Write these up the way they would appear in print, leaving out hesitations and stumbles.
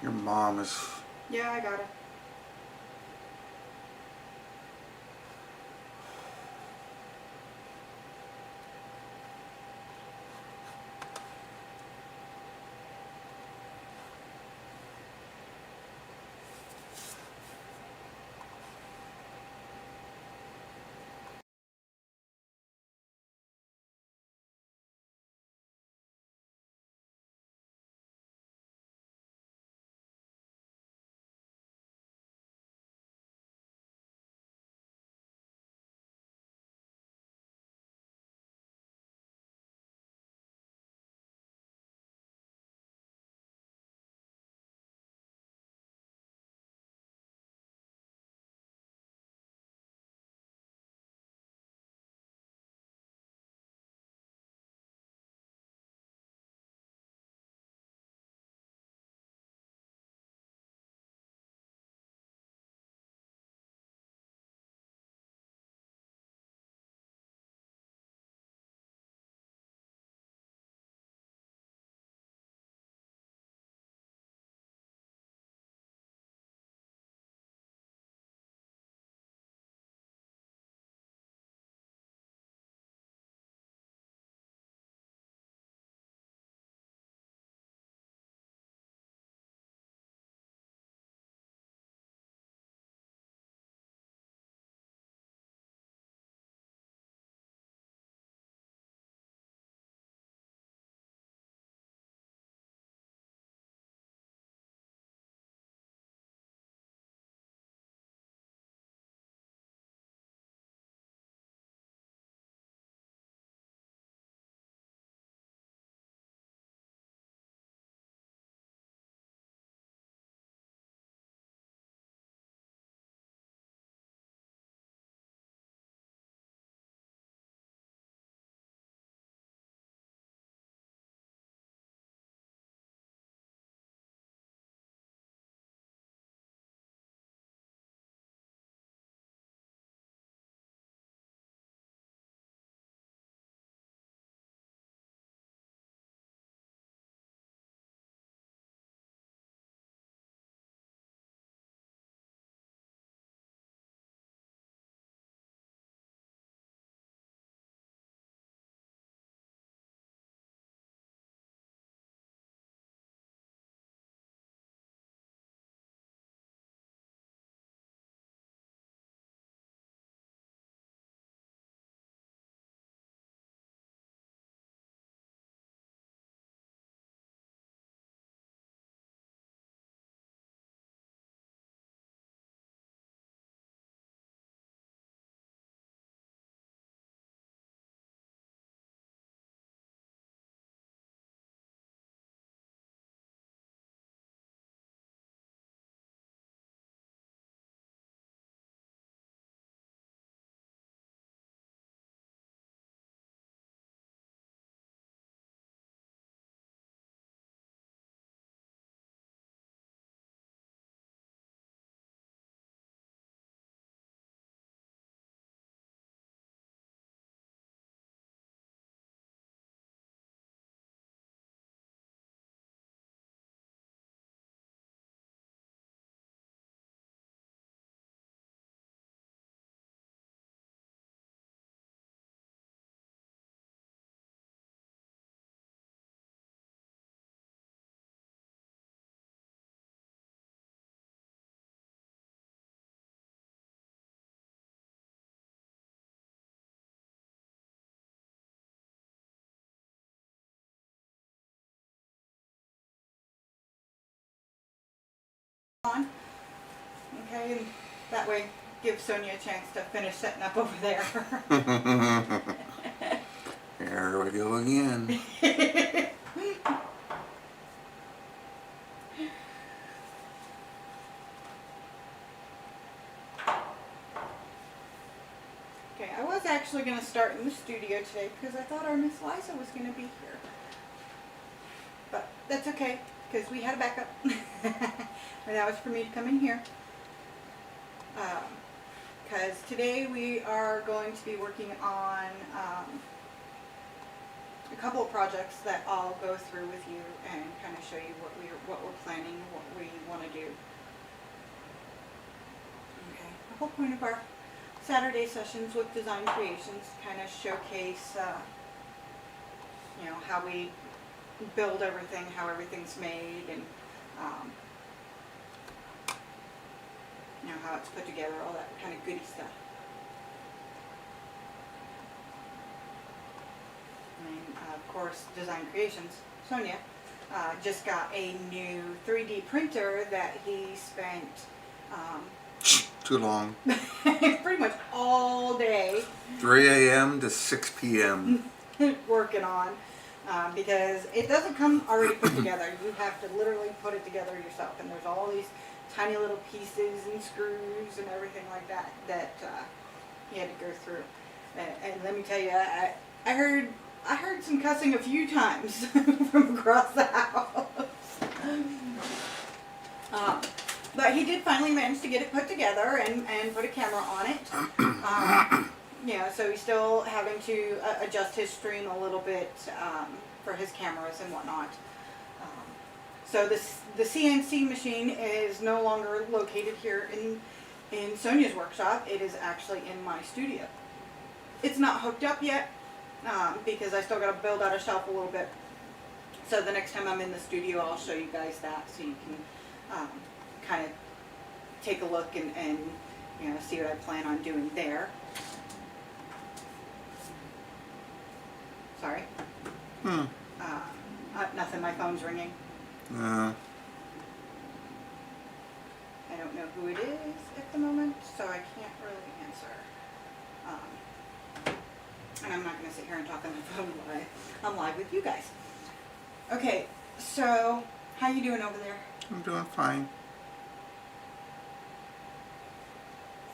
Your mom is... Yeah, I got it. On. Okay, and that way give Sonia a chance to finish setting up over there. There we go again. Okay, I was actually going to start in the studio today because I thought our Miss Liza was going to be here. But that's okay, because we had a backup. And that was for me to come in here. Because today we are going to be working on a couple of projects that I'll go through with you and kind of show you what we're planning, what we want to do. Okay. The whole point of our Saturday sessions with Design Creations kind of showcase, you know, how we build everything, how everything's made, and you know, how it's put together, all that kind of goody stuff. And of course, Design Creations, Sonia, just got a new 3D printer that he spent Too long. pretty much all day 3 a.m. to 6 p.m. working on, because it doesn't come already put together. You have to literally put it together yourself, and there's all these tiny little pieces and screws and everything like that that he had to go through. And let me tell you, I heard some cussing a few times from across the house. But he did finally manage to get it put together and put a camera on it. You know, so he's still having to adjust his stream a little bit for his cameras and whatnot. So the CNC machine is no longer located here in Sonia's workshop. It is actually in my studio. It's not hooked up yet because I still got to build out a shelf a little bit. So the next time I'm in the studio, I'll show you guys that so you can kind of take a look and you know, see what I plan on doing there. Sorry. Nothing. My phone's ringing. I don't know who it is at the moment, so I can't really answer. And I'm not going to sit here and talk on the phone live. I'm live with you guys. Okay, so how you doing over there? I'm doing fine.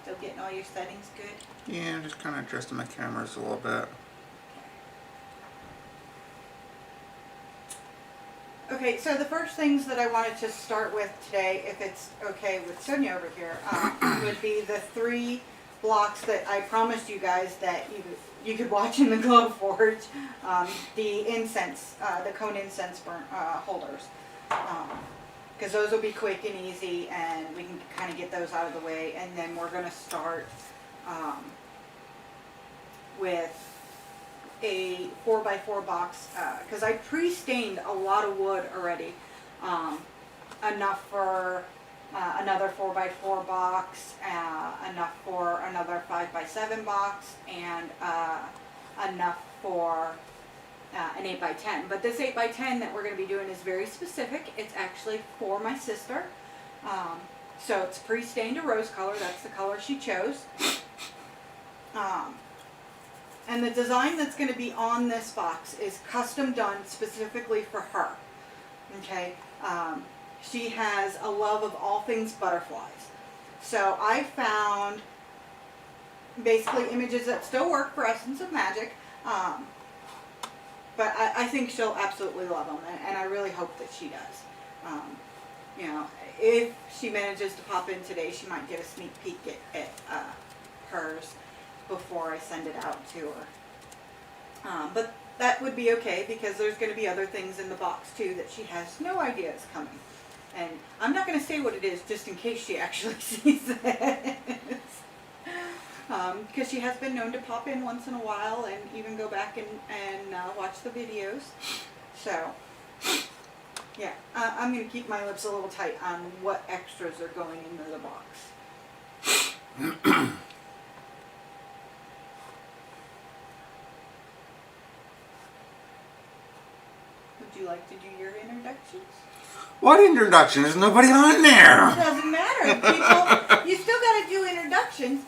Still getting all your settings good? Yeah, I'm just kind of adjusting my cameras a little bit. Okay, so the first things that I wanted to start with today, if it's okay with Sonia over here, would be the 3 blocks that I promised you guys that you could watch in the GlowForge, the incense, the cone incense burn, holders. Because those will be quick and easy, and we can kind of get those out of the way. And then we're going to start with a 4x4 box, because I pre-stained a lot of wood already, enough for another 4x4 box, enough for another 5x7 box, and enough for an 8x10. But this 8x10 that we're going to be doing is very specific. It's actually for my sister. So it's pre-stained a rose color. That's the color she chose. And the design that's going to be on this box is custom done specifically for her. Okay, she has a love of all things butterflies. So I found basically images that still work for Essence of Magic, but I think she'll absolutely love them, and I really hope that she does. You know, if she manages to pop in today, she might get a sneak peek at hers before I send it out to her. But that would be okay, because there's going to be other things in the box too that she has no idea is coming. And I'm not going to say what it is just in case she actually sees it. Because she has been known to pop in once in a while and even go back and watch the videos. So, yeah, I'm going to keep my lips a little tight on what extras are going into the box. Would you like to do your introductions? What introduction? There's nobody on there. It doesn't matter. People, you still got to do introductions,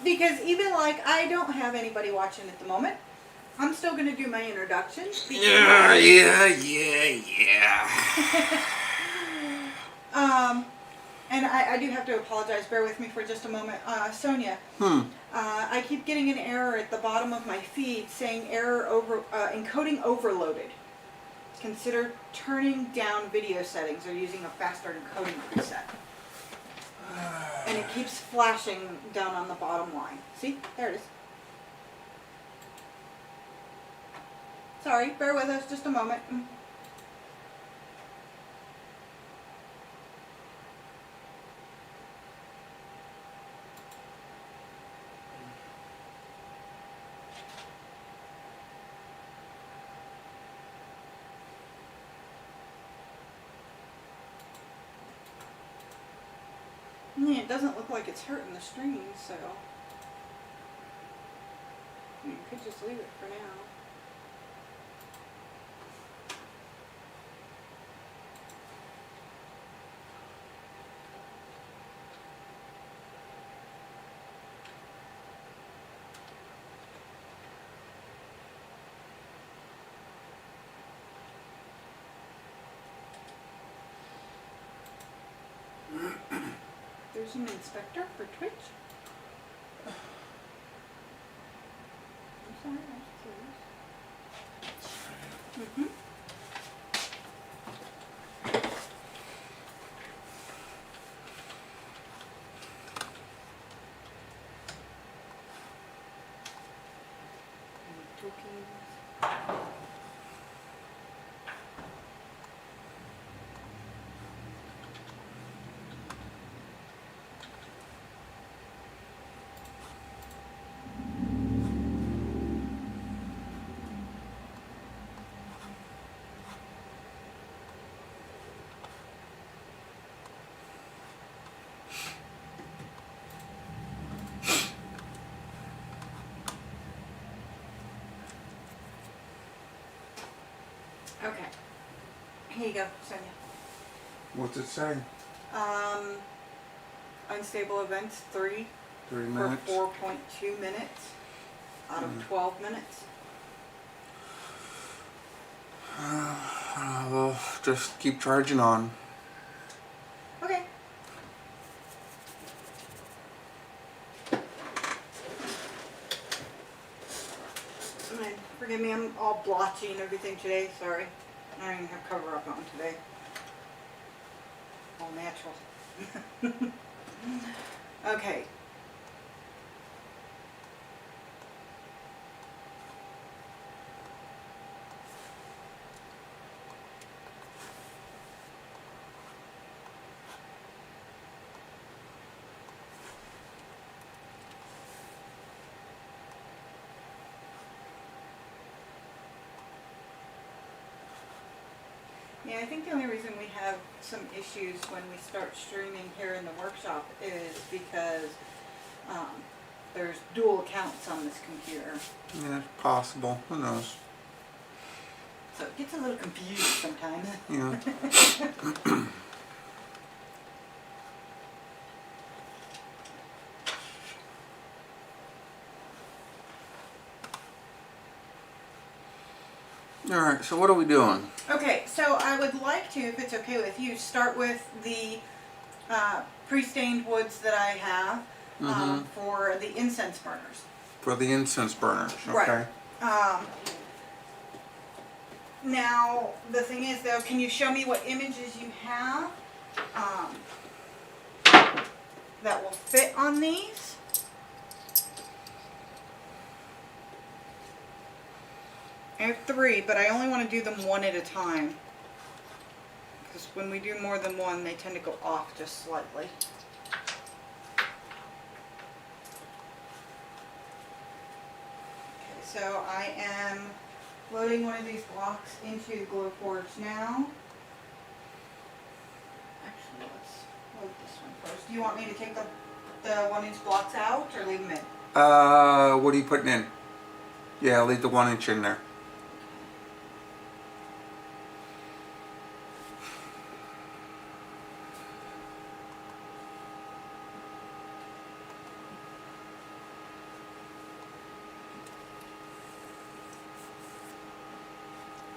because even like I don't have anybody watching at the moment. I'm still going to do my introductions. Yeah. And I do have to apologize. Bear with me for just a moment. Sonia, I keep getting an error at the bottom of my feed saying encoding overloaded. Consider turning down video settings or using a faster encoding preset. And it keeps flashing down on the bottom line. See? There it is. Sorry, bear with us just a moment. Yeah, it doesn't look like it's hurting the strings, so you could just leave it for now. There's an inspector for Twitch. I'm sorry, I was curious. Okay. Here you go, Sonia. What's it say? Unstable events 3 3 for minutes? 4.2 minutes out of 12 minutes. Well, just keep charging on. Okay. And forgive me, I'm all blotchy and everything today. Sorry. I don't even have cover up on today. All natural. Okay. Yeah, I think the only reason we have some issues when we start streaming here in the workshop is because there's dual accounts on this computer. Yeah, it's possible. Who knows? So it gets a little confused sometimes. Yeah. Alright, so what are we doing? Okay, so I would like to, if it's okay with you, start with the pre-stained woods that I have for the incense burners. For the incense burners, okay? Right. Now, the thing is though, can you show me what images you have that will fit on these? I have 3, but I only want to do them one at a time. Because when we do more than one, they tend to go off just slightly. Okay, so I am loading one of these blocks into GlowForge now. Actually, let's load this one first. Do you want me to take the 1-inch blocks out or leave them in? What are you putting in? Yeah, leave the 1 inch in there.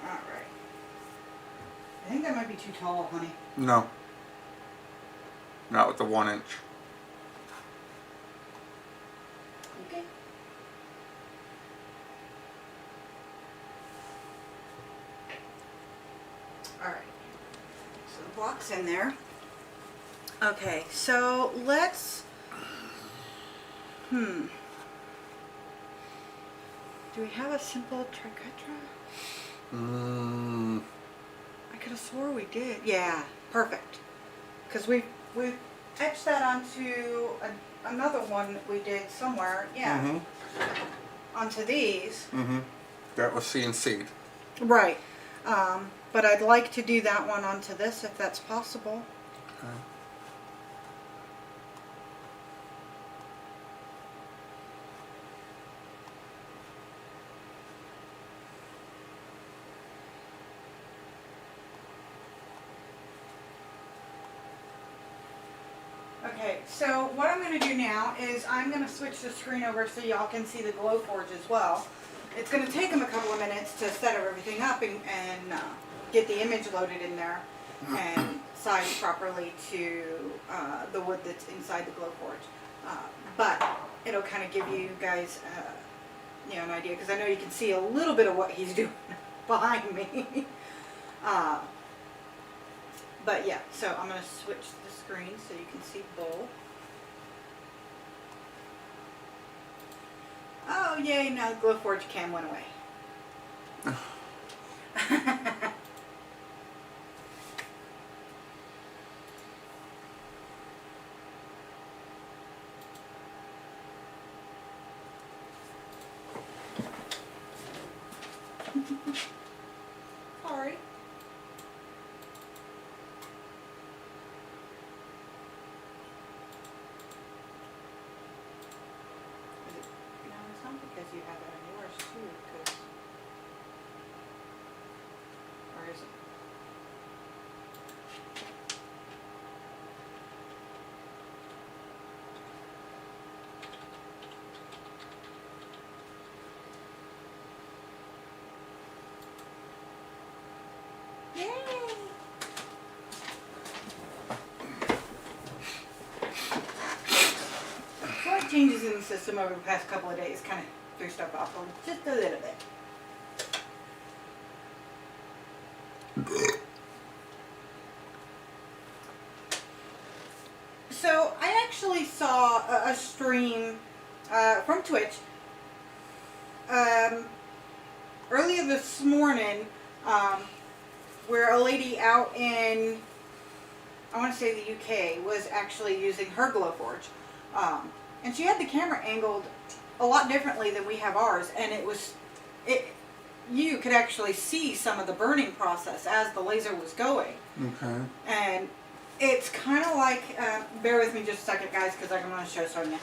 Alright. I think that might be too tall, honey. No. Not with the 1 inch. Okay. Alright. So the block's in there. Okay, so let's... Do we have a simple triquetra? I could have swore we did. Yeah, perfect. Because we etched that onto another one that we did somewhere. Yeah. Onto these. That was CNC'd. Right. But I'd like to do that one onto this if that's possible. Okay. Okay, so what I'm going to do now is I'm going to switch the screen over so y'all can see the GlowForge as well. It's going to take them a couple of minutes to set everything up and get the image loaded in there and size properly to the wood that's inside the GlowForge. But it'll kind of give you guys an idea, because I know you can see a little bit of what he's doing behind me. But yeah, so I'm going to switch the screen so you can see both. Oh yay, now the GlowForge cam went away. Sorry. No, it's not because you have it on yours too, because, or is it? Yay! Slight changes in the system over the past couple of days kind of threw stuff off just a little bit. So I actually saw a stream from Twitch earlier this morning where a lady out in, I want to say the UK, was actually using her GlowForge. And she had the camera angled a lot differently than we have ours, and you could actually see some of the burning process as the laser was going. Okay. And it's kind of like, bear with me just a second guys, because I'm going to show Sonia.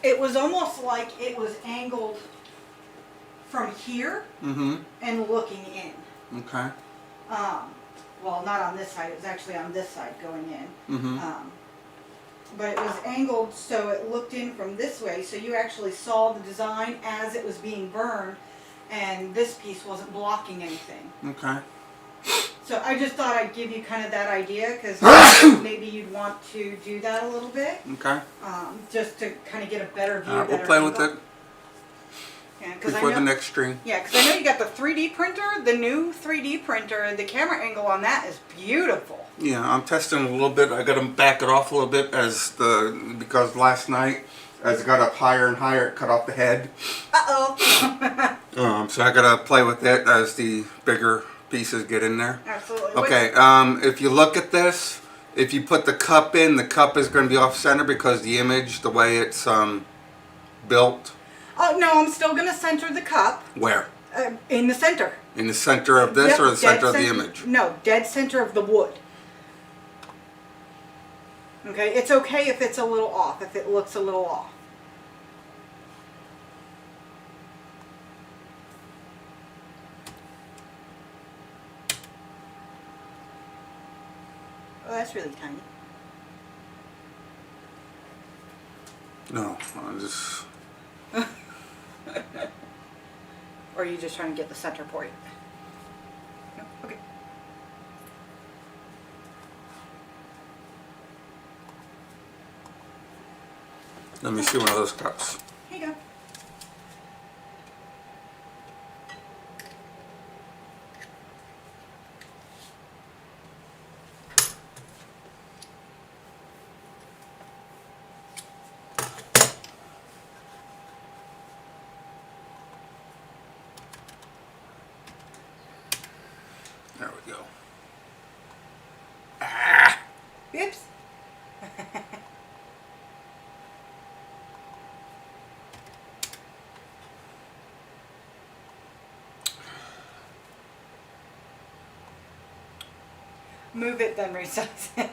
It was almost like it was angled from here and looking in. Okay. Well, not on this side, it was actually on this side going in. But it was angled so it looked in from this way, so you actually saw the design as it was being burned, and this piece wasn't blocking anything. Okay. So I just thought I'd give you kind of that idea, because maybe you'd want to do that a little bit. Okay. Just to kind of get a better view. We'll play with it before the next stream. Yeah, because I know you got the 3D printer, the new 3D printer. The camera angle on that is beautiful. Yeah, I'm testing a little bit. I got to back it off a little bit because last night, as it got up higher and higher, it cut off the head. Uh-oh. So I got to play with it as the bigger pieces get in there. Absolutely. Okay, if you look at this, if you put the cup in, the cup is going to be off center because the image, the way it's built. Oh, no, I'm still going to center the cup. Where? In the center. In the center of this, or the center of the image? No, dead center of the wood. Okay, it's okay if it's a little off, if it looks a little off. Oh, that's really tiny. No, I just... Or are you just trying to get the center point? No? Okay. Let me see one of those cups. Here you go. Oops. Move it, then resize it.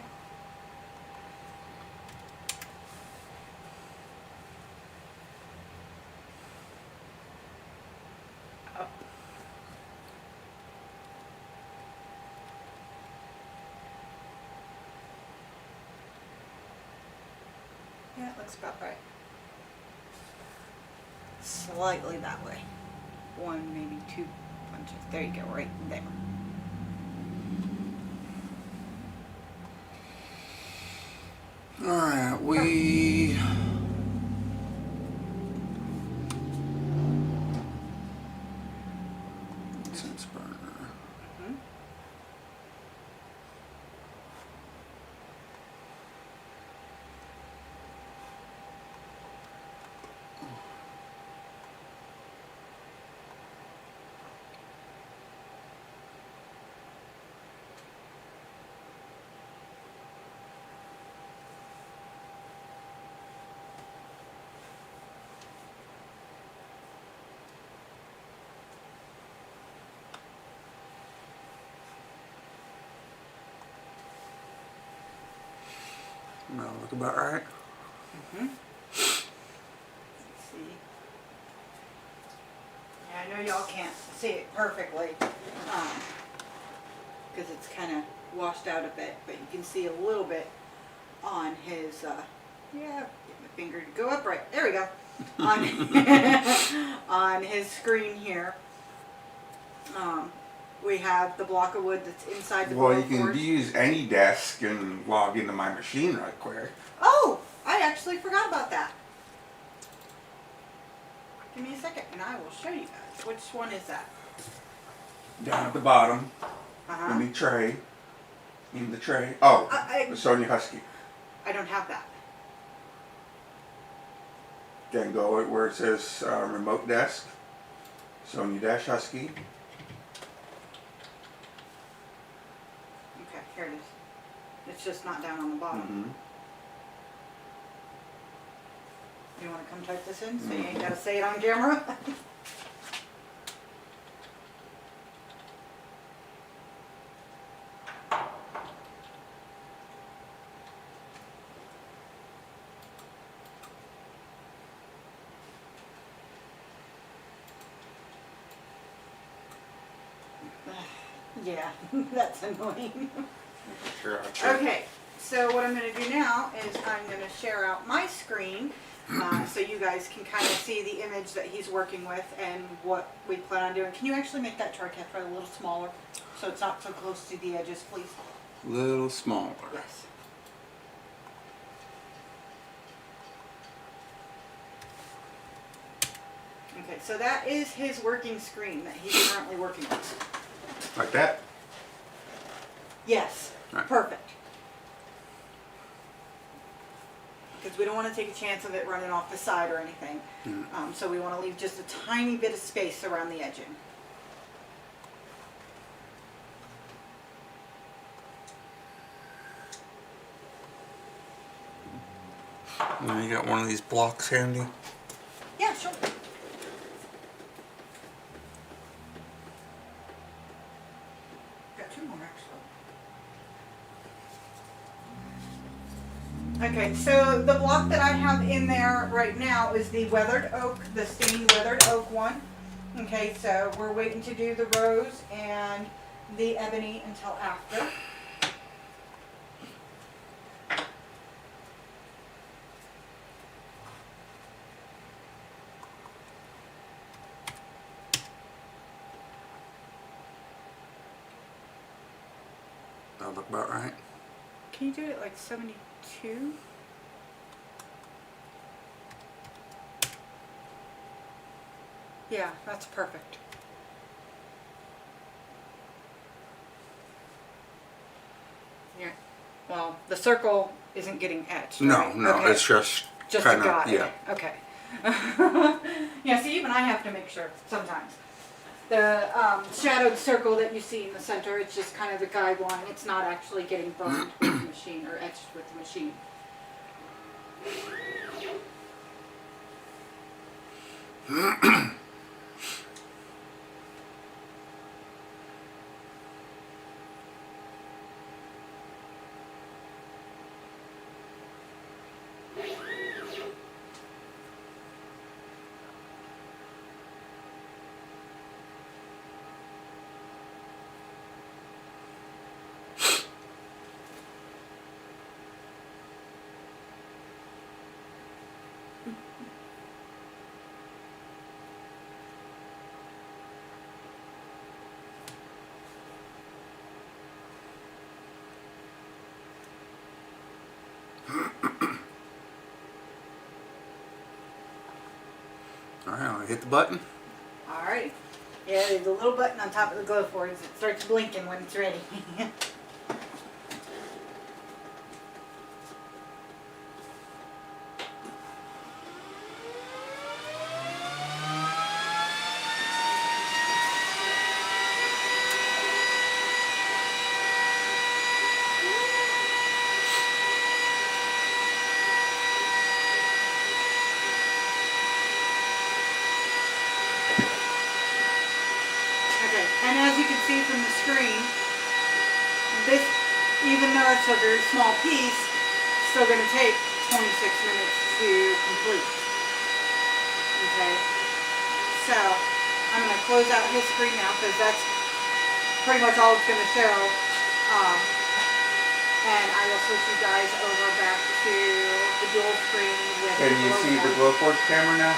Oh. Yeah, it looks about right. Slightly that way. One, maybe 2 punches. There you go, right there. Alright, we... Sense burner. Mhm. No, look about right. Mm-hmm. Let's see. Yeah, I know y'all can't see it perfectly because it's kind of washed out a bit, but you can see a little bit on his, yeah, get my finger to go up right. There we go. On, on his screen here. We have the block of wood that's inside the Well, you GlowForge. can use any desk and log into my machine right quick. Oh, I actually forgot about that. Give me a second and I will show you guys. Which one is that? Down at the bottom, Uh-huh. in the tray. In the tray. Oh, I the Sony Husky. don't have that. Then go where it says remote desk. Sony Dash Husky. Okay, here it is. It's just not down on the bottom. Mm-hmm. You want to come type this in so you ain't got to say it on camera? Yeah, that's annoying. Sure, I'll check. Okay, so what I'm going to do now is I'm going to share out my screen so you guys can kind of see the image that he's working with and what we plan on doing. Can you actually make that tricaster a little smaller so it's not so close to the edges, please? Little smaller. Yes. Okay, so that is his working screen that he's currently working with. Like that? Yes, Right. perfect. Because we don't want to take a chance of it running off the side or anything. So we want to leave just a tiny bit of space around the edging. Now you got one of these blocks handy? Yeah, sure. Got two more actually. Okay, so the block that I have in there right now is the weathered oak, the stained weathered oak one. Okay, so we're waiting to do the rose and the ebony until after. That'll look about right. Can you do it like 72? Yeah, that's perfect. Yeah. Well, the circle isn't getting etched. No, right? no, Okay. it's just Just kind a guide. of, yeah. Okay. Yeah, see, even I have to make sure sometimes. the shadowed circle that you see in the center. It's just kind of the guideline. It's not actually getting burned with the machine or etched with the machine. Alright, I'll hit the button. Alright. Yeah, there's a little button on top of the GlowForge. It starts blinking when it's ready. Okay, and as you can see from the screen, this, even though it's a very small piece, it's still going to take 26 minutes to complete. Okay, so I'm going to close out his screen now because that's pretty much all it's going to show. And I will switch you guys over back to the dual screen with Can you see the GlowForge camera now?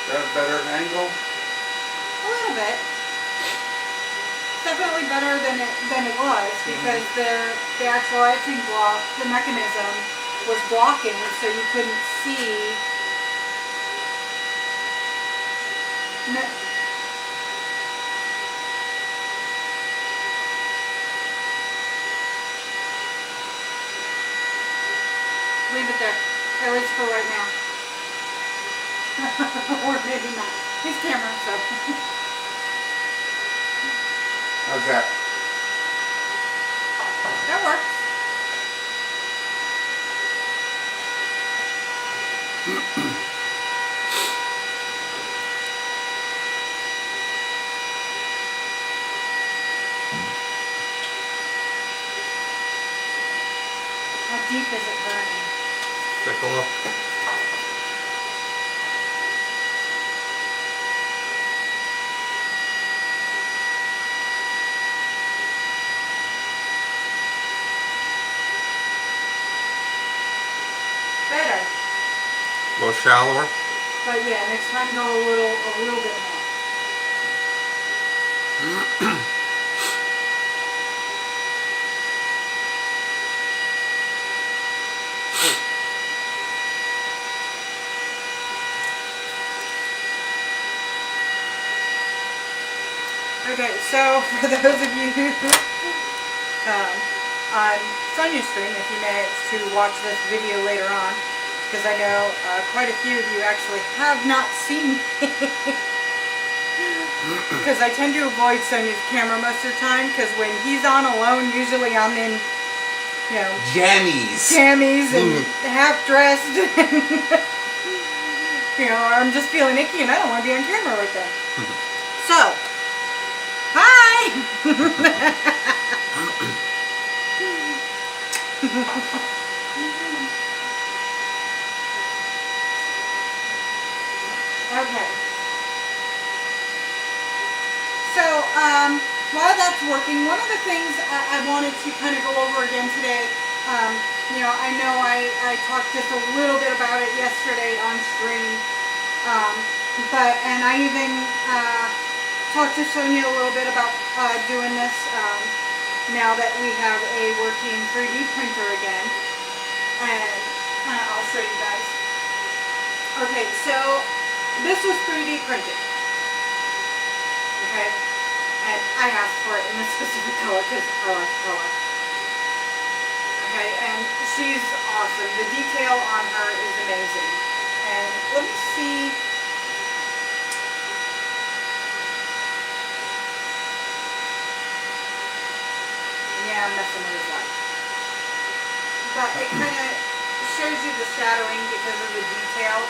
Got a better angle? A little bit. Definitely better than it was because the actual etching block, the mechanism was blocking, so you couldn't see. Leave it there, at least for right now. Or maybe not. His camera, so. How's that? That works. How deep is it burning? Take a look. Better. A little shallower. But yeah, next time go a little bit more. Okay, so for those of you on Sonia's stream, if you manage to watch this video later on, because I know quite a few of you actually have not seen me. Because I tend to avoid Sonia's camera most of the time, because when he's on alone, usually I'm in, you know, jammies and half-dressed, and, you know, or I'm just feeling icky and I don't want to be on camera with them. So, hi! Okay. So, while that's working, one of the things I wanted to kind of go over again today, you know I talked just a little bit about it yesterday on stream, and I even talked to Sonia a little bit about doing this now that we have a working 3D printer again, and I'll show you guys. Okay, so this was 3D printed. Okay, and I asked for it in this specific color because I like the color. Okay, and she's awesome. The detail on her is amazing. And let me see. Yeah, I'm messing with his light. But it kind of shows you the shadowing because of the detail.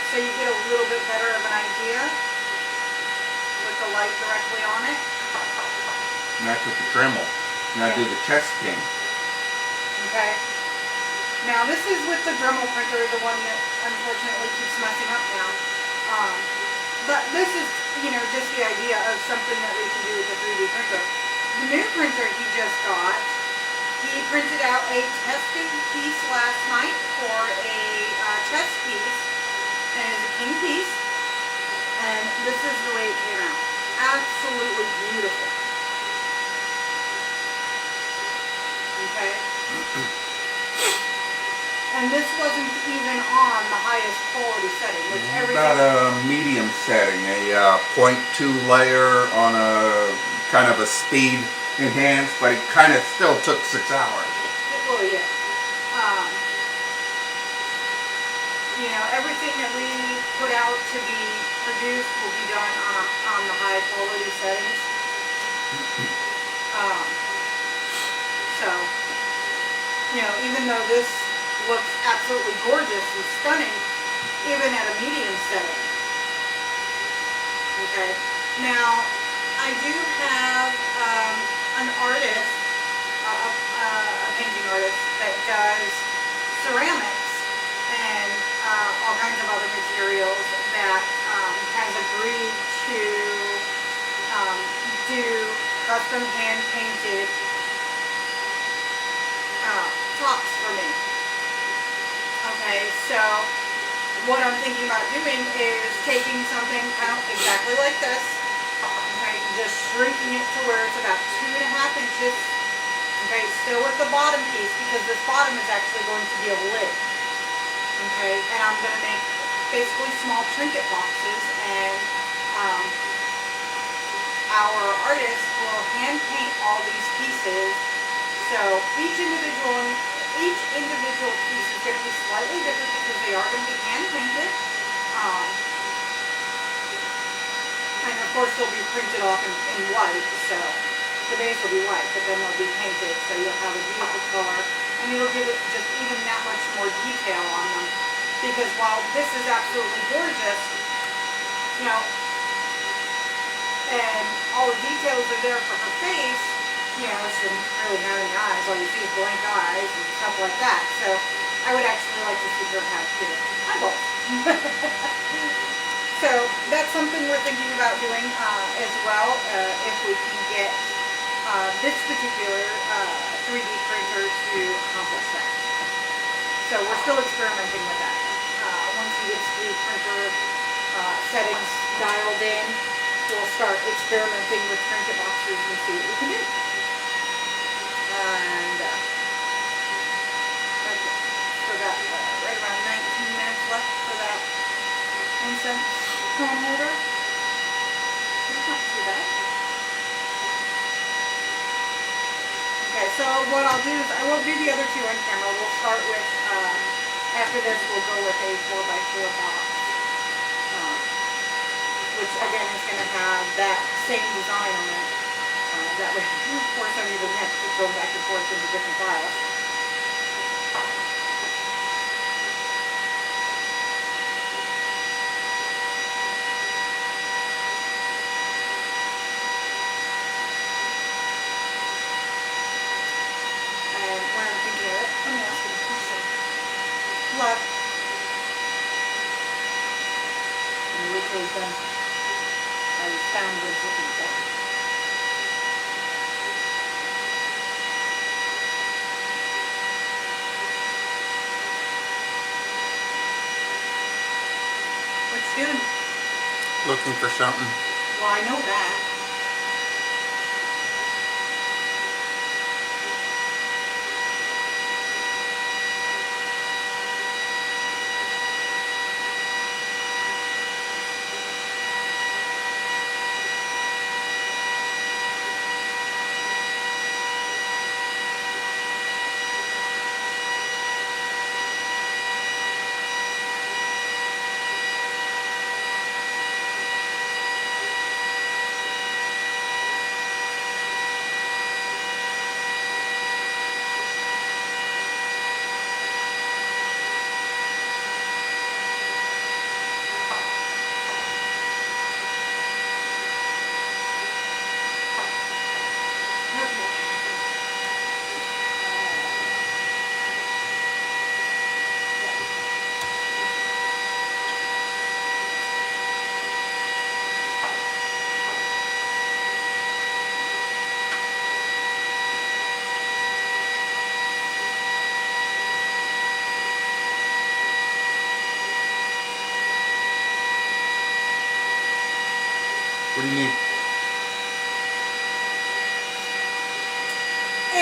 So you get a little bit better of an idea with the light directly on it. And that's with the Dremel. And I do the chest king. Okay. Now this is with the Dremel printer, the one that unfortunately keeps messing up now. But this is, just the idea of something that we can do with the 3D printer. The new printer he just got, he printed out a testing piece last night for a chest piece, and it's a king piece, and this is the way it came out. Absolutely beautiful. Okay? And this wasn't even on the highest quality setting, which everything... About a medium setting, a 0.2 layer on a kind of a speed enhanced, but it kind of still took 6 hours. Well, yeah. Everything that we put out to be produced will be done on the high quality settings. So, even though this looks absolutely gorgeous and stunning, even at a medium setting. Okay. Now, I do have an artist, a painting artist that does ceramics and all kinds of other materials that has agreed to do custom hand painted tops for me. Okay, so what I'm thinking about doing is taking something kind of exactly like this, okay, just shrinking it to where it's about 2.5 inches, okay, still with the bottom piece, because this bottom is actually going to be a lid, okay, and I'm going to make basically small trinket boxes, and our artist will hand paint all these pieces, so each individual piece is going to be slightly different because they are going to be hand painted. And of course they'll be printed off in white, so the base will be white, but then they'll be painted, so you'll have a beautiful color, and it'll give it just even that much more detail on them. Because while this is absolutely gorgeous, and all the details are there for her face, she doesn't really have any eyes. All you see is blank eyes and stuff like that. So I would actually like to see her have eyeballs. So that's something we're thinking about doing as well, if we can get this particular 3D printer to accomplish that. So we're still experimenting with that. Once he gets the printer settings dialed in, we'll start experimenting with trinket boxes and see what we can do. And okay, so got right around 19 minutes left for that incense cone holder. That's not too bad. Okay, so what I'll do is I won't do the other two on camera. We'll start with, after this we'll go with a 4x4 box, which again is going to have that same design on it. That way, of course, I don't even have to keep going back and forth into different files. And when I'm thinking of it, let me ask you a question. Love. And the weekly is done. I found what it's looking for. What you doing? Looking for something. Well, I know that. What do you need?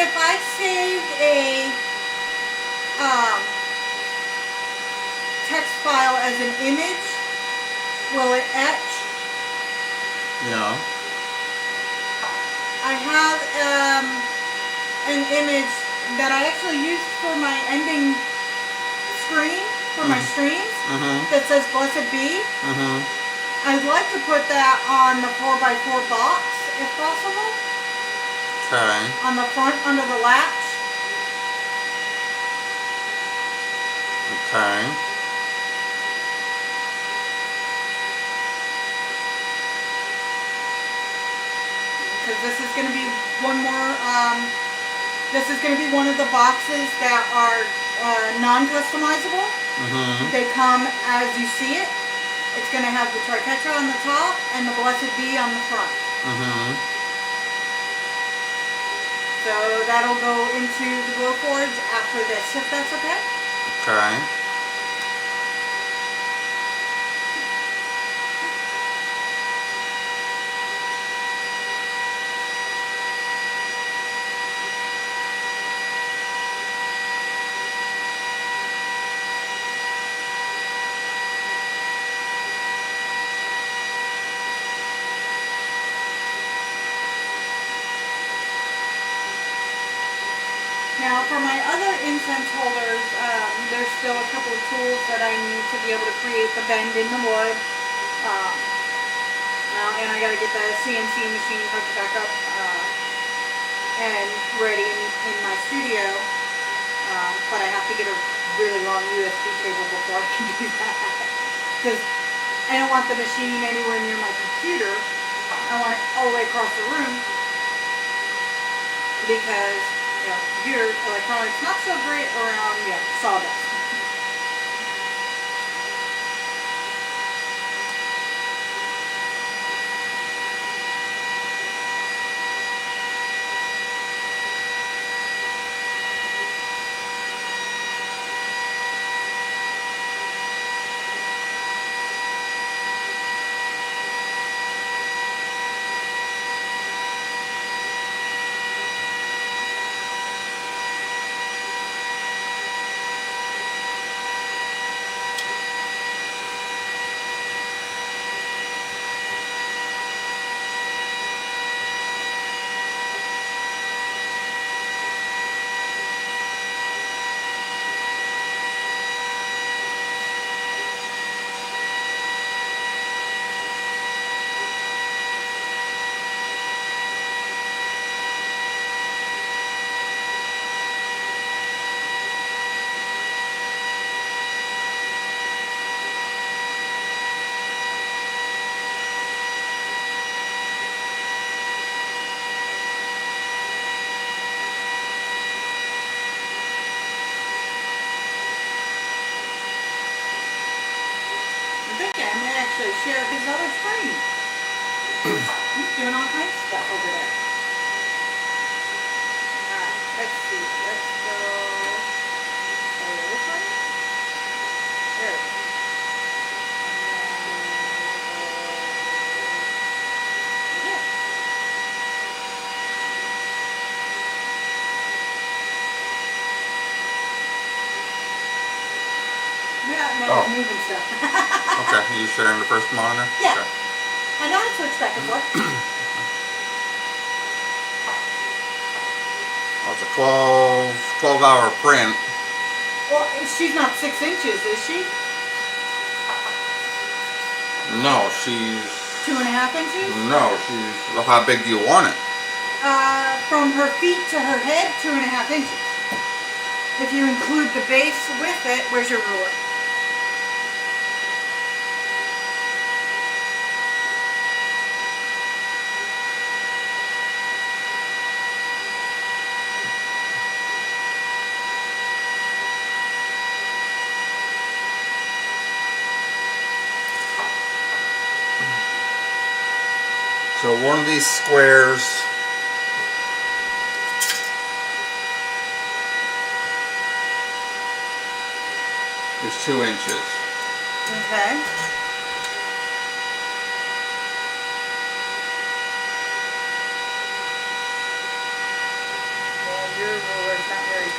If I saved a text file as an image, will it etch? Yeah. I have an image that I actually used for my ending screen for my streams that says "Blessed Be." I'd like to put that on the 4x4 box if possible. Okay. On the front under the latch. Okay. Because this is going to be one more, this is going to be one of the boxes that are non-customizable. They come as you see it. It's going to have the triquetra on the top and the Blessed Be on the front. So that'll go into the GlowForge after this, if that's okay? Okay. Now for my other incense holders, there's still a couple of tools that I need to be able to create the bend in the wood. And I got to get the CNC machine hooked back up and ready in my studio. But I have to get a really long USB cable before I can do that. Because I don't want the machine anywhere near my computer. I want it all the way across the room. Because computer electronics not so great around sawdust. I think I may actually share his other screen. He's doing all kinds of stuff over there. Alright, let's see. Let's go this one. There we go. No, Oh. I'm moving stuff. Okay. You sharing the first monitor? Yeah. Okay. I know how to switch back and forth. Oh, it's a 12-hour print. Well, she's not 6 inches, is she? No, she's... 2.5 inches? No, she's... Well, how big do you want it? From her feet to her head, 2.5 inches. If you include the base with it, where's your ruler? So one of these squares is 2 inches. Okay.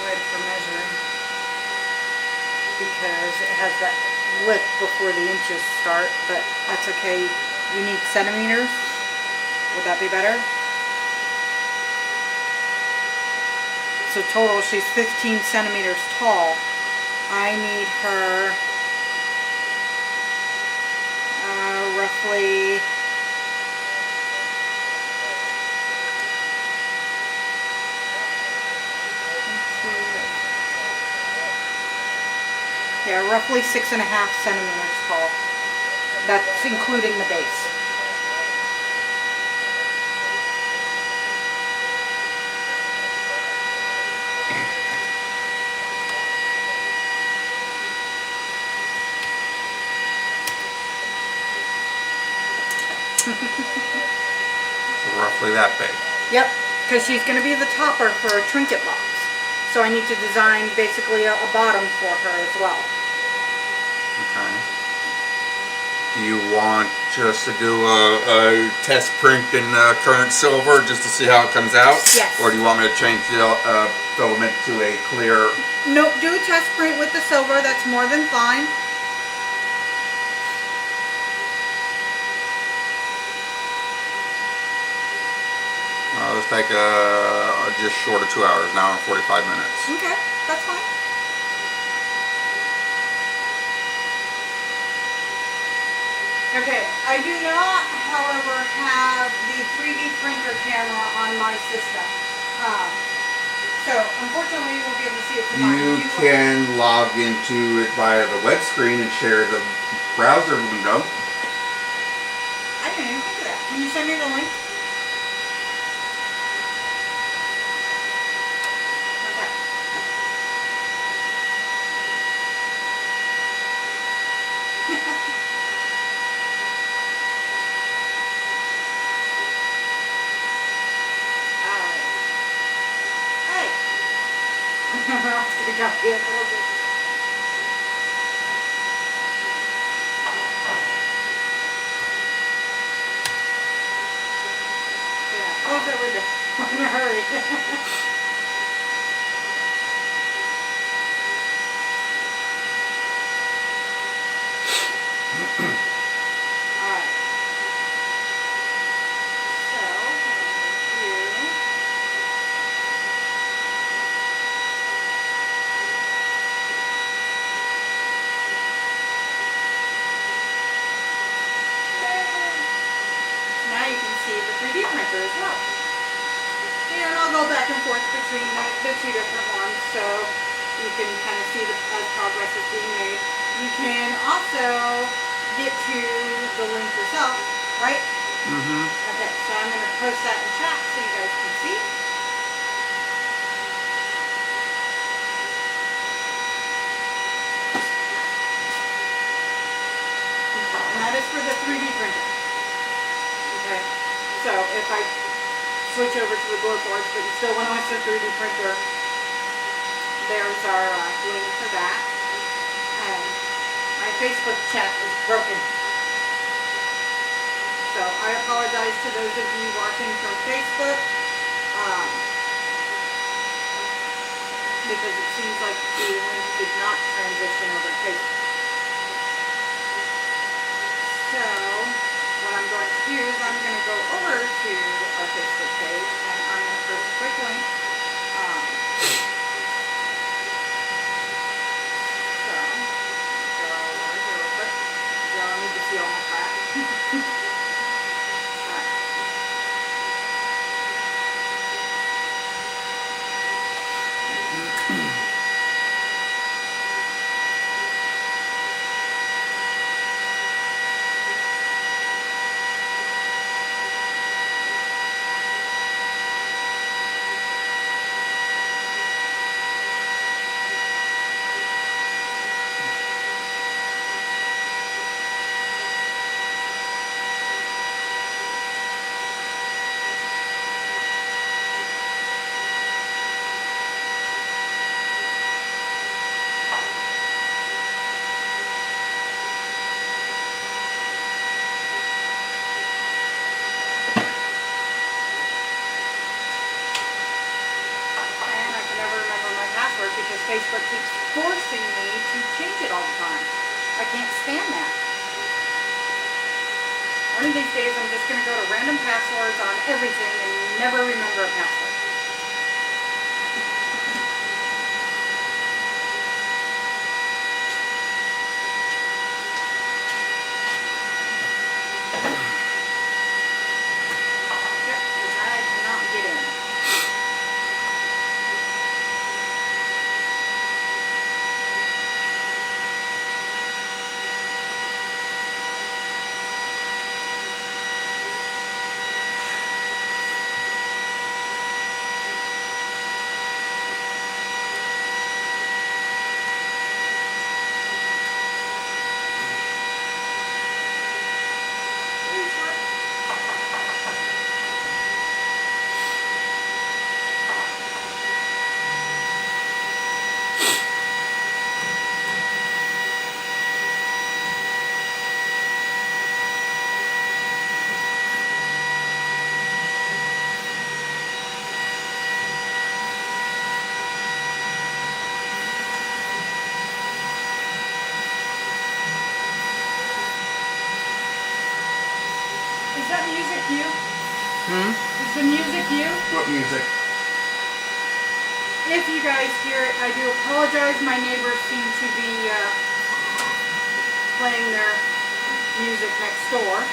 good for measuring because it has that lip before the inches start, but that's okay. You need centimeters. Would that be better? So total, she's 15 centimeters tall. I need her roughly roughly 6.5 centimeters tall. That's including the base. So roughly that big. Yep, because she's going to be the topper for a trinket box. So I need to design basically a bottom for her as well. Okay. Do you want just to do a test print in current silver just to see how it comes out? Yes. Or do you want me to change the filament to a clear? Nope, do a test print with the silver. That's more than fine. Let's take just short of 2 hours, an hour and 45 minutes. Okay, that's fine. Okay, I do not, however, have the 3D printer camera on my system. So, unfortunately, you won't be able to see it tonight. You can log into it via the web screen and share the browser window. I didn't even think of that. Can you send me the link? Okay. Hey. I was going to copy it a little bit. Yeah, close that window. I'm in a hurry. Alright. So, now you can see the 3D printer as well. And I'll go back and forth between the two different ones so you can kind of see as progress is being made. You can also get to the link yourself, right? Mm-hmm. Okay, so I'm going to post that in chat so you guys can see. And that is for the 3D printer. Okay, so if I switch over to the GlowForge, but you still want to watch the 3D printer, there's our link for that. And my Facebook chat is broken. So I apologize to those of you watching from Facebook, because it seems like the link did not transition over to Facebook. So what I'm going to do is I'm going to go over to our Facebook page and I'm going to post a quick link. So, go over here real quick. You don't need to see all my crap. Alright. because Facebook keeps forcing me to change it all the time. I can't stand that. One of these days I'm just going to go to random passwords on everything and never remember a password. Yep, because I cannot get in. Is that music you? Is the music you? What music? If you guys hear it, I do apologize. My neighbors seem to be playing their music next door.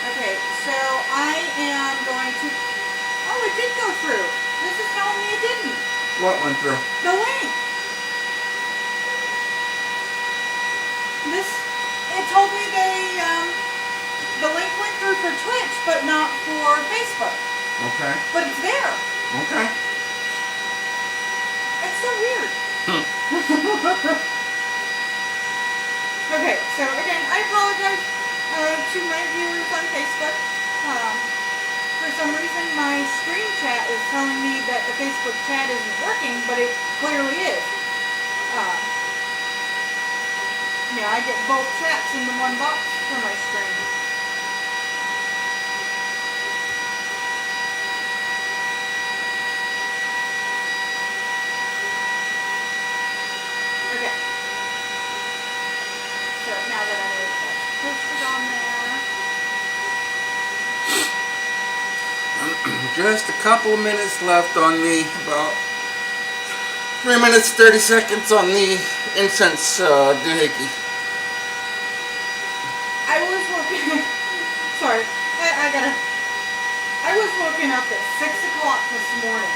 Okay, so I am going to... Oh, it did go through. This is telling me it didn't. What went through? The link. It told me the link went through for Twitch, but not for Facebook. Okay. But it's there. Okay. It's so weird. Okay, so again, I apologize to my viewers on Facebook. For some reason, my screen chat is telling me that the Facebook chat isn't working, but it clearly is. I get both chats into one box for my screen. Okay. So now that I know that's posted on there. Just a couple of minutes left on the, about 3 minutes 30 seconds on the incense doohickey. I was woken. Sorry, I was woken up at 6 o'clock this morning,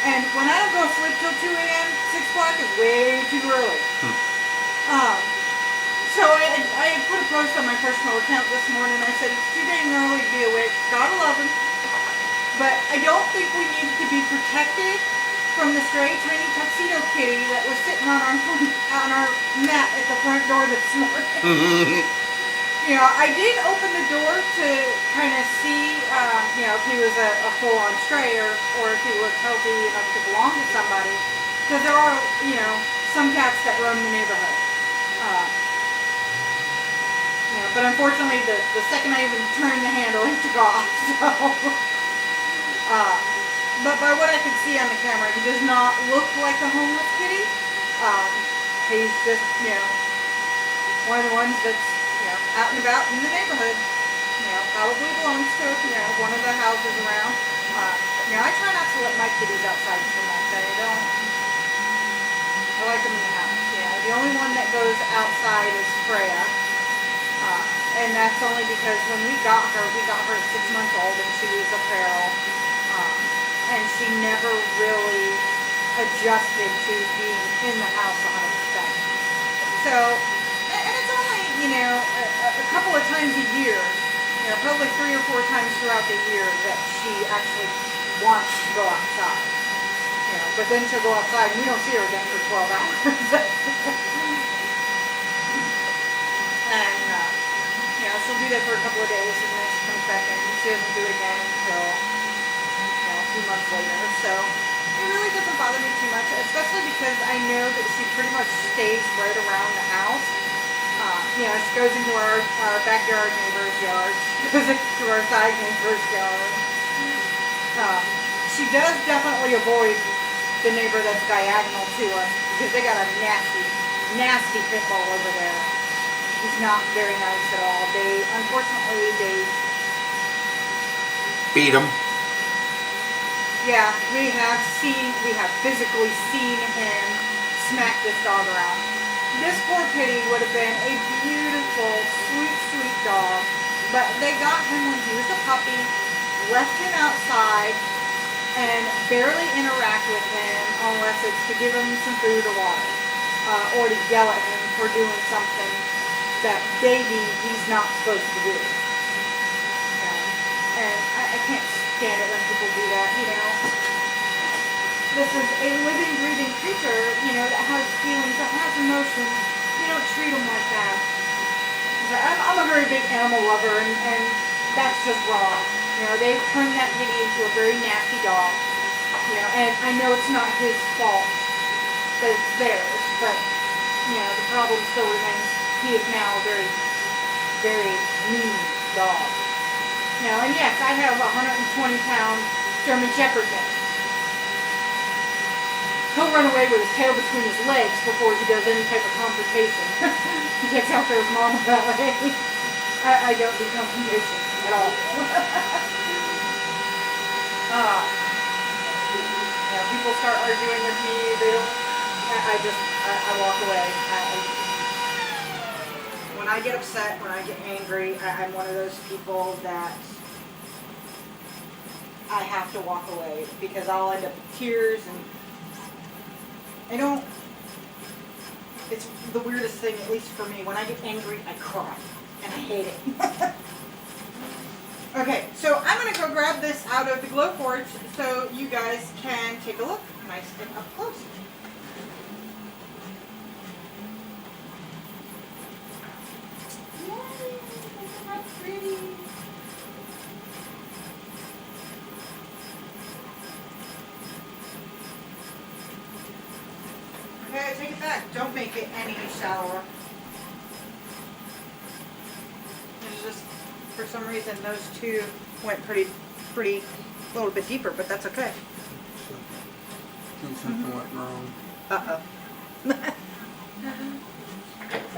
and when I don't go to sleep till 2 a.m., 6 o'clock is way too early. So I put a post on my personal account this morning. I said it's too dang early to be awake. God love him, but I don't think we need to be protected from the stray tiny tuxedo kitty that was sitting on our mat at the front door this morning. I did open the door to kind of see, if he was a full-on stray or if he looked healthy enough to belong to somebody. Because there are, some cats that roam the neighborhood. But unfortunately, the second I even turned the handle, he took off. So, but by what I could see on the camera, he does not look like a homeless kitty. He's just, one of the ones that's, out and about in the neighborhood. Probably belongs to, one of the houses around. I try not to let my kitties outside too much. I like them in the house. The only one that goes outside is Freya. And that's only because when we got her 6 months old and she was a feral. And she never really adjusted to being in the house 100%. So, and it's only, a couple of times a year, probably 3 or 4 times throughout the year that she actually wants to go outside. But then she'll go outside and we don't see her again for 12 hours. And, she'll do that for a couple of days and then she comes back in. She doesn't do it again until, 2 months later. So it really doesn't bother me too much, especially because I know that she pretty much stays right around the house. You know, she goes into our backyard neighbor's yard, goes into our side neighbor's yard. She does definitely avoid the neighbor that's diagonal to us because they got a nasty, nasty pit bull over there. He's not very nice at all. Unfortunately, Beat him. yeah, we have physically seen him smack this dog around. This poor kitty would have been a beautiful, sweet, sweet dog, but they got him when he was a puppy, left him outside, and barely interact with him unless it's to give him some food or water, or to yell at him for doing something that he's not supposed to do. And I can't stand it when people do that, you know. This is a living, breathing creature, you know, that has feelings, that has emotions. You don't treat them like that. I'm a very big animal lover, and that's just wrong. You know, they've turned that kitty into a very nasty dog. You know, and I know it's not his fault that it's theirs, but, you know, the problem still remains. He is now a very, very mean dog. You know, and yes, I have a 120-pound German Shepherd mix. He'll run away with his tail between his legs before he does any type of confrontation. He takes after his mama that way. I don't do confrontation at all. You know, people start arguing with me. They don't. I walk away. When I get upset, when I get angry, I'm one of those people that I have to walk away because I'll end up with tears and. It's the weirdest thing, at least for me. When I get angry, I cry. And I hate it. Okay, so I'm going to go grab this out of the GlowForge so you guys can take a look nice and up close. Yay, isn't that pretty? Okay, I take it back. Don't make it any shallower. It's just, for some reason, those two went pretty, a little bit deeper, but that's okay. I think something went wrong. Uh-oh.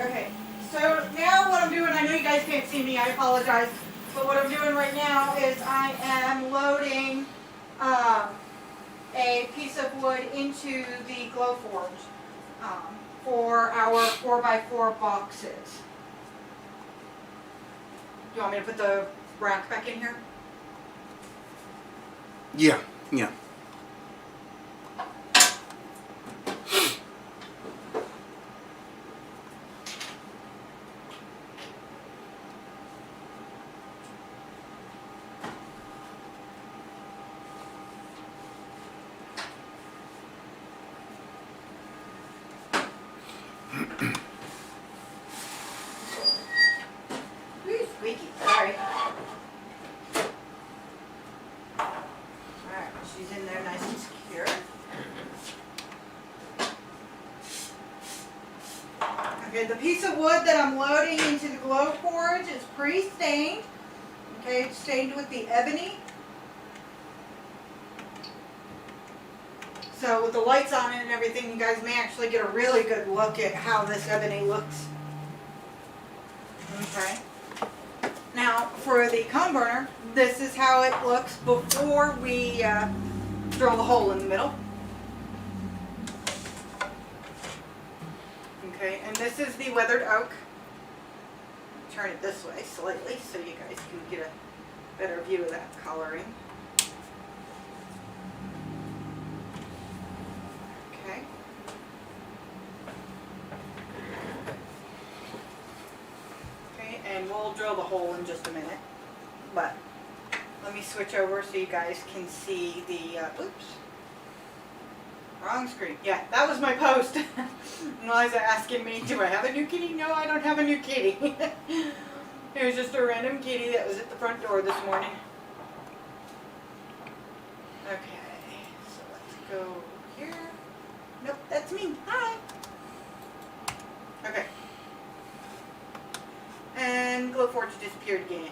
Okay, so now what I'm doing, I know you guys can't see me, I apologize, but what I'm doing right now is I am loading a piece of wood into the GlowForge. For our 4x4 boxes. Do you want me to put the rack back in here? Yeah. Ooh, squeaky, sorry. Alright, she's in there nice and secure. Okay, the piece of wood that I'm loading into the GlowForge is pre-stained. Okay, it's stained with the ebony. So with the lights on it and everything, you guys may actually get a really good look at how this ebony looks. Okay. Now, for the cone burner, this is how it looks before we drill the hole in the middle. Okay, and this is the weathered oak. Turn it this way slightly so you guys can get a better view of that coloring. Okay. Okay, and we'll drill the hole in just a minute. But let me switch over so you guys can see the, oops. Wrong screen. Yeah, that was my post. Eliza asking me, do I have a new kitty? No, I don't have a new kitty. It was just a random kitty that was at the front door this morning. Okay. GlowForge disappeared again.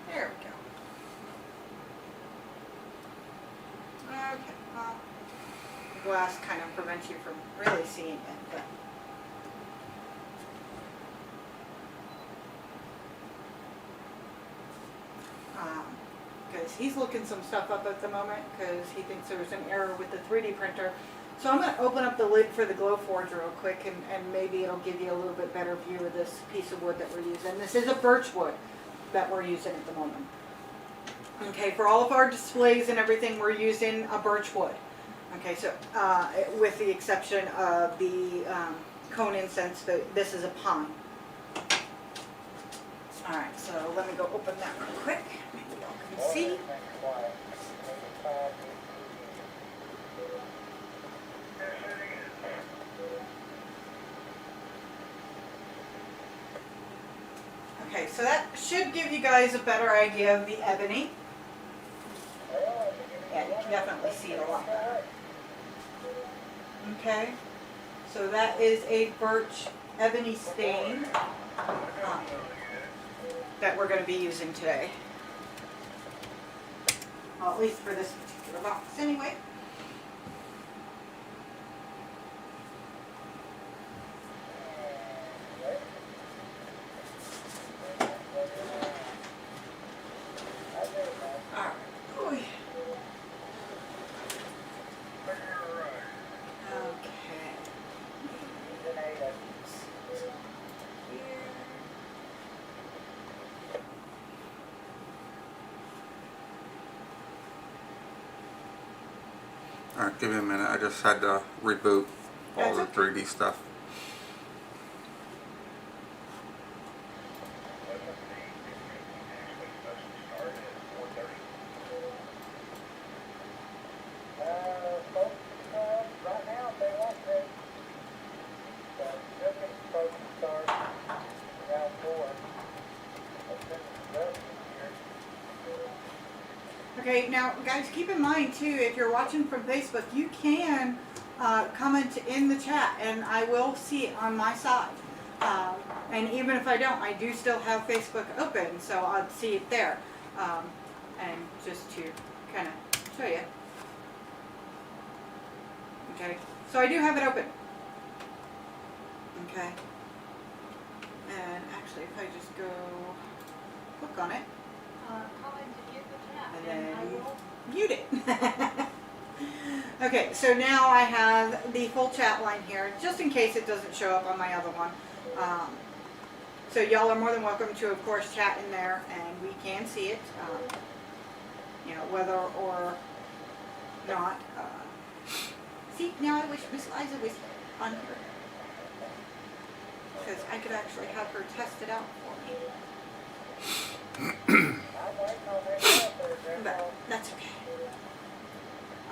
There we go. Okay, well, the glass kind of prevents you from really seeing it, but because he's looking some stuff up at the moment because he thinks there's an error with the 3D printer. So I'm going to open up the lid for the GlowForge real quick, and maybe it'll give you a little bit better view of this piece of wood that we're using. This is a birch wood that we're using at the moment. Okay, for all of our displays and everything, we're using a birch wood. Okay, so with the exception of the cone incense, this is a pine. All right, so let me go open that real quick. Maybe y'all can see. Okay, so that should give you guys a better idea of the ebony. Yeah, you can definitely see it a lot better. Okay, so that is a birch ebony stain that we're going to be using today. Well, at least for this particular box anyway. Alright, give me a minute. I just had to reboot all the 3D stuff. Okay, now guys, keep in mind too, if you're watching from Facebook, you can comment in the chat and I will see it on my side. And even if I don't, I do still have Facebook open, so I'll see it there. And just to kind of show you. Okay, so I do have it open. Okay. And actually, if I just go click on it, and then mute it. Okay, so now I have the full chat line here, just in case it doesn't show up on my other one. So y'all are more than welcome to, of course, chat in there, and we can see it, you know, whether or not. See, now I wish Miss Liza was on here, because I could actually have her test it out for me. But that's okay.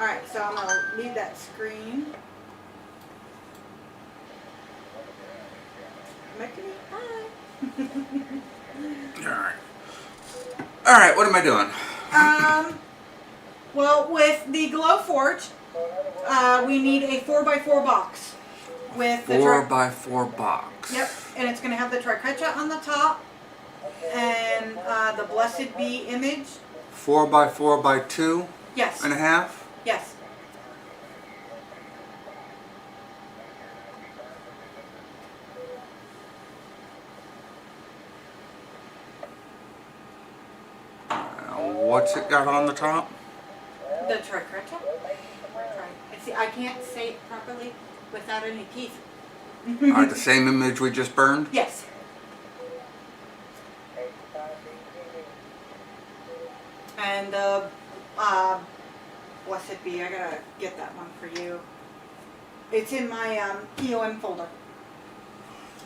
Alright, so I'm going to leave that screen. Alright. Alright, what am I doing? Well, with the GlowForge, we need a 4x4 box. With the 4x4 box. Yep, and it's going to have the triquetra on the top and the Blessed Be image. 4x4 by 2? Yes. And a half? Yes. What's it got on the top? The triquetra. See, I can't say it properly without any teeth. Alright, the same image we just burned? Yes. And the Blessed Be, I gotta get that one for you. It's in my EOM folder.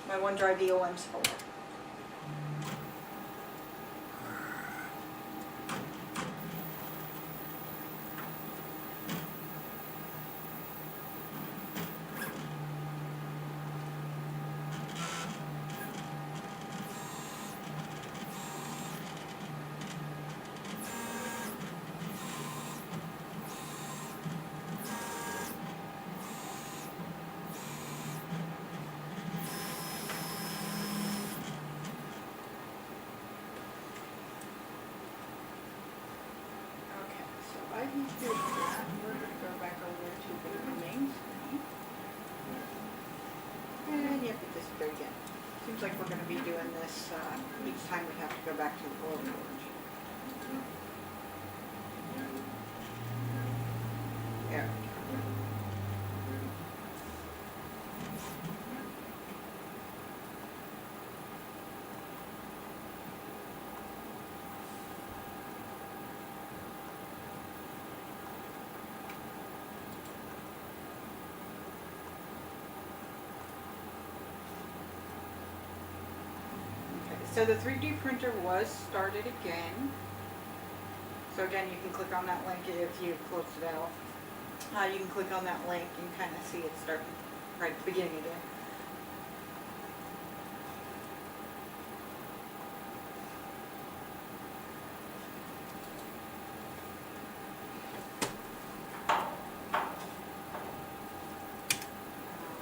My OneDrive EOMs folder. do that. We're going to go back over to the main screen. And yep, it disappeared again. Seems like we're going to be doing this each time we have to go back to the GlowForge. There we go. So the 3D printer was started again. So again, you can click on that link if you close it out. You can click on that link and kind of see it starting right at the beginning again.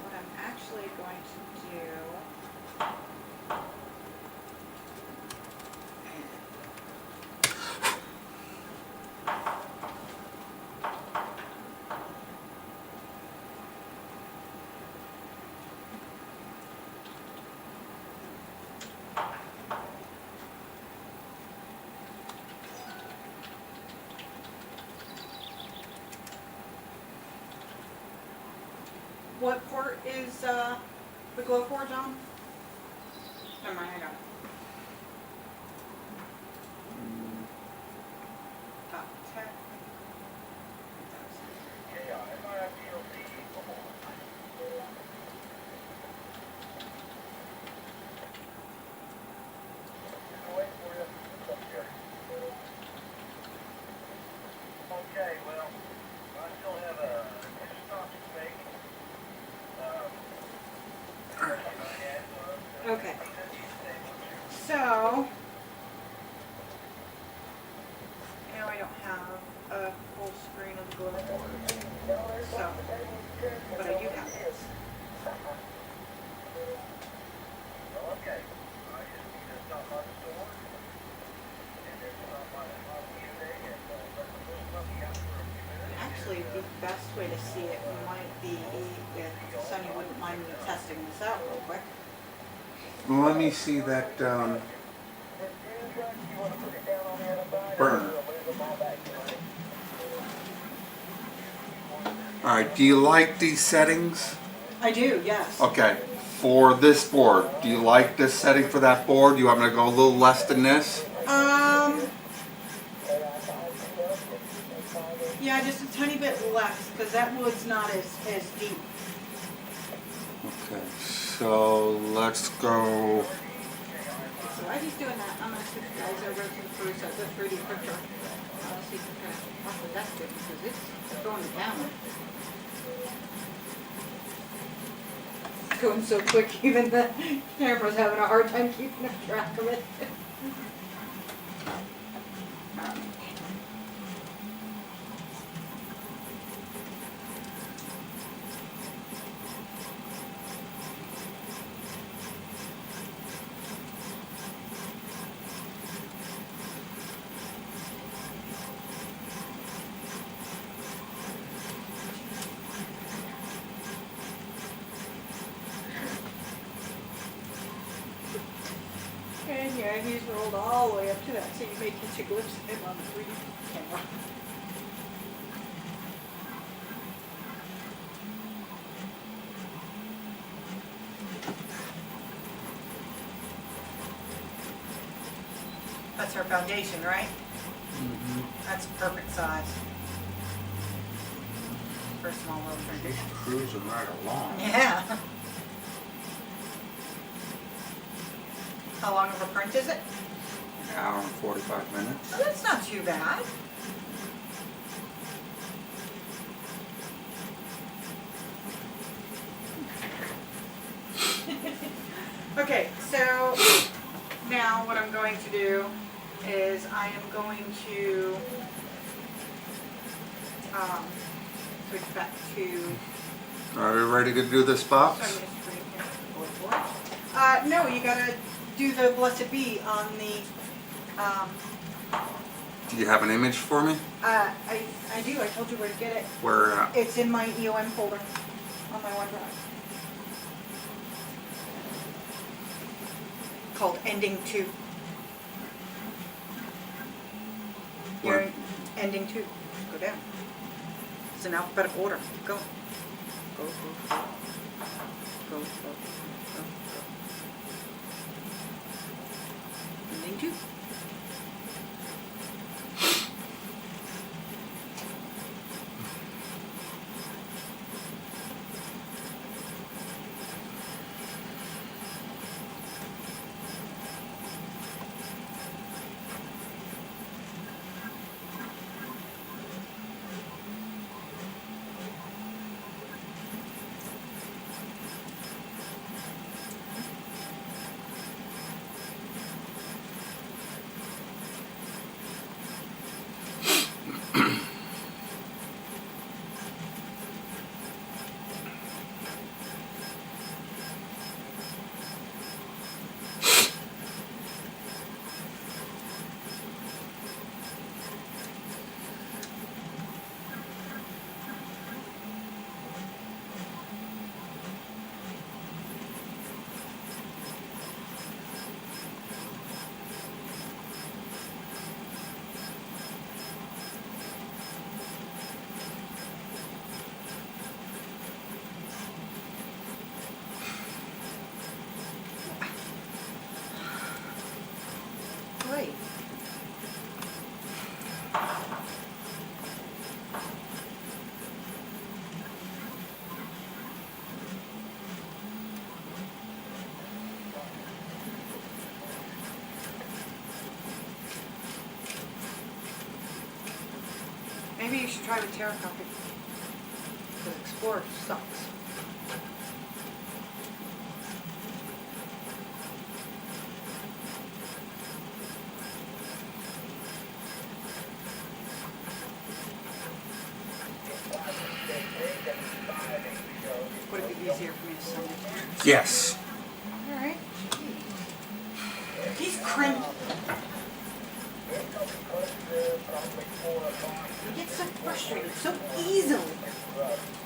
What I'm actually going to do what port is the GlowForge on? Never mind, I got it. Top tech. Okay, well, I still have a stop space. Okay. So now I don't have a full screen of the GlowForge. So, but I do have this. Okay, I just need to stop by the store and then stop by the hobby today and let the little puppy out for a few minutes. Actually, the best way to see it might be if Sonny wouldn't mind me testing this out real quick. Well, let me see that burner. All right, do you like these settings? I do, yes. Okay, for this board, do you like this setting for that board? Do you want me to go a little less than this? Yeah, just a tiny bit less, because that wood's not as deep. Okay, so let's go. So while he's doing that, I'm going to switch you guys over to the PRusa, the 3D printer. See if we can actually that's good, because it's going down. It's going so quick, even the camera's having a hard time keeping track of it. And yeah, he's rolled all the way up to that, so you may catch a glimpse of him on the 3D camera. That's our foundation, right? Mm-hmm. That's perfect size for a small little printer. He's cruising right along. Yeah. How long of a print is it? An hour and 45 minutes. Oh, that's not too bad. Okay, so now what I'm going to do is I am going to switch back to. Are we ready to do this box? No, you gotta do the blessed be on the Do you have an image for me? I do. I told you where to get it. Where? It's in my EOM folder on my OneDrive. Called Ending 2. Where? Here, Ending 2. Go down. It's in alphabetical order. Go. Go, go, go. Go, go, go, go. Ending 2. Great. Maybe you should try the Terra copy. Because Explorer sucks. Would it be easier for me to send it to you? Yes. Alright. He's crimped. He gets so frustrated so easily.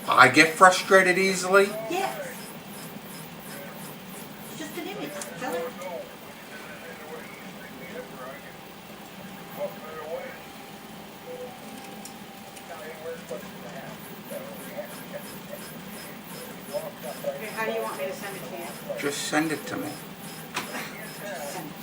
I get frustrated easily. Yes. It's just an image. Tell her. Okay, how do you want me to send it to you? Just send it to me. Send it.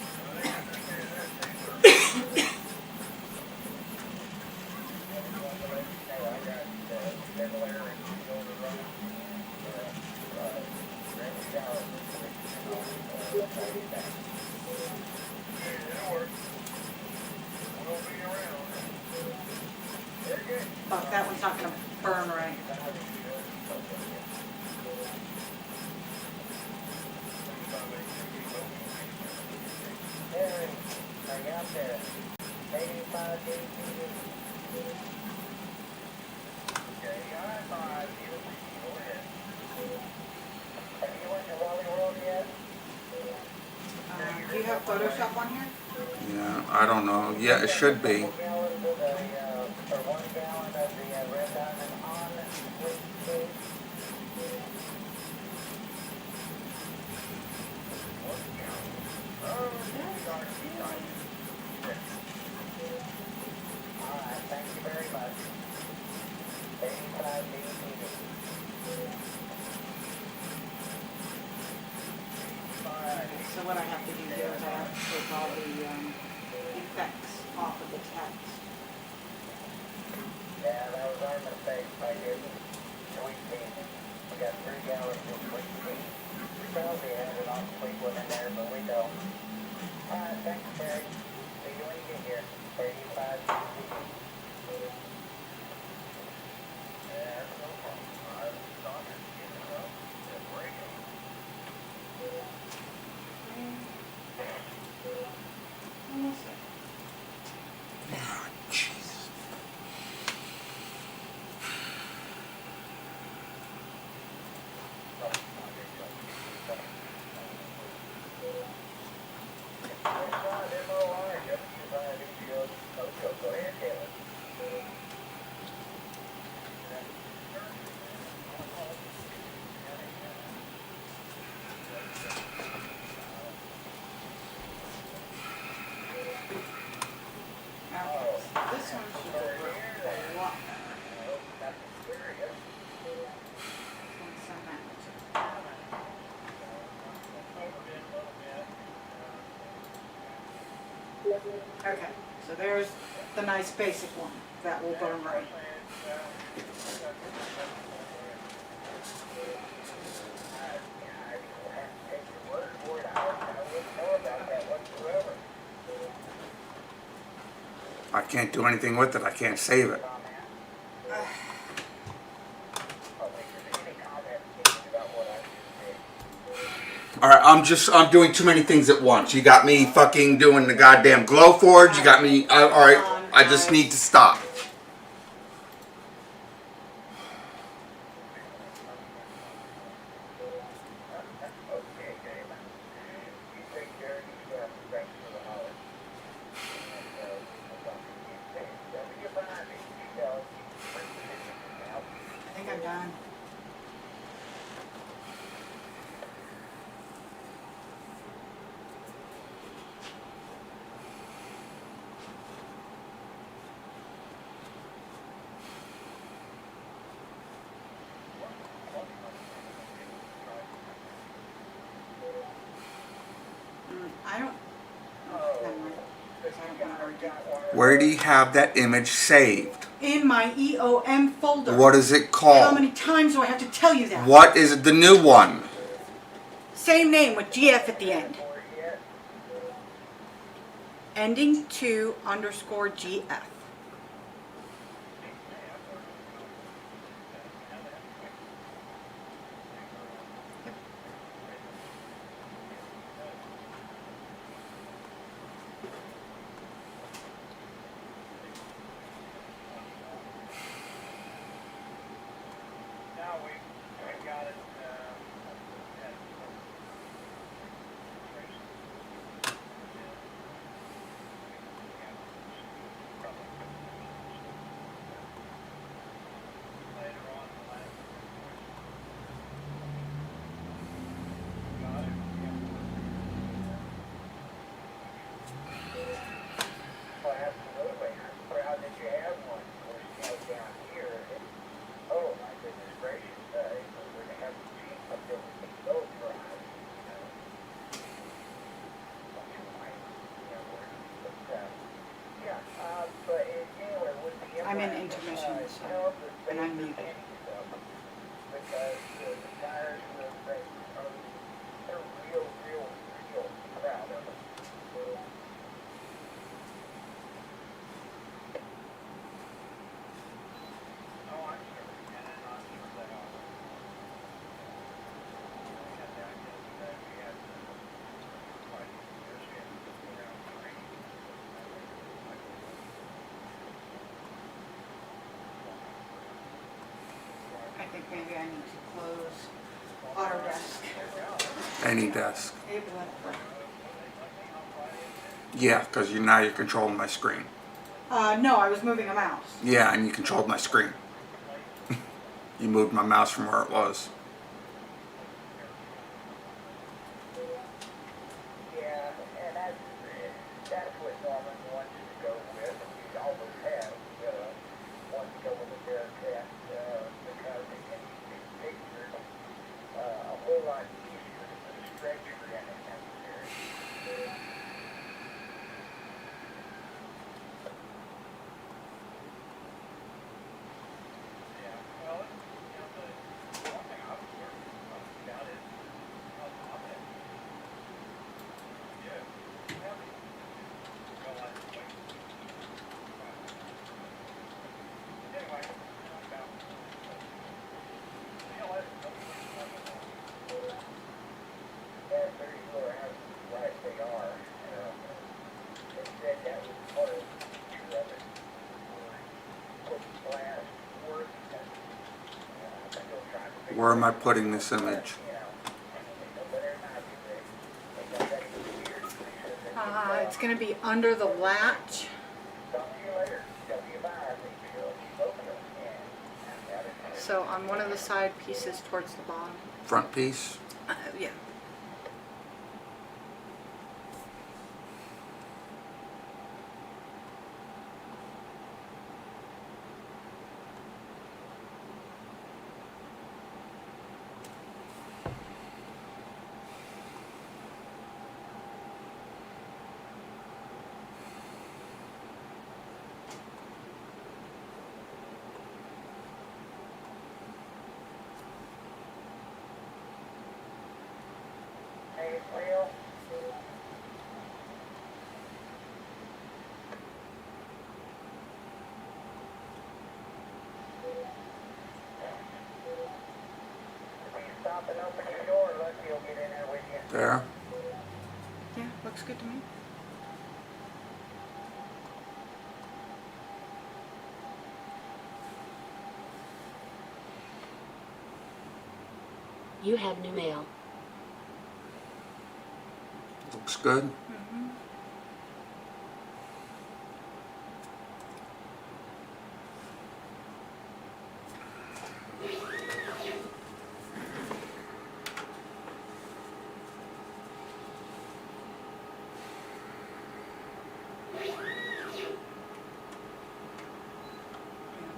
Oh, that one's not going to burn right. Do you have Photoshop on here? Yeah, I don't know. Yeah, it should be. So what I have to do here is I have to take all the effects off of the text. Yeah, that was our mistake by getting sweet tea. We got 3 gallons of sweet tea. We probably had it on Fleetwood in there, but we don't. Alright, thanks, Terry. See you when you get here. 35 BTV. Yeah, no problem. I thought it was getting up. It's breaking. Almost there. Oh, Jesus. It's not MOI, WFIVGO, Okay, so there's the nice basic one that will burn right. I can't do anything with it. I can't save it. Alright, I'm doing too many things at once. You got me fucking doing the goddamn GlowForge. You got me, alright, I just need to stop. I think I'm done. I don't. Never mind. 'Cause I don't want to argue. Where do you have that image saved? In my EOM folder. What is it How called? many times do I have to tell you that? What is it, the new one? Same name with GF at the end. Ending 2_GF. I'm in intermission, so, and I'm muted. I think maybe I need to close Autodesk. Any desk. Maybe whatever. Yeah, because now you're controlling my screen. No, I was moving a mouse. Yeah, and you controlled my screen. You moved my mouse from where it was. Yeah, and that's what Norman wants to go with, and he always has, wants to go with a Bearcat, because it can be pictured a whole lot easier to put a stretcher in it necessary. Where am I putting this image? It's going to be under the latch. So on one of the side pieces towards the bottom. Front piece? Yeah. get real. Be stopping up at your door, Lucky will get in there with you. There. Yeah, looks good to me. You have new mail. Looks good. Mm-hmm.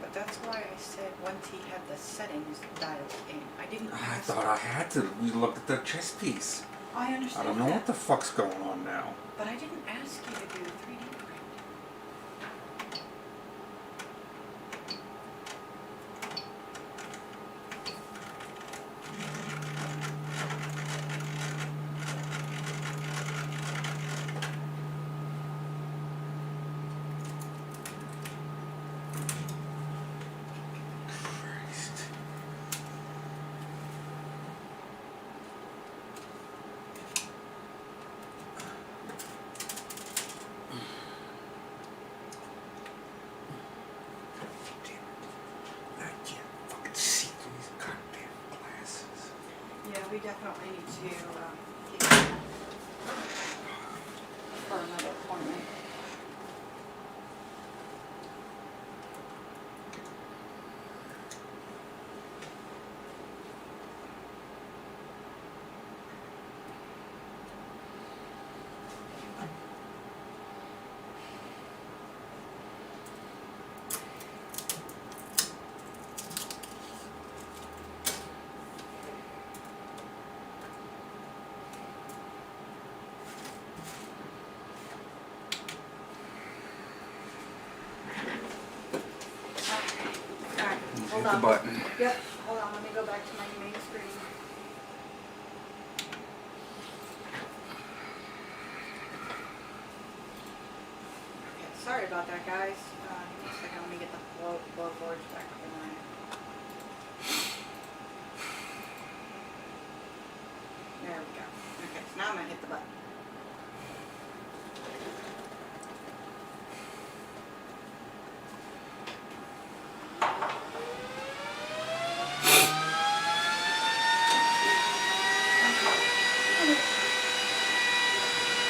But that's why I said once he had the settings dialed in. I didn't I ask. thought I had to. We looked at the chess piece. I I understand don't know that, what the fuck's going on now. but I didn't ask you to do the 3D print. Christ. Damn it. I can't fucking see through these goddamn glasses. Yeah, we definitely need to get that for another appointment. Alright, Hit hold the on. button. Yep, hold on, let me go back to my main screen. Okay, sorry about that, guys. Give me a second, let me get the GlowForge back up in line. There we go. Okay, so now I'm gonna hit the button.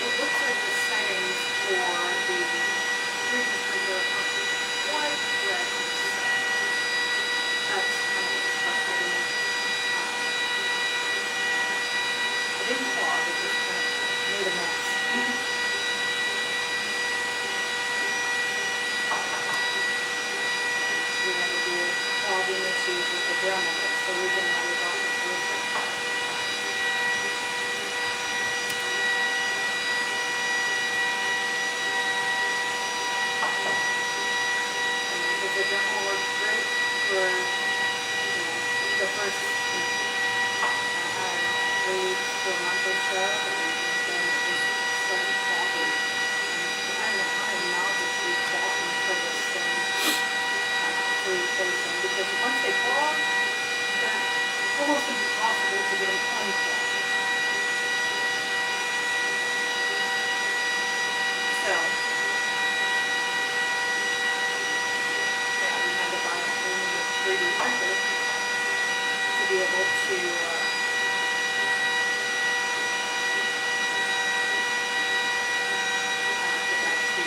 It looks like the settings for the 3D printer are quite ready. That's kind of frustrating. It didn't clog, it just kind of made a mess. We had to do clogging issues with the drum of it, so we've been having to off the PRusa. Because the drum works great for, the first, I don't know, 3 weeks to a month or so, and then it just started clogging. And I don't know how many nozzles we've bought for this thing to replace them, because once they clog, they're almost impossible to get them unclogged. So, yeah, we had to buy a whole new 3D printer to be able to get back to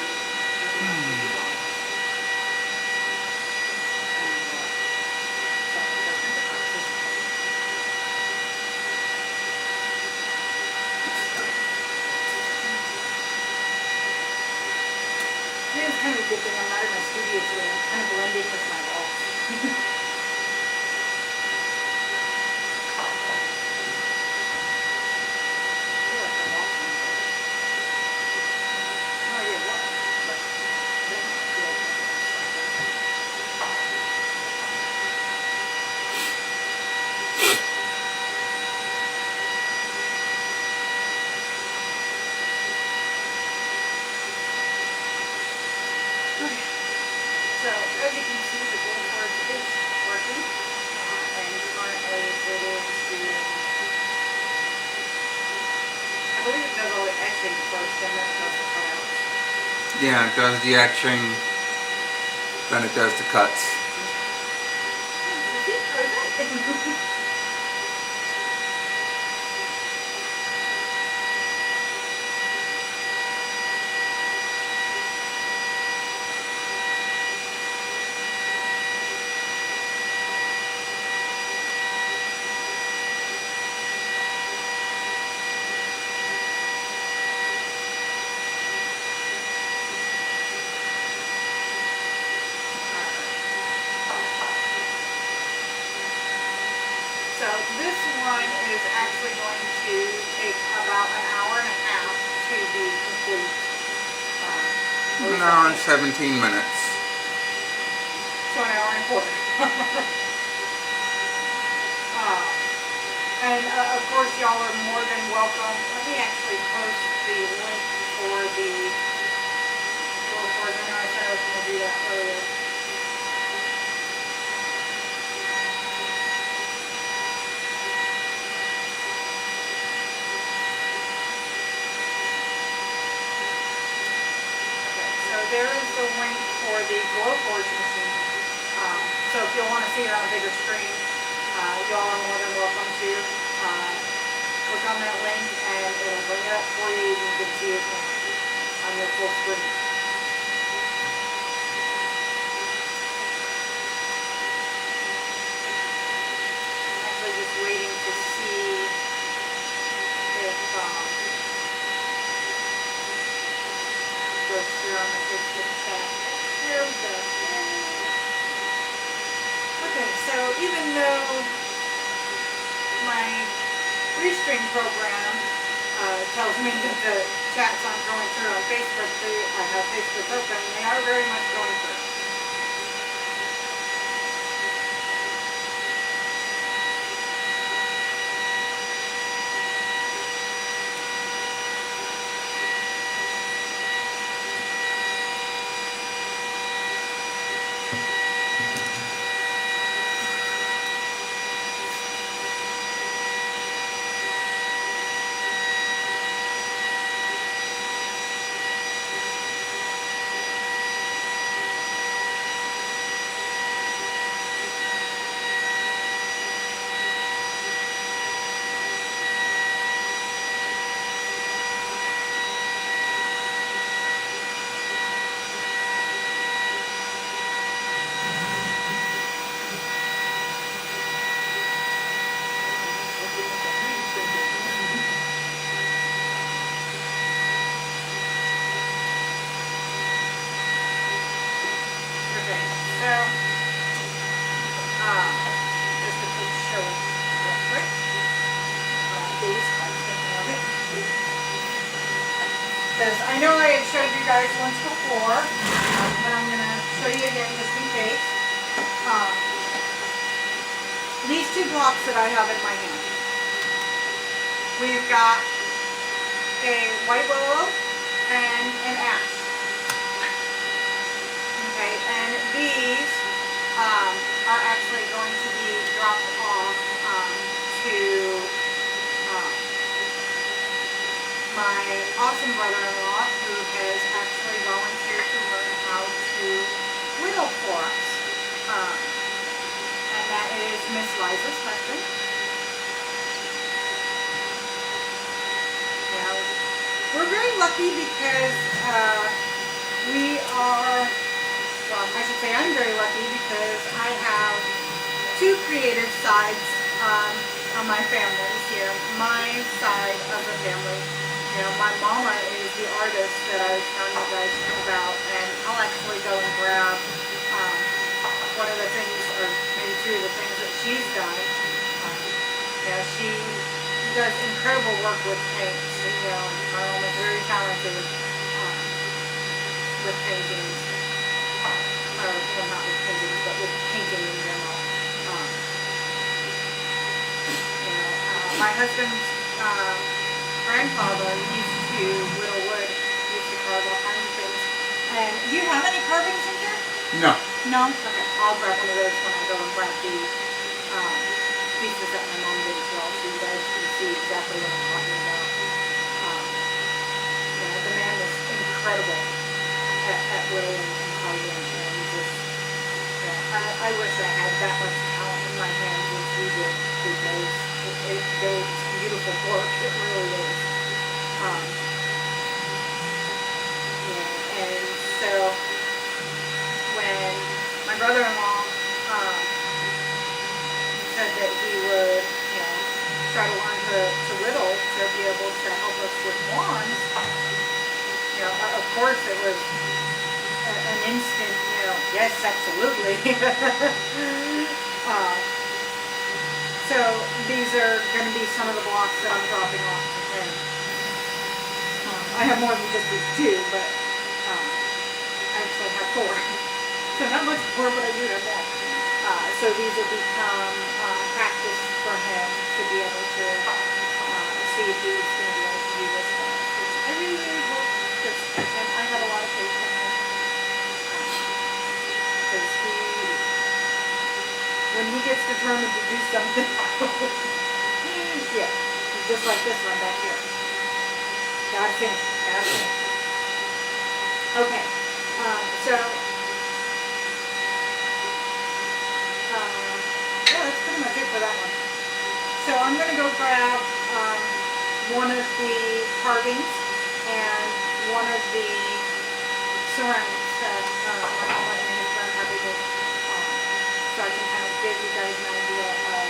it's kind of a good thing I'm not in my studio today. I'm kind of blending with my walls. I feel like I lost something. No idea what, but it doesn't feel like something. etching first and then it does the cutouts. Yeah, it does the etching, then it does the cuts. See, I was right. So this one is actually going to take about an hour and a half to be complete. An hour and 17 minutes. So an hour and a quarter. Of course, y'all are more than welcome. Let me actually post the link for the GlowForge. I know I said I was going to do that earlier. So there is the link for the GlowForge machine. So if you'll want to see it on a bigger screen, y'all are more than welcome to click on that link and it'll bring it up for you and you can see it on your full screen. I'm actually just waiting to see if goes through on the Facebook chat. There we go. Okay, so even though my restream program tells me that the chats aren't going through on Facebook, I have Facebook open, they are very much going through. Just a quick show real quick. These, I'm thinking of it. Because I know I had showed you guys once before, but I'm going to show you again just in case. These two blocks that I have in my hand. We've got a white willow and an ash. Okay, and these are actually going to be dropped off to my awesome brother-in-law who has actually volunteered to learn how to whittle for us. And that is Miss Liza's husband. Now, we're very lucky because we are, well, I should say I'm very lucky because I have two creative sides on my family. You know, my side of the family. You know, my mama is the artist that I was telling you guys about, and I'll actually go and grab one of the things, or maybe two of the things that she's done. You know, she does incredible work with paints. You know, my mom is very talented with paintings. Well, not with paintings, but with painting in general. You know, my husband's grandfather used to whittle wood, used to carve all kinds of things. And do you have any carvings in here? No. No? Okay, I'll grab one of those when I go and grab the pieces that my mom did as well, so you guys can see exactly what I'm talking about. incredible at whittling and carving, and just, I wish I had that much talent in my hands as we did, because it's beautiful work, it really is. And so when my brother-in-law said that he would, try to learn to whittle to be able to help us with wands, of course it was an instant, yes, absolutely. So these are going to be some of the blocks that I'm dropping off to him. I have more than just these two, but I actually have 4. So not much more, but I do have that. So these will become practice for him to be able to see if he's going to be able to do this one. I really, really hope, and I have a lot of faith in him. Because when he gets determined to do something, yeah, just like this one back here. Gotta finish it, gotta finish it. Okay, so, yeah, that's pretty much it for that one. So I'm going to go grab one of the carvings and one of the ceramics that my mama and his grandfather did, so I can kind of give you guys an idea of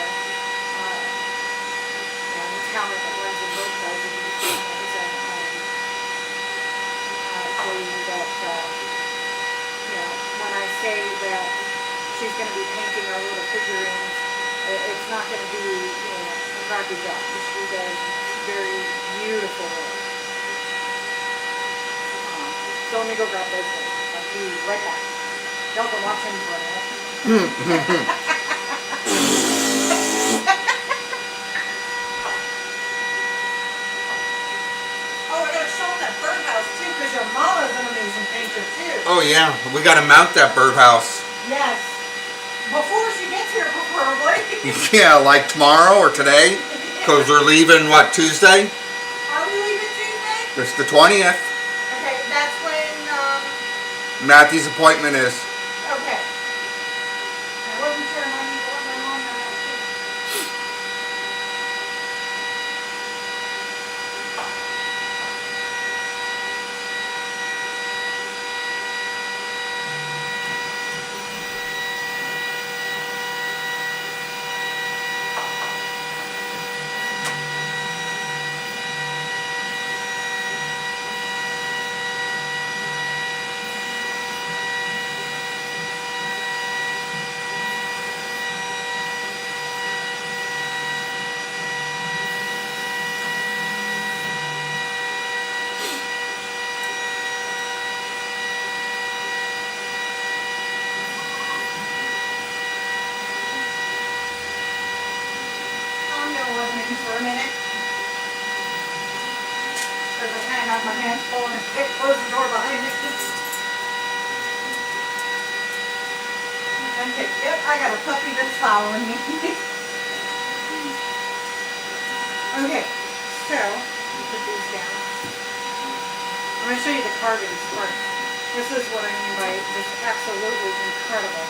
the talent that runs in both sides of these families, and show you that, when I say that she's going to be painting our little figurines, it's not going to be, a crappy job. She does very beautiful work. So let me go grab those things. I'll be right back. Y'all can watch him for a minute. Oh, I gotta show them that birdhouse too, because your mama's an amazing painter too. Oh yeah, we got to mount that birdhouse. Yes. Before she gets here, preferably. Yeah, like tomorrow or today, because we're leaving, what, Tuesday? Are we leaving Tuesday? It's the 20th. Okay, that's when, Matthew's appointment is. okay. I wasn't sure, and I need to let my mom know that too. I'm gonna let him in for a minute. Because I kind of have my hands full and close the door behind me. Okay, yep, I got a puppy that's following me. Okay, so, put these down. I'm going to show you the carvings first. This is what I mean by just absolutely incredible.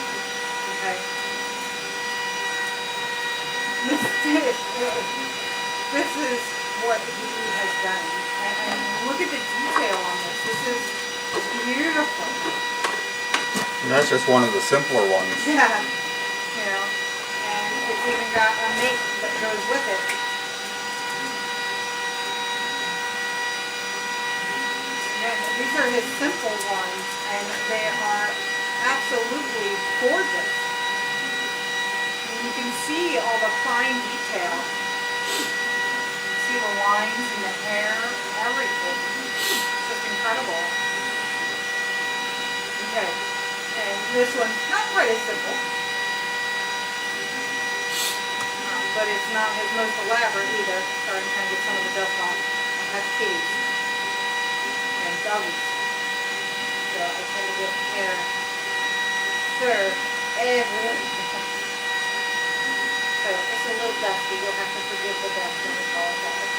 Okay. This is what he has done. And look at the detail on this. This is beautiful. And that's just one of the simpler ones. Yeah. And it's even got a mate that goes with it. And these are his simple ones, and they are absolutely gorgeous. And you can see all the fine detail. See the lines in the hair, everything. It's just incredible. Okay, and this one's not quite as simple, but it's not his most elaborate either. Sorry, I'm trying to get some of the dust off. I have kitties and doggies, so I tend to get hair fur everywhere. So it's a little dusty. You'll have to forgive the dust and apologize.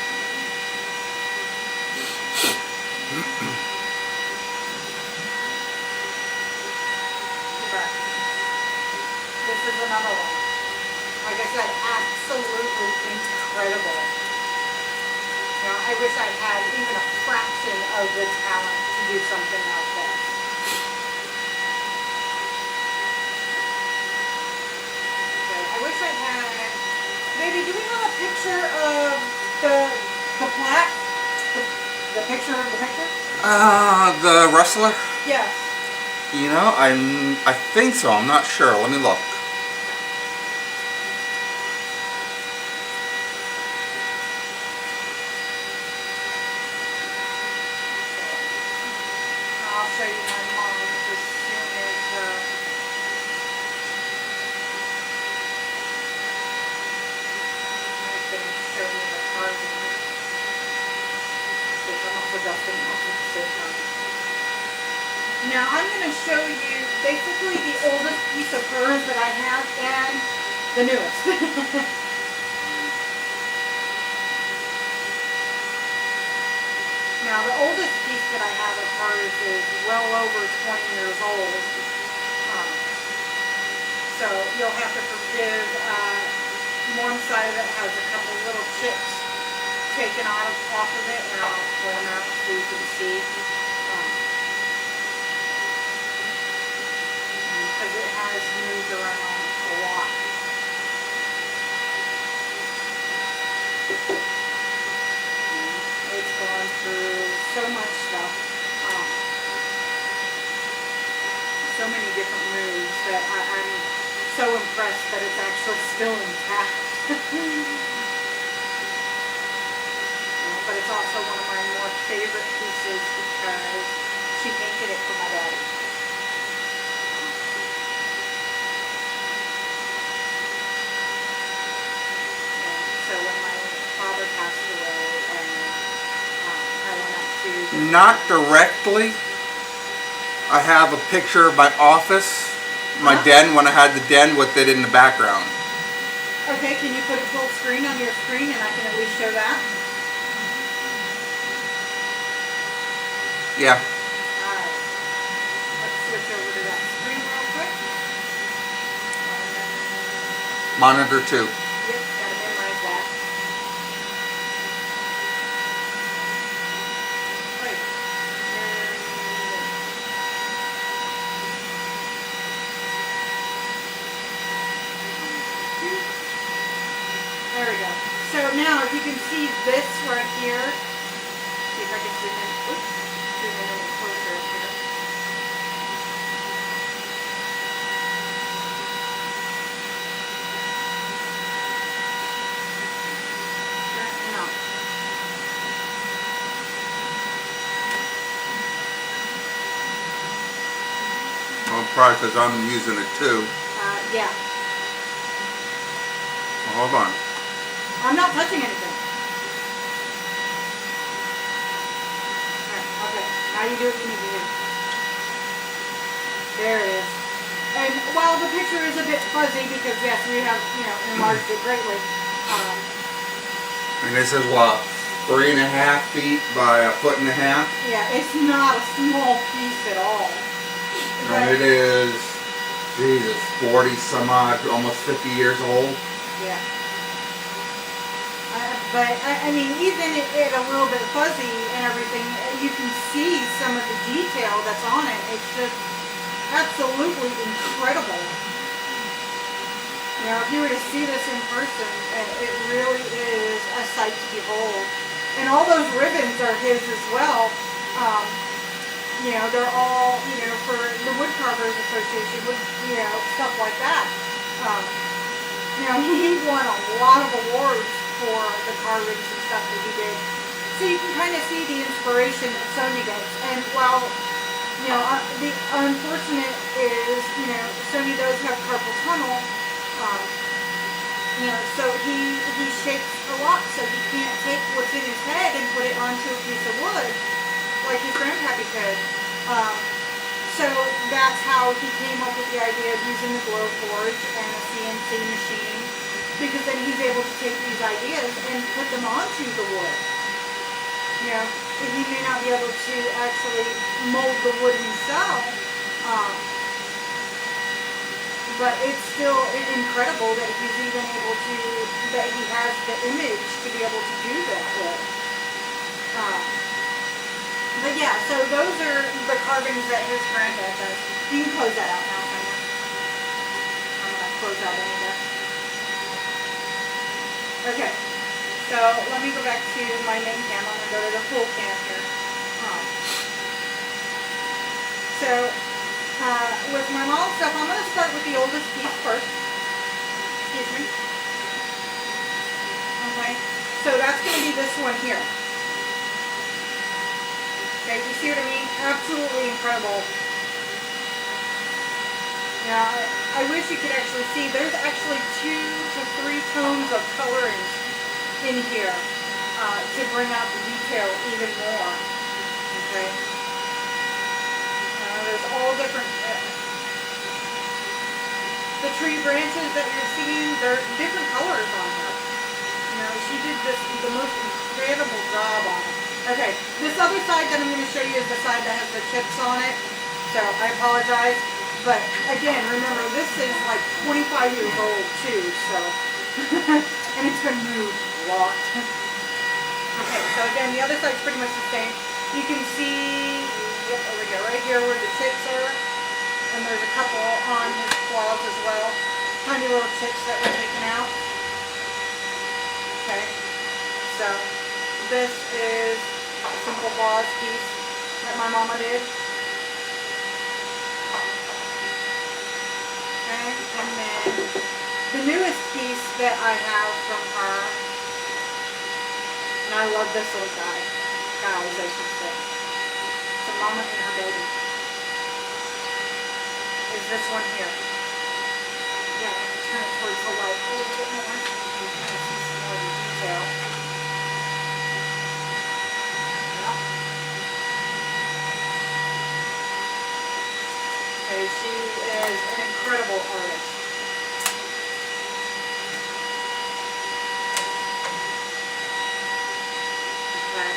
like absolutely incredible. You know, I wish I had even a fraction of the talent to do something like this. Okay, I wish I had. Baby, do we have a picture of the plaque? The picture of the picture? The wrestler? Yes. You know, I think so. I'm not sure. Let me look. I'll show you my mom as soon as I can show you the carving. Because I'm also dusting off at the same time. Now I'm going to show you basically the oldest piece of hers that I have and the newest. Now the oldest piece that I have of hers is well over 20 years old. So you'll have to forgive, one side of it has a couple little chips taken off of it, and I'll pull them out so you can see. Because it has moved around a lot. It's gone through so much stuff, so many different moves that I'm so impressed that it's actually still intact. But it's also one of my more favorite pieces because she painted it for my daddy. So when my father passed away and I went up to... Not directly. I have a picture of my office, my den, when I had the den with it in the background. Okay, can you put it full screen on your screen and I can at least show that? Yeah. Alright. Let's switch over to that screen real quick. Monitor 2. Yep, gotta memorize that. Right. There we go. So now if you can see this right here, see if I can zoom in. Oops, zoom in a little closer up here. No. Well, probably because I'm using it too. Yeah. Well, hold on. I'm not touching anything. Okay, now you do what you need to do. There it is. And while the picture is a bit fuzzy because yes, we have, enlarged it greatly. And this is what, 3.5 feet by 1.5 feet? Yeah, it's not a small piece at all. And it is, Jesus, 40 some odd, almost 50 years old. Yeah. But, I mean, even it a little bit fuzzy and everything, you can see some of the detail that's on it. It's just absolutely incredible. You know, if you were to see this in person, it really is a sight to behold. And all those ribbons are his as well. They're all, for the Woodcarvers Association, stuff like that. He won a lot of awards for the carvings and stuff that he did. So you can kind of see the inspiration that Sonia gets. And while, the unfortunate is, Sonia does have carpal tunnel, so he shakes a lot, so he can't take what's in his head and put it onto a piece of wood, like his grandpappy could. So that's how he came up with the idea of using the GlowForge and a CNC machine, because then he's able to take these ideas and put them onto the wood. He may not be able to actually mold the wood himself, but it's still incredible that he's even able to, that he has the image to be able to do that with. But yeah, so those are the carvings that his granddad does. You can close that out now, Sonia. I'm going to close out any of that. Okay, so let me go back to my main cam. I'm going to go to the full cam here. With my mom's stuff, I'm going to start with the oldest piece first. Excuse me. Okay, so that's going to be this one here. Okay, you see what I mean? Absolutely incredible. Yeah, I wish you could actually see. There's actually 2 to 3 tones of coloring in here to bring out the detail even more. Okay. There's all different. The tree branches that you're seeing, they're different colors on her. You know, she did the most incredible job on it. Okay, this other side that I'm going to show you is the side that has the chips on it. So I apologize. But again, remember, this is like 25 years old too, so. And it's been moved a lot. Okay, so again, the other side's pretty much the same. You can see, yep, over here, right here where the chips are. And there's a couple on his claws as well. Tiny little chips that were taken out. Okay, so this is a simple gauze piece that my mama did. Okay, and then the newest piece that I have from her, and I love this little guy, guys I should say. It's a mama and her baby. Is this one here. Yeah, I can turn it towards the light a little bit more so you can kind of see some more of the detail. Okay, she is an incredible artist. Okay.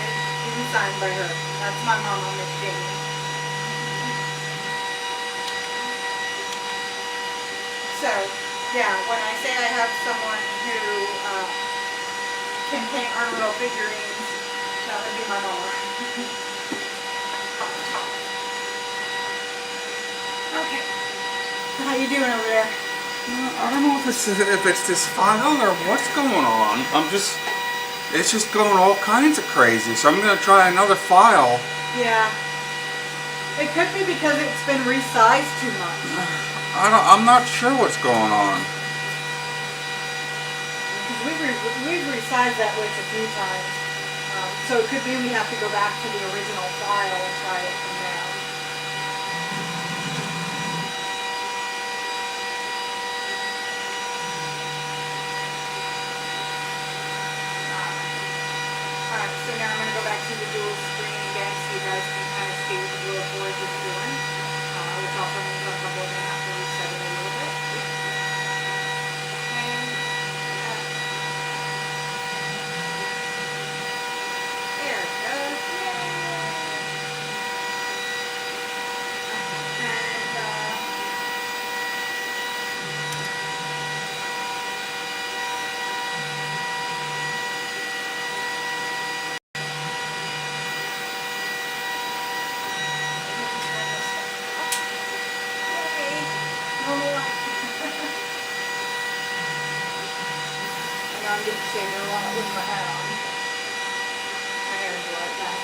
And even signed by her. That's my mama, Miss Jamie. So, yeah, when I say I have someone who can paint our little figurines, that would be my mama. Okay. How you doing over there? I don't know if it's this file or what's going on. It's just going all kinds of crazy. So I'm going to try another file. Yeah. It could be because it's been resized too much. I'm not sure what's going on. Because we've resized that witch a few times. So it could be we have to go back to the original file and try it from there. Alright, so now I'm going to go back to the dual screen again so you guys can kind of see what the GlowForge is doing. Which also means I'm probably going to have to reset it a little bit. And there it goes. Yay! I'm getting shaved a lot with my hat on. My hair is like that.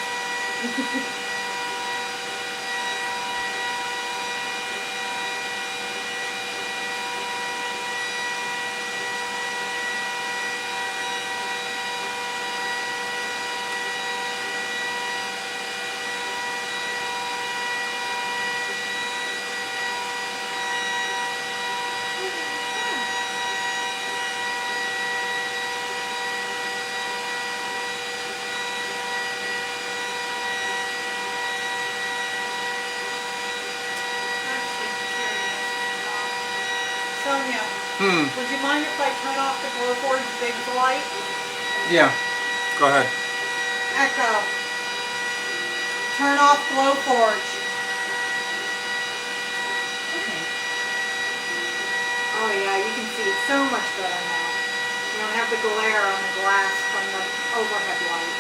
Sonia, would you mind if I turn off the GlowForge big light? Yeah, go ahead. Echo. Turn off GlowForge. Oh yeah, you can see so much better now. You don't have the glare on the glass from the overhead light.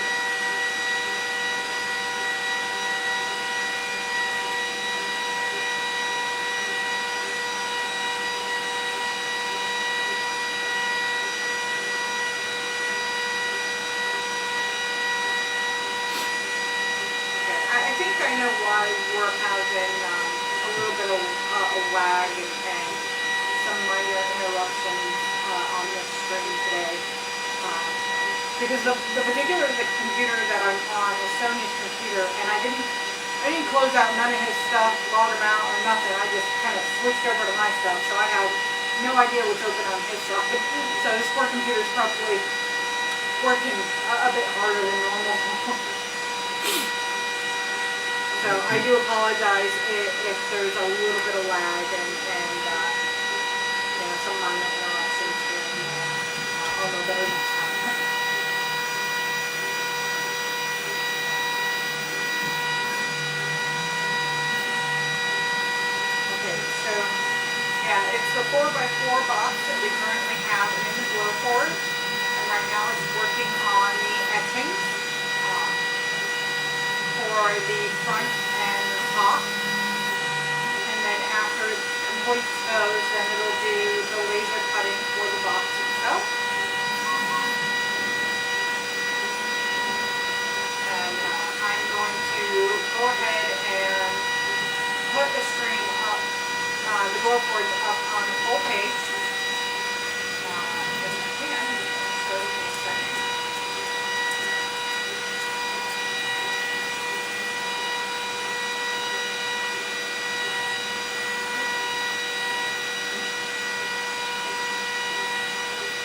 Okay, I think I know why we're having a little bit of a lag and some minor interruptions on this stream today. Because the particular computer that I'm on is Sony's computer, and I didn't close out none of his stuff, log him out or nothing. I just kind of switched over to my stuff, so I have no idea what's open on his side. So this poor computer is probably working a bit harder than normal. So I do apologize if there's a little bit of lag and some minor interruptions here and there. I'll know better next time. Okay, so yeah, it's the 4x4 box that we currently have in the GlowForge, and right now it's working on the etchings for the front and the top, and then after it completes those, then it'll do the laser cutting for the box itself. And I'm going to go ahead and put the stream up, the GlowForge up on the full page. I think I need to show you in a second.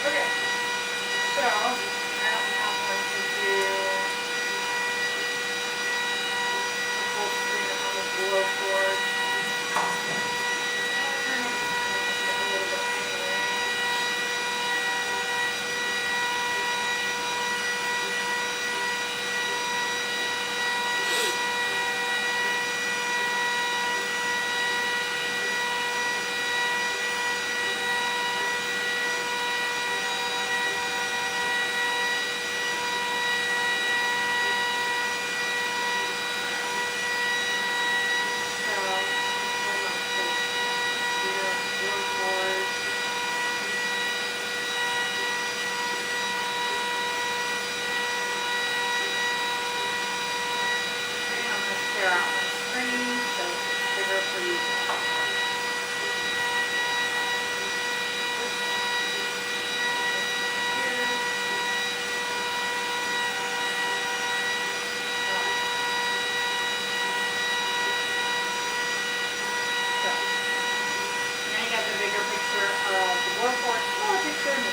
Okay, so now I'm going to do the full screen on the GlowForge. And I'm just going to get a little bit anyway. Share out my screen so it's bigger for you guys. Now you got the bigger picture of the GlowForge, smaller picture of me.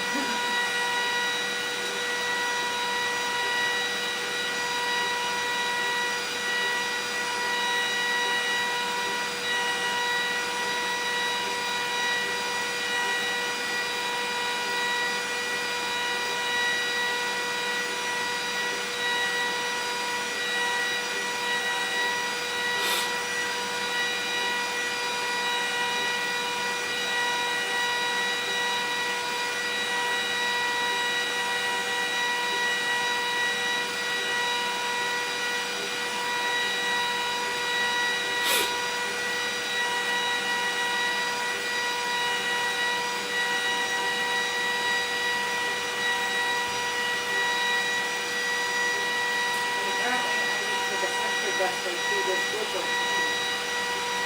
Dusty through this glitch.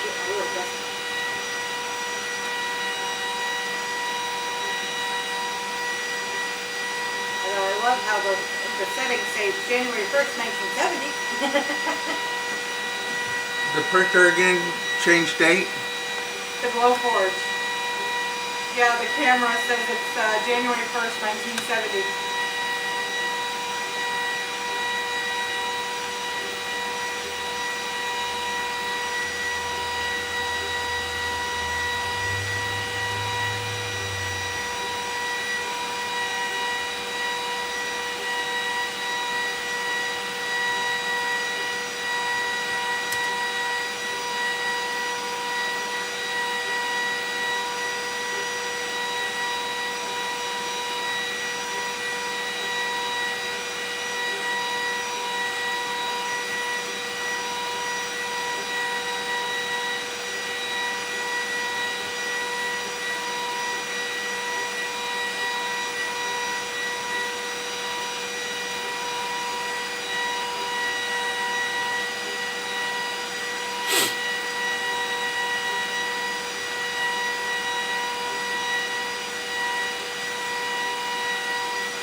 Getting really dusty. Although I love how the setting says January 1st, 1970. The printer again, change date? The GlowForge. Yeah, the camera says it's January 1st, 1970.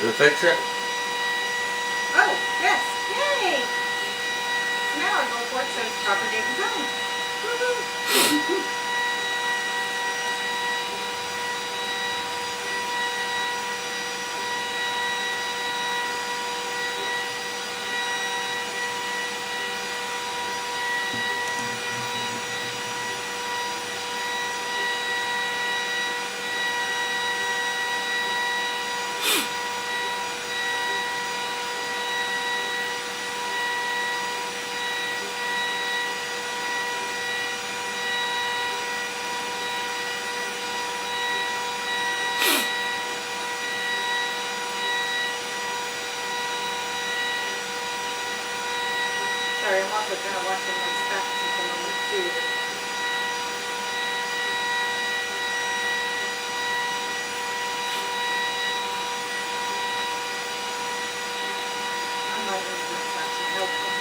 Did it fix it? Oh, yes. Yay! Now our GlowForge says proper date and time. Woohoo! Sorry, I'm also kind of watching my specs at the moment too. I'm not using my specs, my helpful.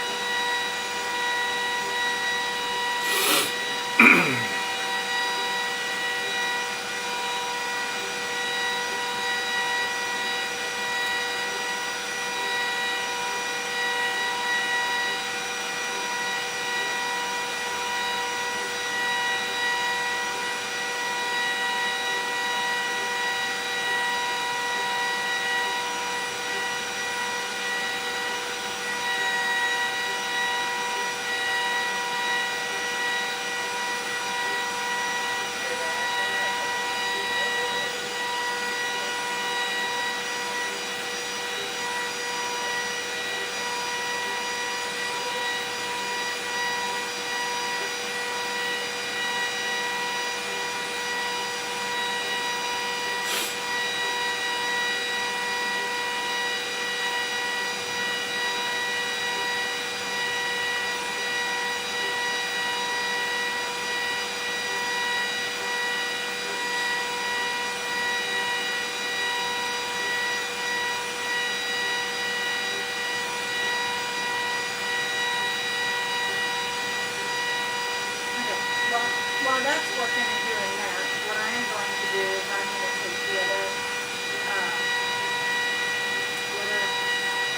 While that's working and doing that, what I am going to do is I'm going to take the other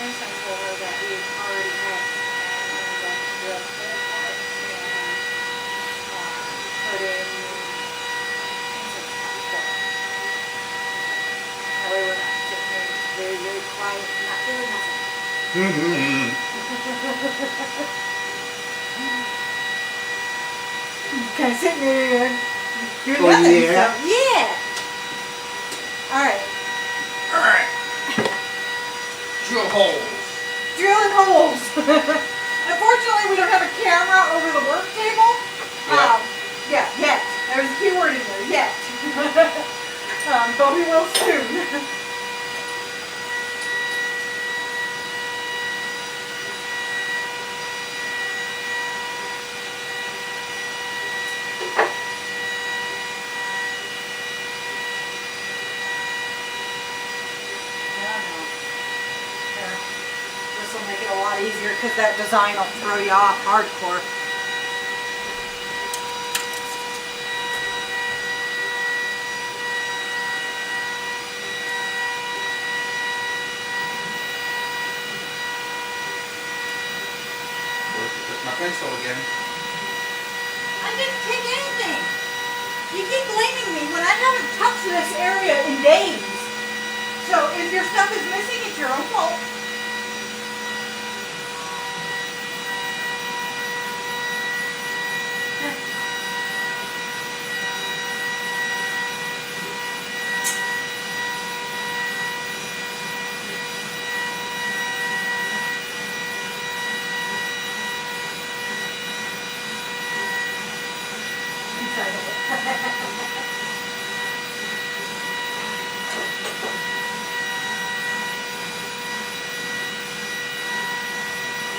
incense holder that we've already had, and I'm going to drill a hole for it and put in incense pot for it. That way we're not sitting here very, very quiet, not doing nothing. Kind of sitting there doing nothing. Yeah. So, yeah. All right. Alright. Drill holes. Drilling holes. Unfortunately, we don't have a camera over the work table. Yet. Yet. There's a key word in there, yet. But we will soon. This will make it a lot easier because that design will throw you off hardcore. Where's my pencil again? I didn't take anything. You keep blaming me when I haven't touched this area in days. So if your stuff is missing, it's your own fault.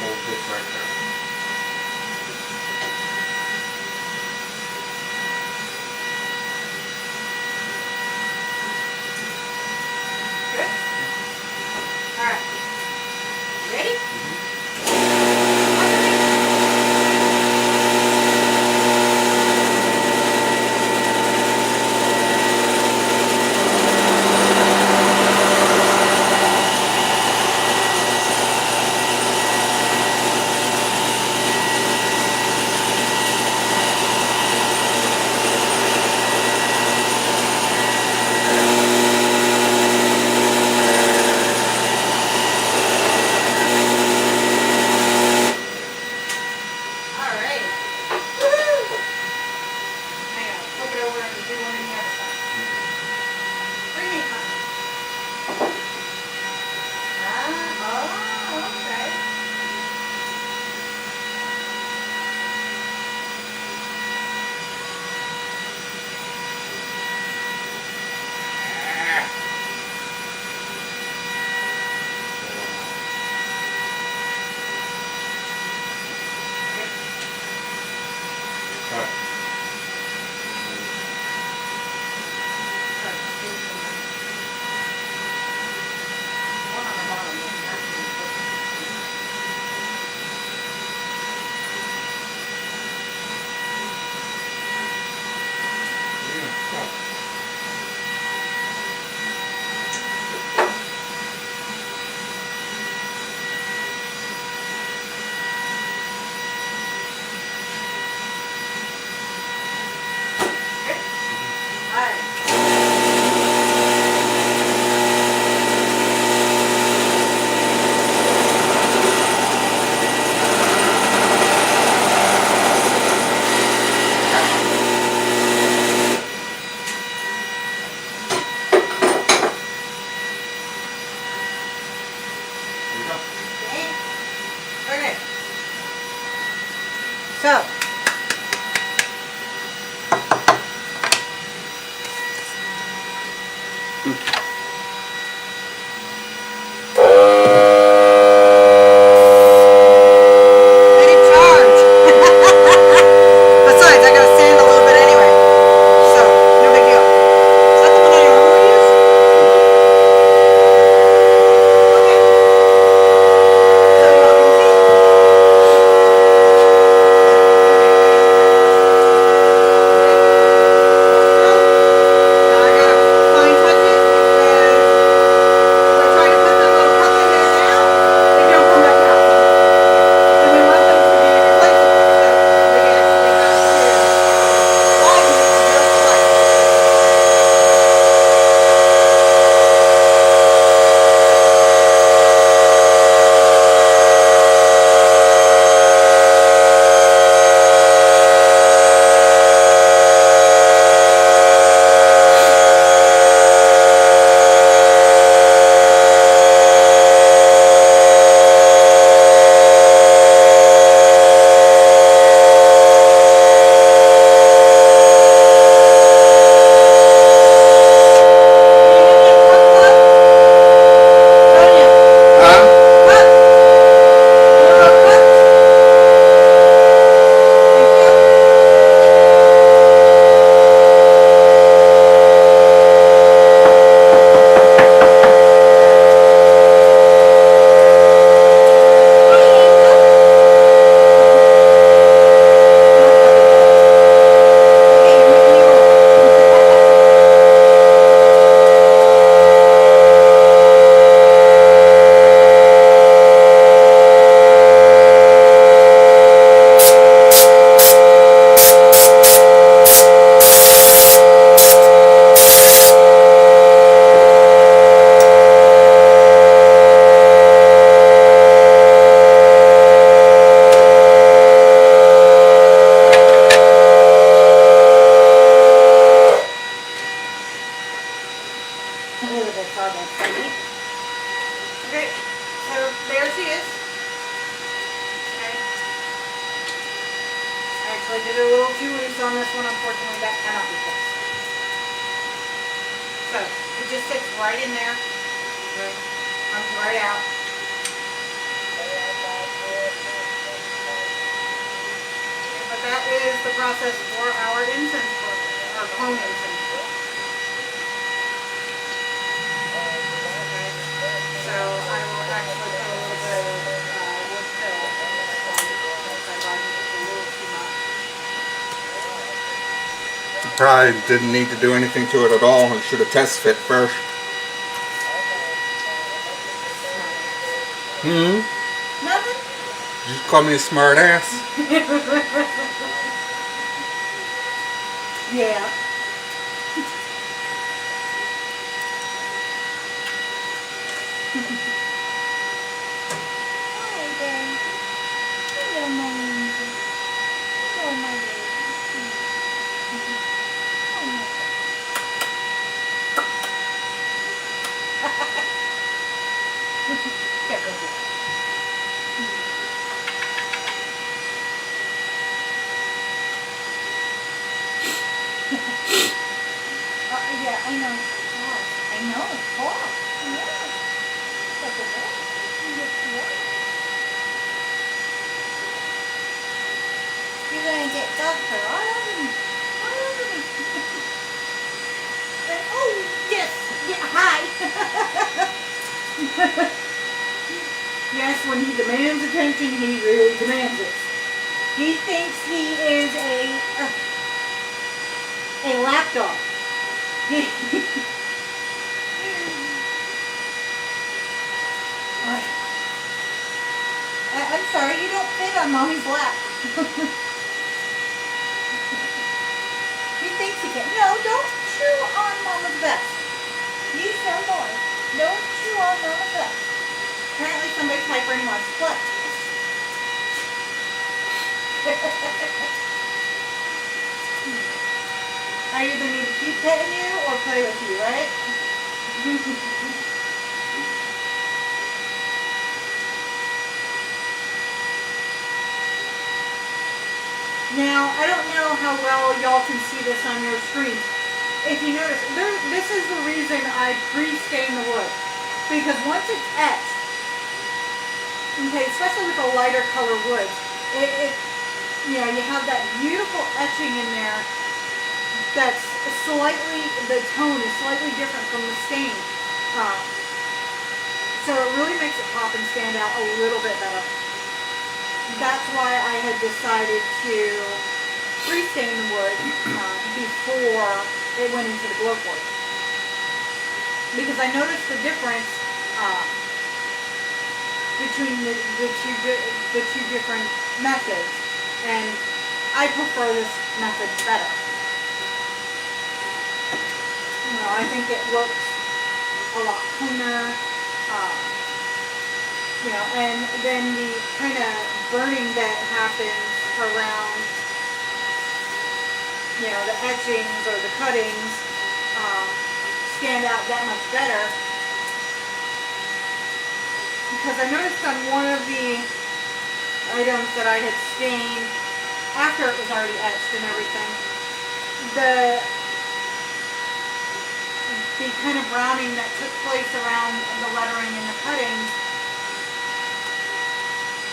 Hold this right there. Good? All right. You ready? So, let it charge. Besides, I gotta sand a little bit anyway. So, no big deal. Is that the one I normally use? Okay. So y'all can see. Now I gotta fine touch it because if I try to put the little cup in there now, they don't come back out. And we want them to be replaceable, so we actually have to slide it just like. Okay, so there she is. Okay. I actually did it a little too loose on this one, unfortunately that cannot be fixed. So it just sits right in there. Okay. Comes right out. But that is the process for our incense burner, our home incense burner. So I will actually put a little bit of wood fill in this one because I like it a little too much. Probably didn't need to do anything to it at all. It should have test fit first. Nothing? You just call me a smart ass. Yeah. Hi, baby. Hello, my angel. Hello, my baby. Oh, my God. Yeah, go for it. Yeah, I know. I know. Oh, yeah. Like a wolf. Yes, you are. You're gonna get Doctor all over me. All over me. And, oh, yes. Yeah, hi. Yes, when he demands attention, he really demands it. He thinks he is a lapdog. I'm sorry, you don't fit on Mommy's lap. He thinks he can. No, don't chew on Mama's vest. You sound boy. Don't chew on Mama's vest. Apparently somebody's hyper and he wants to play. I either need to keep petting you or play with you, right? I don't know how well y'all can see this on your screen. If you notice, this is the reason I pre-stain the wood. Because once it's etched, okay, especially with the lighter color woods, you know, you have that beautiful etching in there that's slightly, the tone is slightly different from the stain. So it really makes it pop and stand out a little bit better. That's why I had decided to pre-stain the wood before it went into the GlowForge. Because I noticed the difference between the two different methods, and I prefer this method better. You know, I think it looks a lot cleaner. You know, and then the kind of burning that happens around, you know, the etchings or the cuttings stand out that much better. Because I noticed on one of the items that I had stained after it was already etched and everything, the kind of browning that took place around the lettering and the cuttings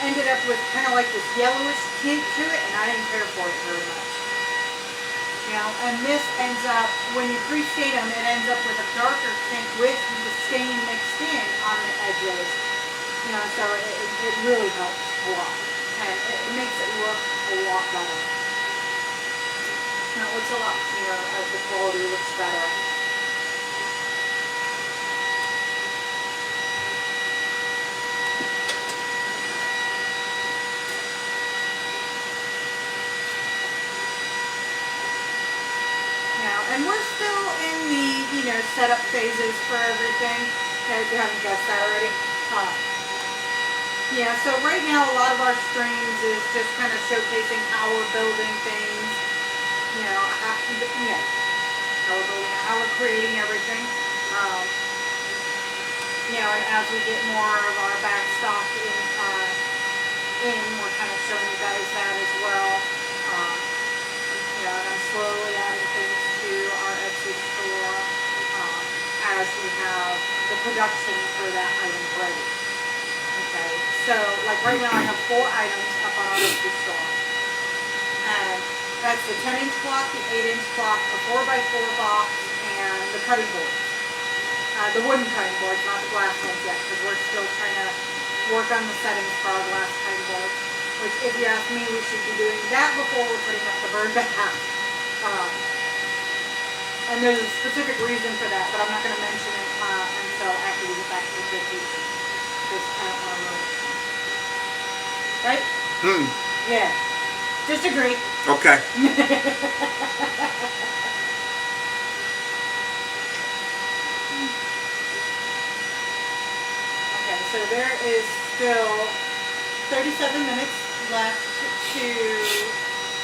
ended up with kind of like this yellowish tint to it, and I didn't care for it very much. You know, and this ends up, when you pre-stain them, it ends up with a darker tint with the stain mixed in on the edges. You know, so it really helps a lot. And it makes it look a lot better. And it looks a lot clearer as the quality looks better. And we're still in the, you know, setup phases for everything. If you haven't guessed that already. Yeah, so right now a lot of our streams is just kind of showcasing how we're building things. You know, how we're building it, how we're creating everything. You know, and as we get more of our back stock in, we're kind of showing you guys that as well. You know, and I'm slowly adding things to our Etsy store as we have the production for that item ready. Okay, so like right now I have 4 items up on our Etsy store. And that's the 10-inch block, the 8-inch block, a 4x4 box, and the cutting boards. The wooden cutting boards, not the glass ones yet, because we're still trying to work on the settings for our glass cutting boards. Which, if you ask me, we should be doing that before we're putting up the bird bath. And there's a specific reason for that, but I'm not going to mention it until after we get back to the vacation. Because I don't want to ruin it. Right? Yeah. Just agree. Okay. Okay, so there is still 37 minutes left to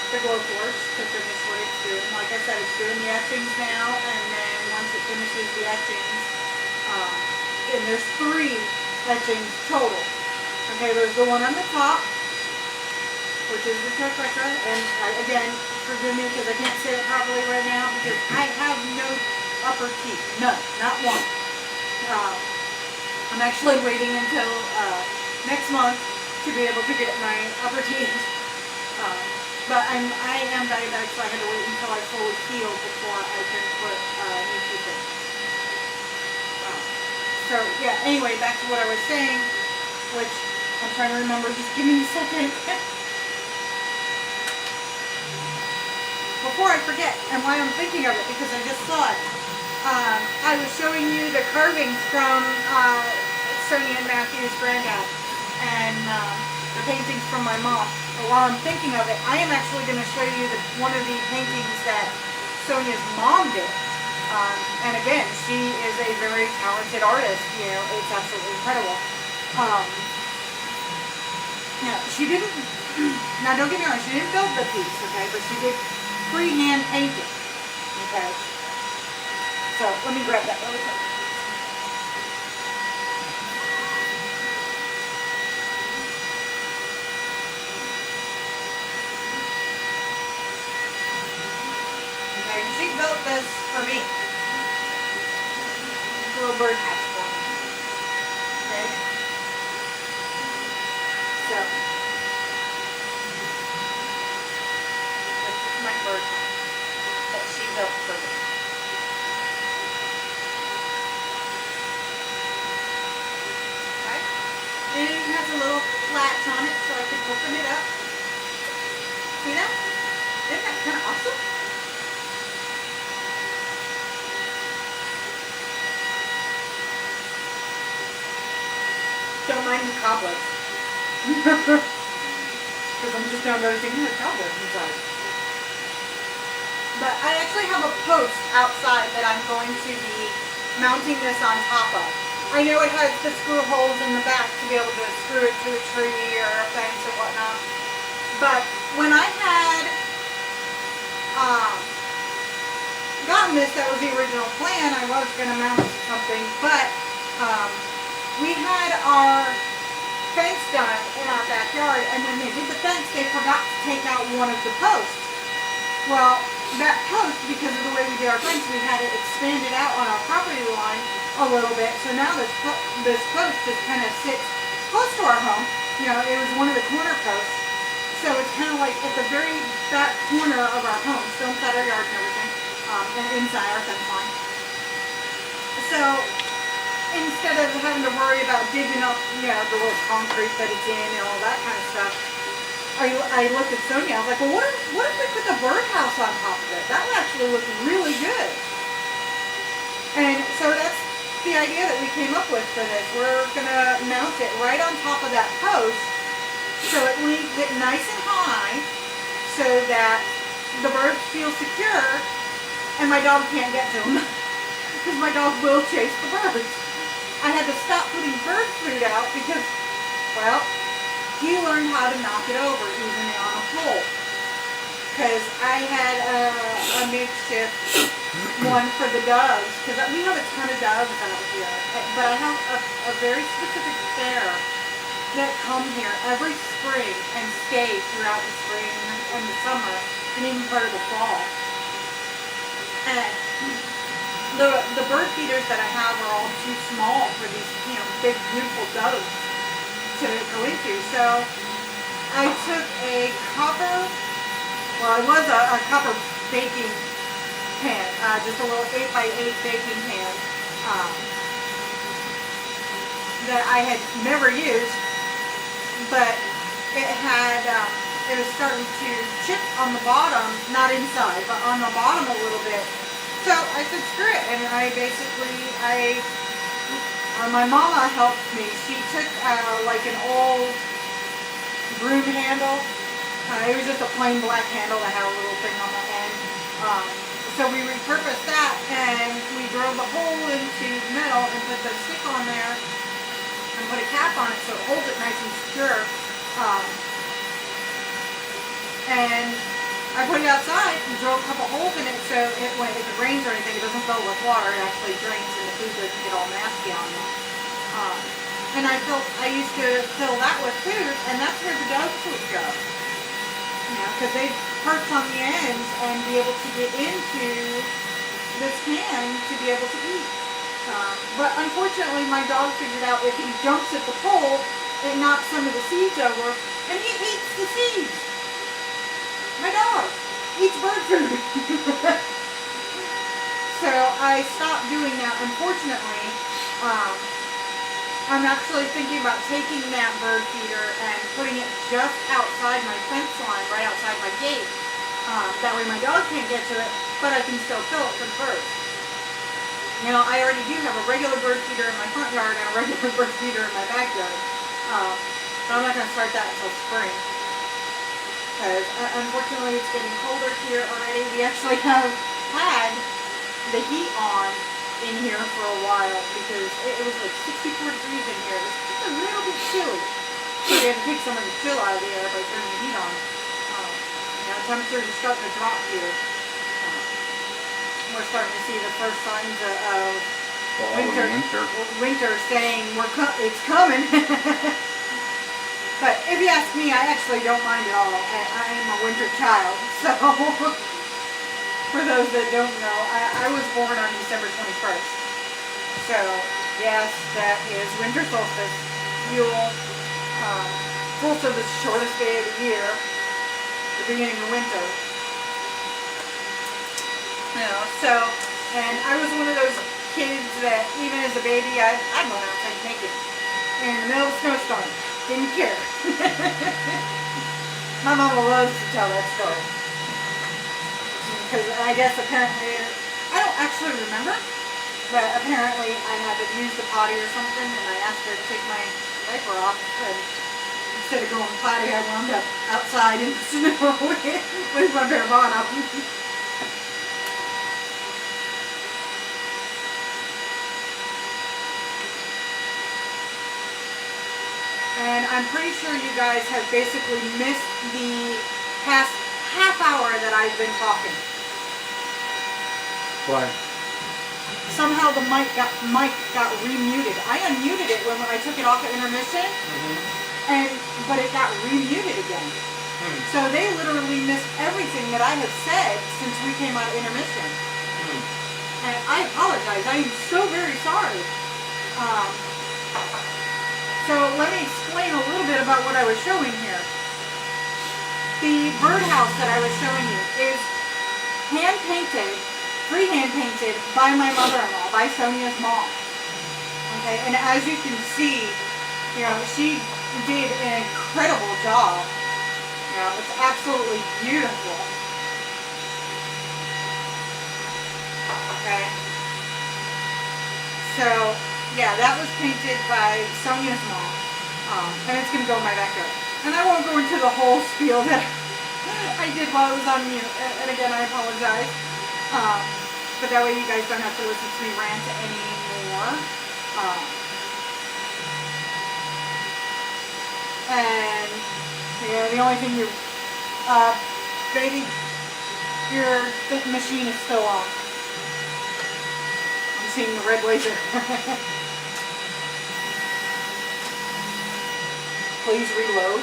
the GlowForge to finish what it's doing. Like I said, it's doing the etchings now, and then once it finishes the etchings, and there's 3 etchings total. Okay, there's the one on the top, which is the PRusa, and again, forgive me because I can't say it properly right now because I have no upper teeth, none, not one. I'm actually waiting until next month to be able to get my upper teeth. But I am diabetic, so I had to wait until I fully heal before I can put new teeth in. So yeah, anyway, back to what I was saying, which I'm trying to remember. Just give me a second. Before I forget, and why I'm thinking of it, because I just saw it. I was showing you the carvings from Sonia and Matthew's granddad, and the paintings from my mom. But while I'm thinking of it, I am actually going to show you one of the paintings that Sonia's mom did. And again, she is a very talented artist. You know, it's absolutely incredible. Now, she didn't, now don't get me wrong, she didn't build the piece, okay, but she did freehand paint it, okay. So, let me grab that really quick. this for me. Little birdhouse for me. Okay? So, this is my birdhouse that she built for me. Okay? And it has a little latch on it so I can open it up. See that? Isn't that kind of awesome? Don't mind the cobwebs. Because I'm just now noticing there's cobwebs inside. But I actually have a post outside that I'm going to be mounting this on top of. I know it has the screw holes in the back to be able to screw it to a tree or a fence or whatnot. But when I had gotten this, that was the original plan. I was going to mount something, but we had our fence done in our backyard, and when they did the fence, they forgot to take out one of the posts. Well, that post, because of the way we did our fence, we had it expanded out on our property line a little bit. So now this post just kind of sits close to our home. You know, it was one of the corner posts. So it's kind of like at the very back corner of our home, still inside our yard and everything, and inside our fence line. So instead of having to worry about digging up, you know, the little concrete that it's in and all that kind of stuff, I looked at Sonia. I was like, well, what if we put the birdhouse on top of it? That would actually look really good. And so that's the idea that we came up with for this. We're going to mount it right on top of that post so it leaves it nice and high so that the birds feel secure and my dog can't get to them because my dog will chase the birds. I had to stop putting bird food out because, well, he learned how to knock it over using it on a pole. Because I had a makeshift one for the doves, because we have a ton of doves out here. But I have a very specific pair that come here every spring and stay throughout the spring and the summer and even part of the fall. And the bird feeders that I have are all too small for these, you know, big, beautiful doves to go into. So I took a copper, well, it was a copper baking pan, just a little 8x8 baking pan that I had never used, but it was starting to chip on the bottom, not inside, but on the bottom a little bit. So I said, screw it, and my mama helped me. She took like an old broom handle. It was just a plain black handle that had a little thing on the end. So we repurposed that and we drilled a hole into metal and put the stick on there and put a cap on it so it holds it nice and secure. And I put it outside and drilled a couple holes in it so when if it rains or anything, it doesn't fill with water. It actually drains and the food doesn't get all nasty on them. And I used to fill that with food, and that's where the doves would go. You know, because they perch on the ends and be able to get into this can to be able to eat. But unfortunately, my dog figured out if he jumps at the pole, it knocks some of the seeds over, and he eats the seeds. My dog eats bird food. So I stopped doing that, unfortunately. I'm actually thinking about taking that bird feeder and putting it just outside my fence line, right outside my gate. That way my dog can't get to it, but I can still fill it for the birds. Now, I already do have a regular bird feeder in my front yard and a regular bird feeder in my backyard. So I'm not going to start that until spring. Because unfortunately it's getting colder here already. We actually have had the heat on in here for a while because it was like 64 degrees in here. It was just a little bit chilly. So we had to take some of the chill out of the air by turning the heat on. Now temperatures are starting to drop here. We're starting to see the first signs of winter saying it's coming. But if you ask me, I actually don't mind at all. I am a winter child, so For those that don't know, I was born on December 21st. So, yes, that is winter solstice, Yule, also the shortest day of the year, the beginning of winter. You know, so, and I was one of those kids that even as a baby, I'd run outside naked in the middle of a snowstorm. Didn't care. My mama loves to tell that story. Because I guess apparently, I don't actually remember, but apparently I had to use the potty or something, and I asked her to take my diaper off, and instead of going potty, I wound up outside in the snow with my bare bottom. And I'm pretty sure you guys have basically missed the past half hour that I've been talking. Why? Somehow the mic got remuted. I unmuted it when I took it off at intermission, but it got remuted again. So they literally missed everything that I have said since we came out of intermission. And I apologize. I am so very sorry. So let me explain a little bit about what I was showing here. The birdhouse that I was showing you is hand-painted, freehand painted by my mother-in-law, by Sonia's mom. Okay, and as you can see, you know, she did an incredible job. You know, it's absolutely beautiful. Okay. So, yeah, that was painted by Sonia's mom. And it's going to go in my backyard. And I won't go into the whole spiel that I did while I was on mute. And again, I apologize. But that way you guys don't have to listen to me rant anymore. And, yeah, the only thing you... baby, your machine is still on. I'm seeing the red laser. Please reload.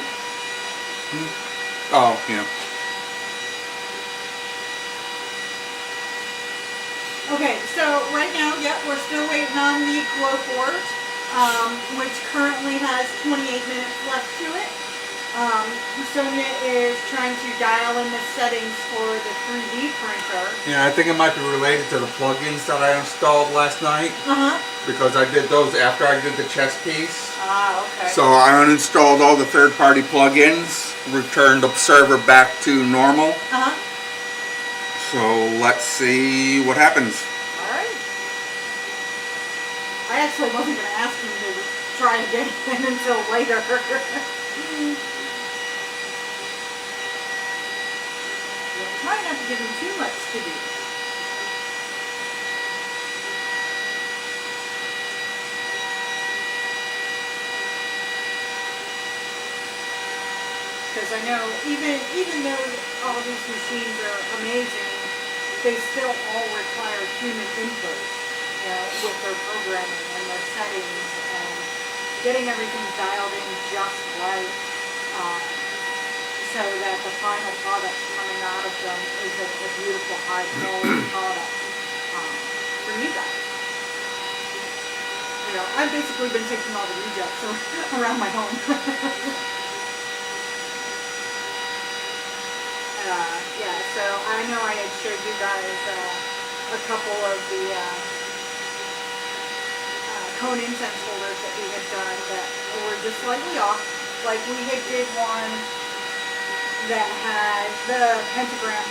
Oh, yeah. Okay, so right now, we're still waiting on the GlowForge, which currently has 28 minutes left to it. Sonia is trying to dial in the settings for the 3D printer. Yeah, I think it might be related to the plugins that I installed last night. Because I did those after I did the chess piece. Okay. So I uninstalled all the third-party plugins, returned the server back to normal. So let's see what happens. Alright. I actually wasn't going to ask him to try again until later. Try not to give him too much to do. Because I know even though all these machines are amazing, they still all require human input, you know, with their programming and their settings and getting everything dialed in just right. So that the final product coming out of them is a beautiful high quality product for you guys. You know, I've basically been taking all the rejects around my home. Yeah, so I know I had showed you guys a couple of the cone incense holders that we had done that were just slightly off. Like we had did one that had the pentagram,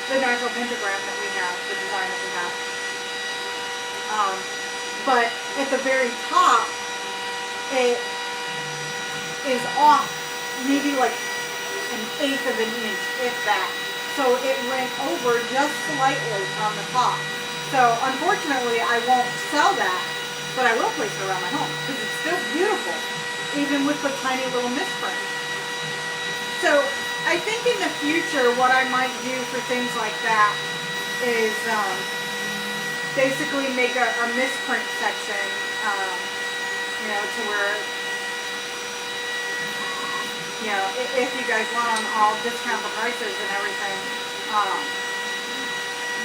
the natural pentagram that we have, the design that we have. But at the very top, it is off maybe like 1/8 of an inch, if that. So it went over just slightly on the top. So unfortunately, I won't sell that, but I will place it around my home because it's still beautiful, even with the tiny little misprint. So I think in the future what I might do for things like that is basically make a misprint section, you know, to where, you know, if you guys want them, I'll discount the prices and everything.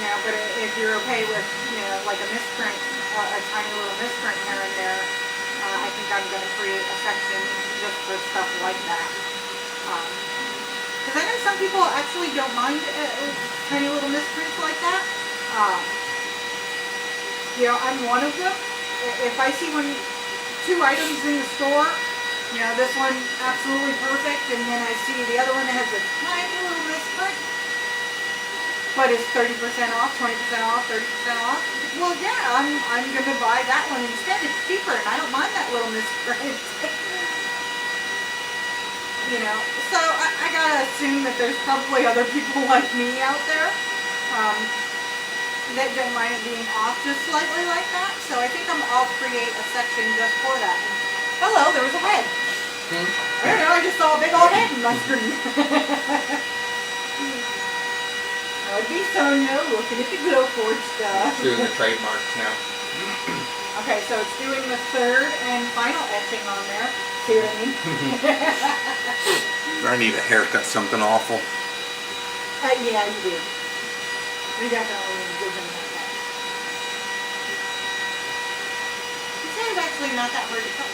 You know, but if you're okay with, you know, like a misprint, a tiny little misprint here and there, I think I'm going to create a section just for stuff like that. Because I know some people actually don't mind tiny little misprints like that. You know, I'm one of them. If I see two items in the store, you know, this one absolutely perfect, and then I see the other one that has a tiny little misprint, but it's 30% off, 20% off, 30% off. Well, yeah, I'm going to buy that one instead. It's cheaper, and I don't mind that little misprint. You know, so I gotta assume that there's probably other people like me out there that don't mind it being off just slightly like that. So I think I'll create a section just for that. Hello, there was a head. I don't know, I just saw a big old head in my screen. That would be Sonia looking at the GlowForge stuff. Doing the trademarks now. Okay, so it's doing the third and final etching on there. See what I mean? I need a haircut, something awful. Yeah, you do. We definitely need to give him that back. His hair's actually not that hard to cut.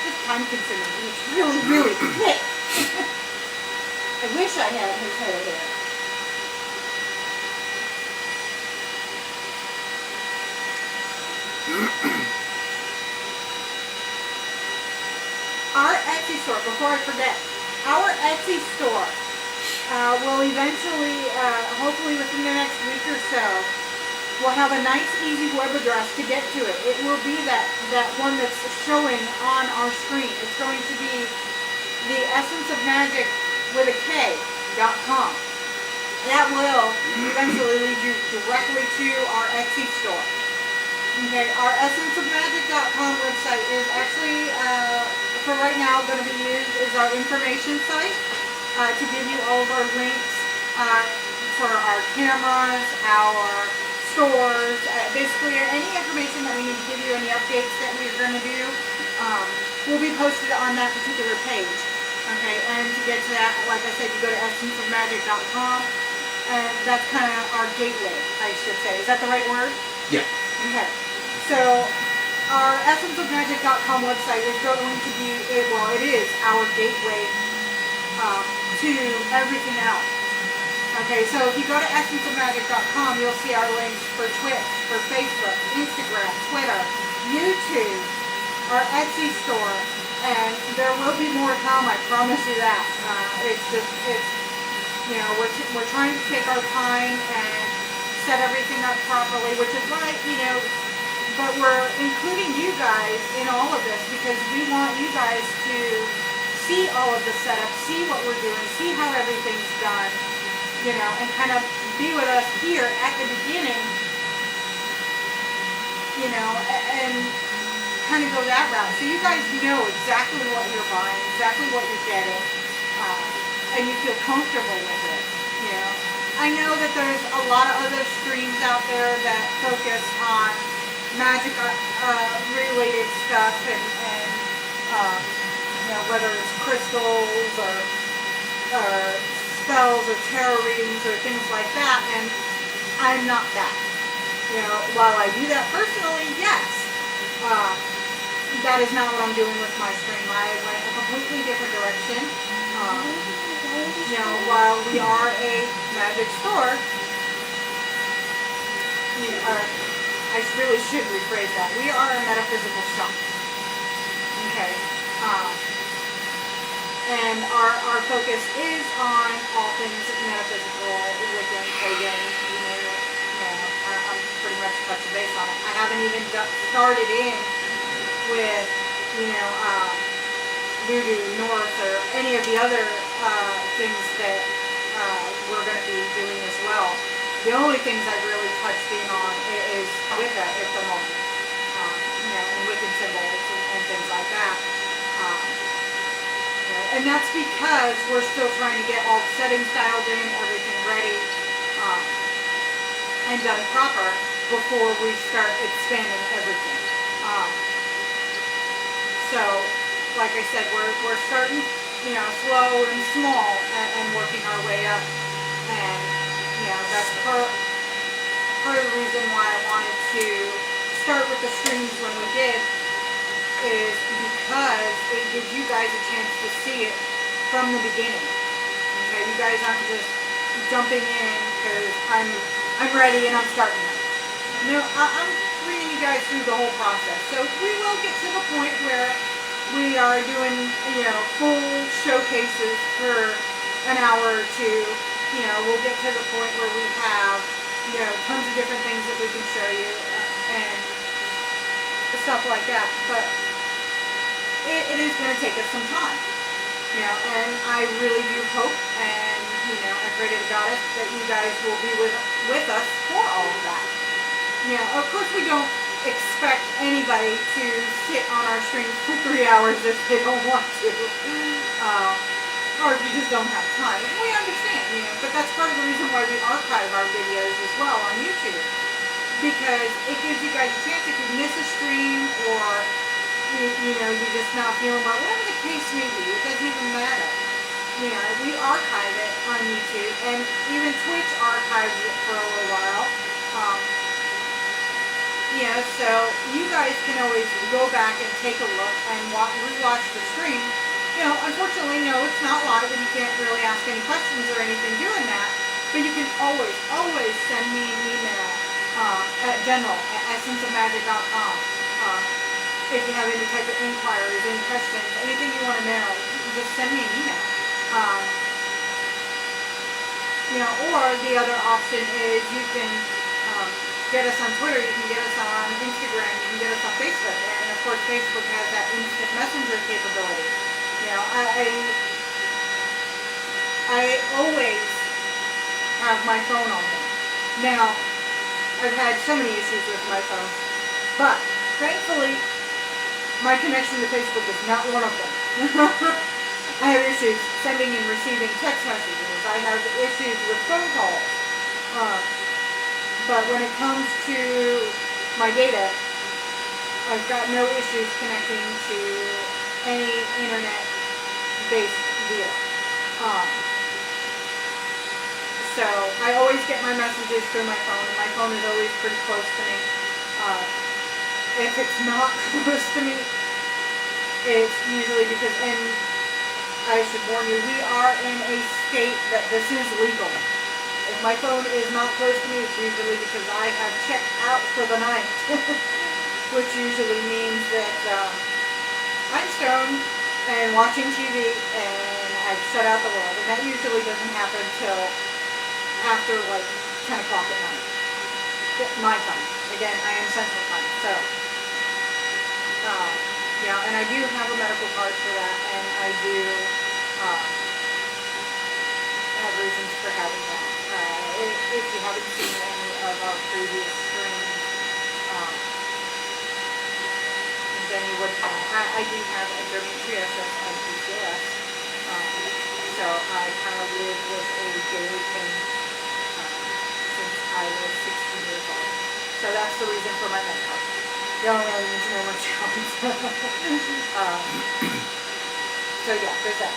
Just time consuming. And it's really, really thick. I wish I had his head of hair. Our Etsy store, before I forget, our Etsy store will eventually, hopefully within the next week or so, will have a nice, easy web address to get to it. It will be that one that's showing on our screen. It's going to be the Essence of Magic with a K.com. That will eventually lead you directly to our Etsy store. Okay, our essenceofmagic.com website is actually, for right now, going to be used as our information site to give you all of our links for our cameras, our stores, basically any information that we need to give you, any updates that we're going to do, will be posted on that particular page. Okay, and to get to that, like I said, you go to essenceofmagic.com, and that's kind of our gateway, I should say. Is that the right word? Yeah. Okay. So, our essenceofmagic.com website is going to be, well, it is our gateway to everything else. Okay, so if you go to essenceofmagic.com, you'll see our links for Twitch, for Facebook, Instagram, Twitter, YouTube, our Etsy store, and there will be more to come, I promise you that. You know, we're trying to take our time and set everything up properly, which is why, you know, but we're including you guys in all of this because we want you guys to see all of the setup, see what we're doing, see how everything's done, you know, and kind of be with us here at the beginning, you know, and kind of go that route. So you guys know exactly what you're buying, exactly what you're getting, and you feel comfortable with it, you know. I know that there's a lot of other streams out there that focus on magic related stuff and you know, whether it's crystals or spells or tarot readings or things like that, and I'm not that. You know, while I do that personally, yes, that is not what I'm doing with my stream. I went a completely different direction. You know, while we are a magic store, I really should rephrase that. We are a metaphysical shop. Okay. And our focus is on all things metaphysical, Wiccan, pagan, I'm pretty much touching base on it. I haven't even started in with, Voodoo, North, or any of the other things that we're going to be doing as well. The only things I've really touched in on is Wicca at the moment, and Wiccan symbols and things like that. And that's because we're still trying to get all the settings dialed in, everything ready, and done proper before we start expanding everything. So, like I said, we're starting, slow and small and working our way up. And, that's part of the reason why I wanted to start with the streams when we did, is because it gives you guys a chance to see it from the beginning. Okay, you guys aren't just jumping in because I'm ready and I'm starting it. No, I'm bringing you guys through the whole process. So we will get to the point where we are doing, full showcases for an hour or two. We'll get to the point where we have, tons of different things that we can show you and stuff like that. But it is going to take us some time, and I really do hope, and I pray to the goddess that you guys will be with us for all of that. Of course we don't expect anybody to sit on our streams for 3 hours if they don't want to, or if you just don't have time. And we understand, but that's part of the reason why we archive our videos as well on YouTube, because it gives you guys a chance if you miss a stream or you're just not feeling well, whatever the case may be, it doesn't even matter. We archive it on YouTube, and even Twitch archives it for a little while. So you guys can always go back and take a look and rewatch the stream. Unfortunately, no, it's not live, and you can't really ask any questions or anything doing that. But you can always send me an email at general@essenceofmagic.com. If you have any type of inquiries, any questions, anything you want to know, just send me an email. Or the other option is you can get us on Twitter, you can get us on Instagram, you can get us on Facebook, and of course Facebook has that instant messenger capability. I always have my phone on me. Now, I've had so many issues with my phone, but thankfully my connection to Facebook is not one of them. I have issues sending and receiving text messages. I have issues with phone calls. But when it comes to my data, I've got no issues connecting to any internet-based deal. So I always get my messages through my phone, and my phone is always pretty close to me. If it's not close to me, it's usually because, and I should warn you, we are in a state that this is legal. If my phone is not close to me, it's usually because I have checked out for the night, which usually means that I'm stoned and watching TV and I've shut out the world. And that usually doesn't happen till after like 10 o'clock at night. My time. Again, I am Central Time. So, and I do have a medical card for that, and I do have reasons for having that. If you haven't seen any of our previous streams, then you would know. I do have endometriosis and PCOS, so I kind of live with a daily pain since I was 16 years old. So that's the reason for my med card. You don't really need to know much else. So yeah, there's that.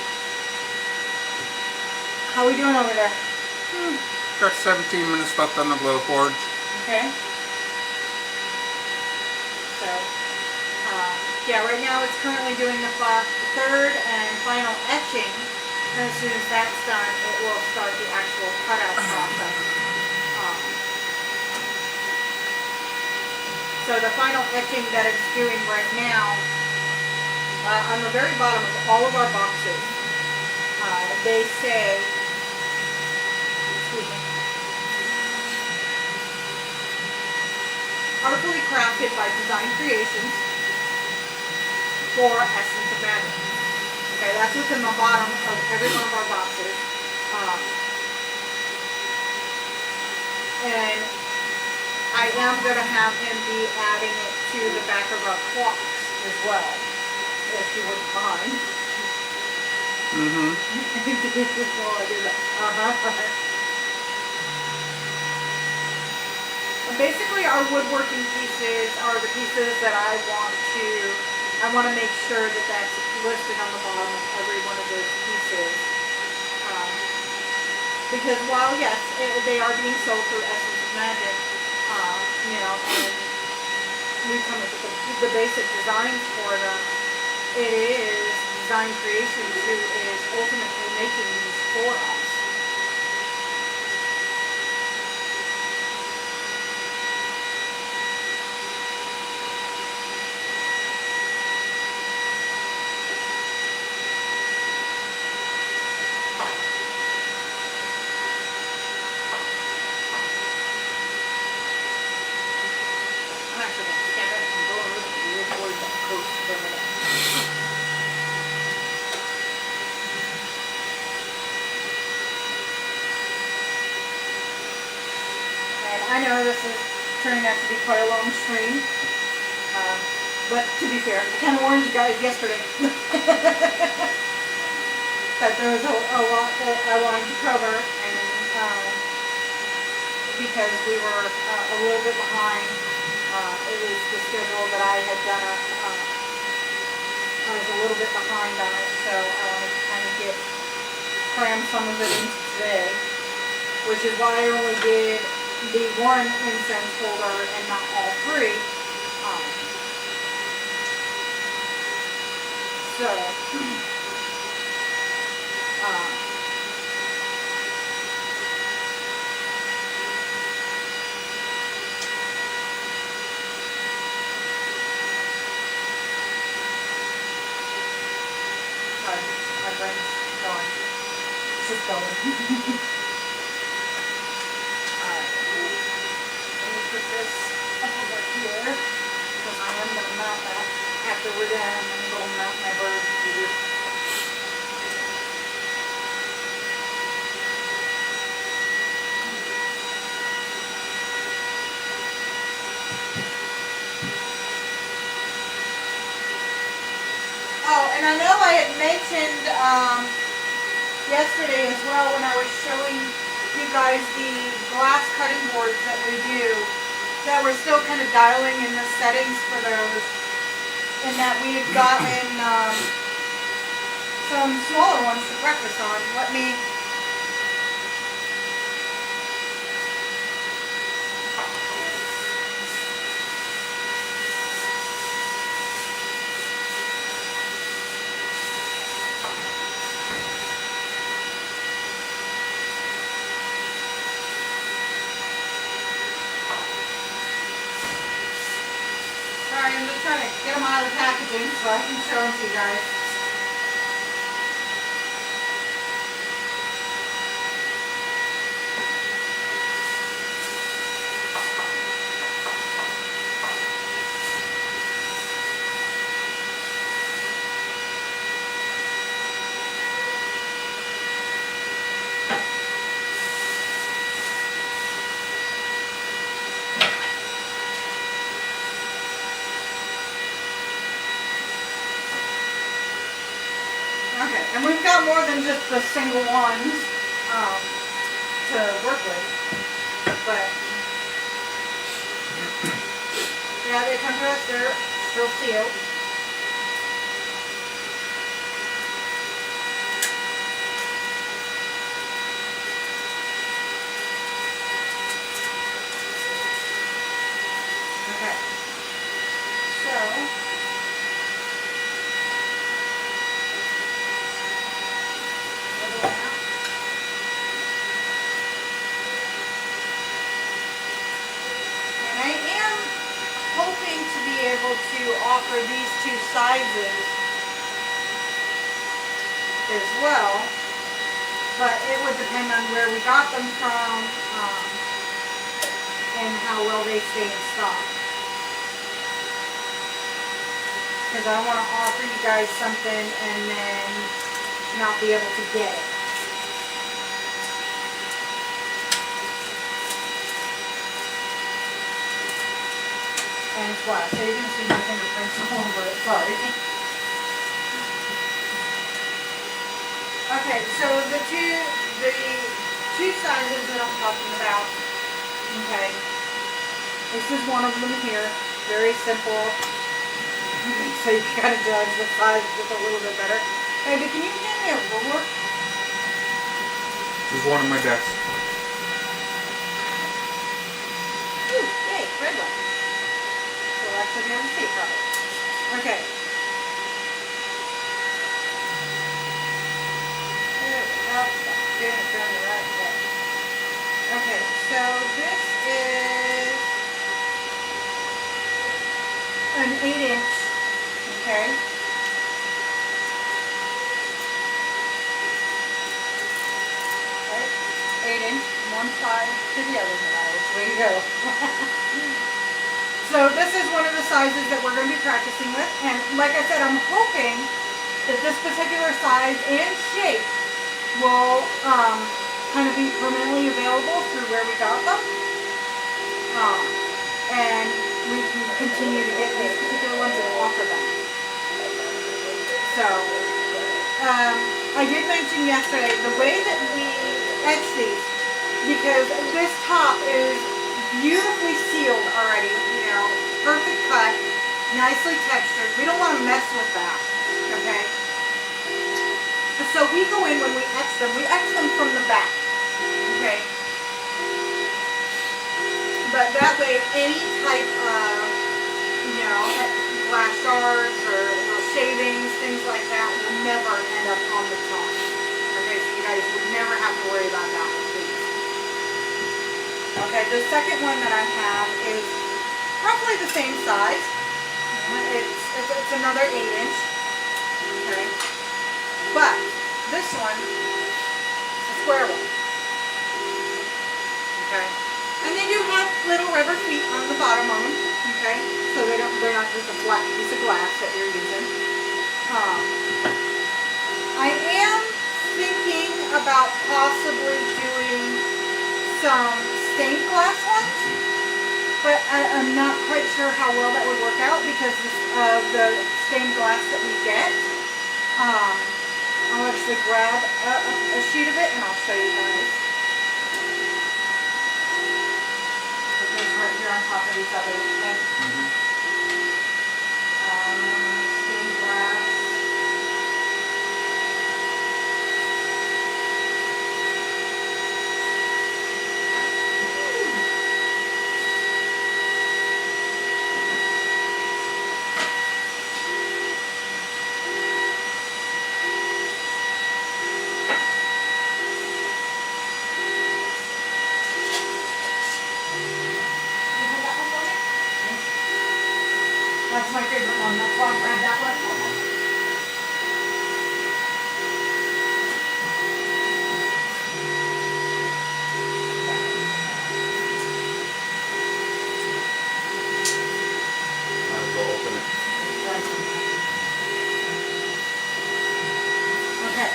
How are we doing over there? Got 17 minutes left on the GlowForge. Okay. So, right now it's currently doing the third and final etching. And as soon as that's done, it will start the actual cutout process. So the final etching that it's doing right now, on the very bottom of all of our boxes, they say, excuse me, artfully crafted by Design Creations for Essence of Magic. Okay, that's what's in the bottom of every one of our boxes. And I am going to have him be adding it to the back of our clocks as well, if you wouldn't mind. Basically, our woodworking pieces are the pieces that I want to make sure that that's listed on the bottom of every one of those pieces. Because while yes, they are being sold through Essence of Magic, and we come up with the basic designs for them, it is Design Creations who is ultimately making these for us. I'm actually going to stand up and go over to the GlowForge coat for a minute. And I know this is turning out to be quite a long stream, but to be fair, I kind of warned you guys yesterday that there was a lot that I wanted to cover, and because we were a little bit behind. It was the schedule that I had done up. I was a little bit behind on it, so I wanted to kind of cram some of it into today, which is why I only did the one incense holder and not all three. Sorry, my brain's going. It's just going. Alright. Let me put this up over here, because I am going to mount that. After we're done, I'm going to go mount my bird here. Oh, and I know I had mentioned yesterday as well when I was showing you guys the glass cutting boards that we do, that we're still kind of dialing in the settings for those, and that we had gotten some smaller ones to practice on. Let me... Sorry, I'm just trying to get them out of the packaging so I can show them to you guys. Okay, and we've got more than just the single ones to work with, but yeah, they come to us, they're still sealed. Okay, so I am hoping to be able to offer these two sizes as well, but it would depend on where we got them from and how well they stay in stock. Because I want to offer you guys something and then not be able to get it. And it's black, so you're going to see my fingerprints all over it, sorry. Okay, so the two sizes that I'm talking about, okay, this is one of them here, very simple, okay, so you kind of judge the size just a little bit better. Baby, can you hand me a ruler? Just one of my best. Ooh, yay, red one. So we'll actually be able to see it probably. Okay. There we go. Doing it from the right way. Okay, so this is an 8-inch, okay? Okay, 8-inch, one side to the other, no matter which way you go. So this is one of the sizes that we're going to be practicing with, and like I said, I'm hoping that this particular size and shape will kind of be permanently available through where we got them, and we can continue to get these particular ones and offer them. So I did mention yesterday the way that we etch these, because this top is beautifully sealed already, you know, perfect cut, nicely textured. We don't want to mess with that, okay? So we go in when we etch them from the back, okay? But that way, any type of, you know, glass shards or little shavings, things like that, will never end up on the top. Okay, so you guys would never have to worry about that with these. Okay, the second one that I have is roughly the same size. It's another 8-inch. Okay, but this one is a square one. Okay, and they do have little rubber feet on the bottom of them. Okay, so they're not just a flat piece of glass that you're using. I am thinking about possibly doing some stained glass ones, but I'm not quite sure how well that would work out because of the stained glass that we get. I'll actually grab a sheet of it and I'll show you guys. It goes right here on top of these others. Okay? Stained glass. That's my favorite one. That's why I grabbed that one. I'll go open it. Okay.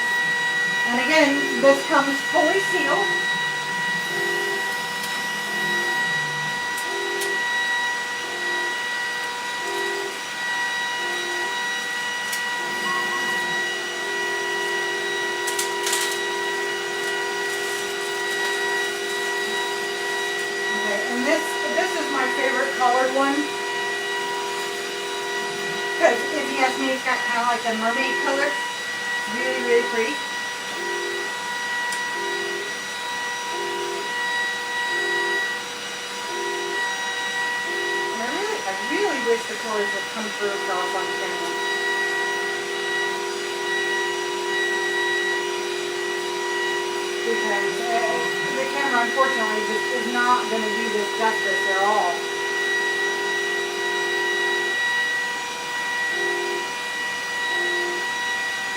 And again, this comes fully sealed. This is my favorite colored one, because if you ask me, it's got kind of like a mermaid color. Really, really pretty. And I really wish the colors would come through across on camera. Because the camera, unfortunately, just is not going to do this justice at all.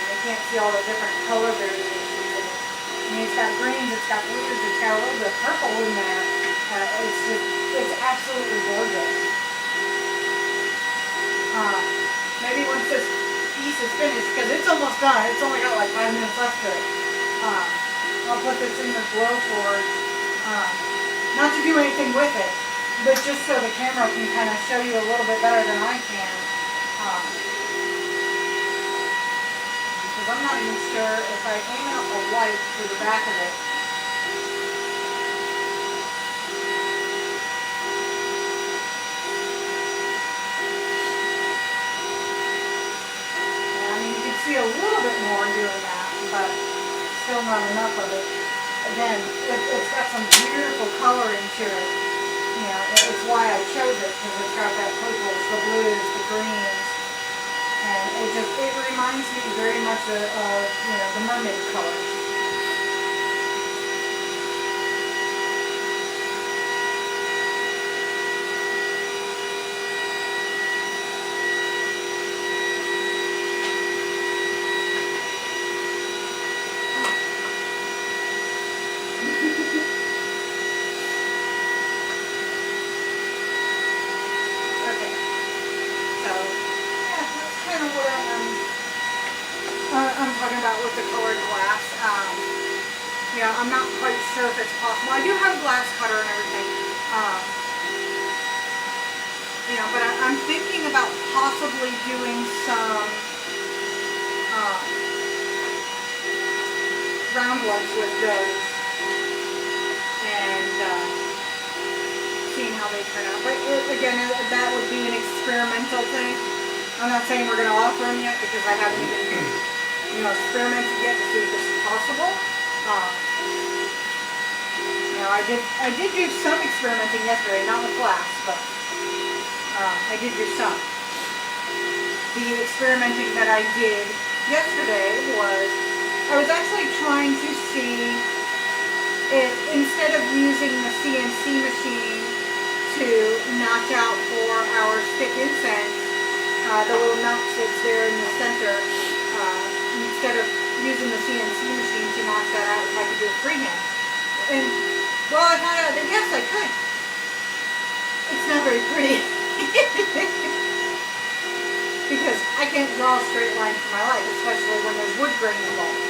And you can't see all the different color variations in it. I mean, it's got greens, it's got blues, it's got a little bit of purple in there. It's absolutely gorgeous. Maybe once this piece is finished, because it's almost done, it's only got like 5 minutes left to it. I'll put this in the GlowForge, not to do anything with it, but just so the camera can kind of show you a little bit better than I can. Because I'm not even sure if I aim out the light through the back of it. Yeah, I mean, you can see a little bit more doing that, but still not enough of it. again, it's got some beautiful coloring to it. You know, it's why I chose it, because it's got that purples, the blues, the greens, and it reminds me very much of you know, the mermaid colors. Okay, so yeah, that's kind of what I'm talking about with the colored glass. You know, I'm not quite sure if it's possible. I do have a glass cutter and everything. You know, but I'm thinking about possibly doing some round ones with those and seeing how they turn out. But again, that would be an experimental thing. I'm not saying we're going to offer them yet because I haven't even, you know, experimented yet to see if this is possible. You know, I did do some experimenting yesterday, not with glass, but I did do some. The experimenting that I did yesterday was, I was actually trying to see if, instead of using the CNC machine to notch out for our stick incense, the little notch that's there in the center, instead of using the CNC machine to notch that out, if I could do it freehand. And, well, I found out that yes, I could. It's not very pretty. Because I can't draw a straight line for my life, especially when there's wood grain involved.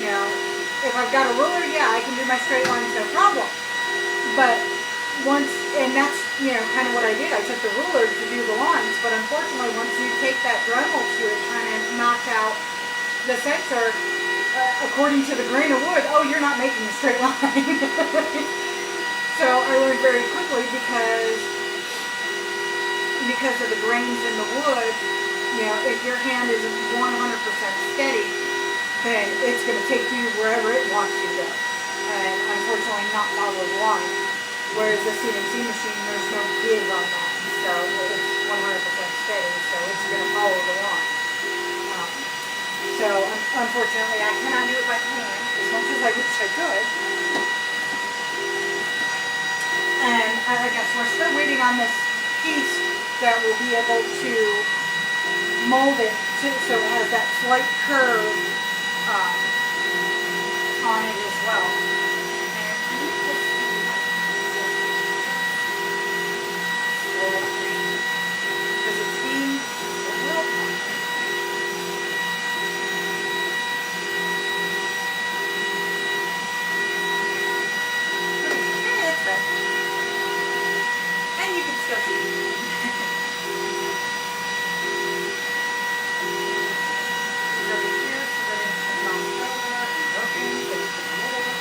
You know, if I've got a ruler, yeah, I can do my straight lines, no problem. But once, and that's, you know, kind of what I did. I took the ruler to do the lines, but unfortunately, once you take that Dremel to it, trying to notch out the center, according to the grain of wood, oh, you're not making a straight line. So I learned very quickly because of the grains in the wood, you know, if your hand isn't 100% steady, then it's going to take you wherever it wants you to go. And unfortunately not follow the line. Whereas the CNC machine, there's no give on that. So it's 100% steady, so it's going to follow the line. So unfortunately I cannot do it by hand as much as I wish I could. And I guess we're still waiting on this piece that will be able to mold it so it has that slight curve on it as well. Because it's being a little it's better. And you can still see. Over here so that it's not over and working, but it's a little bit.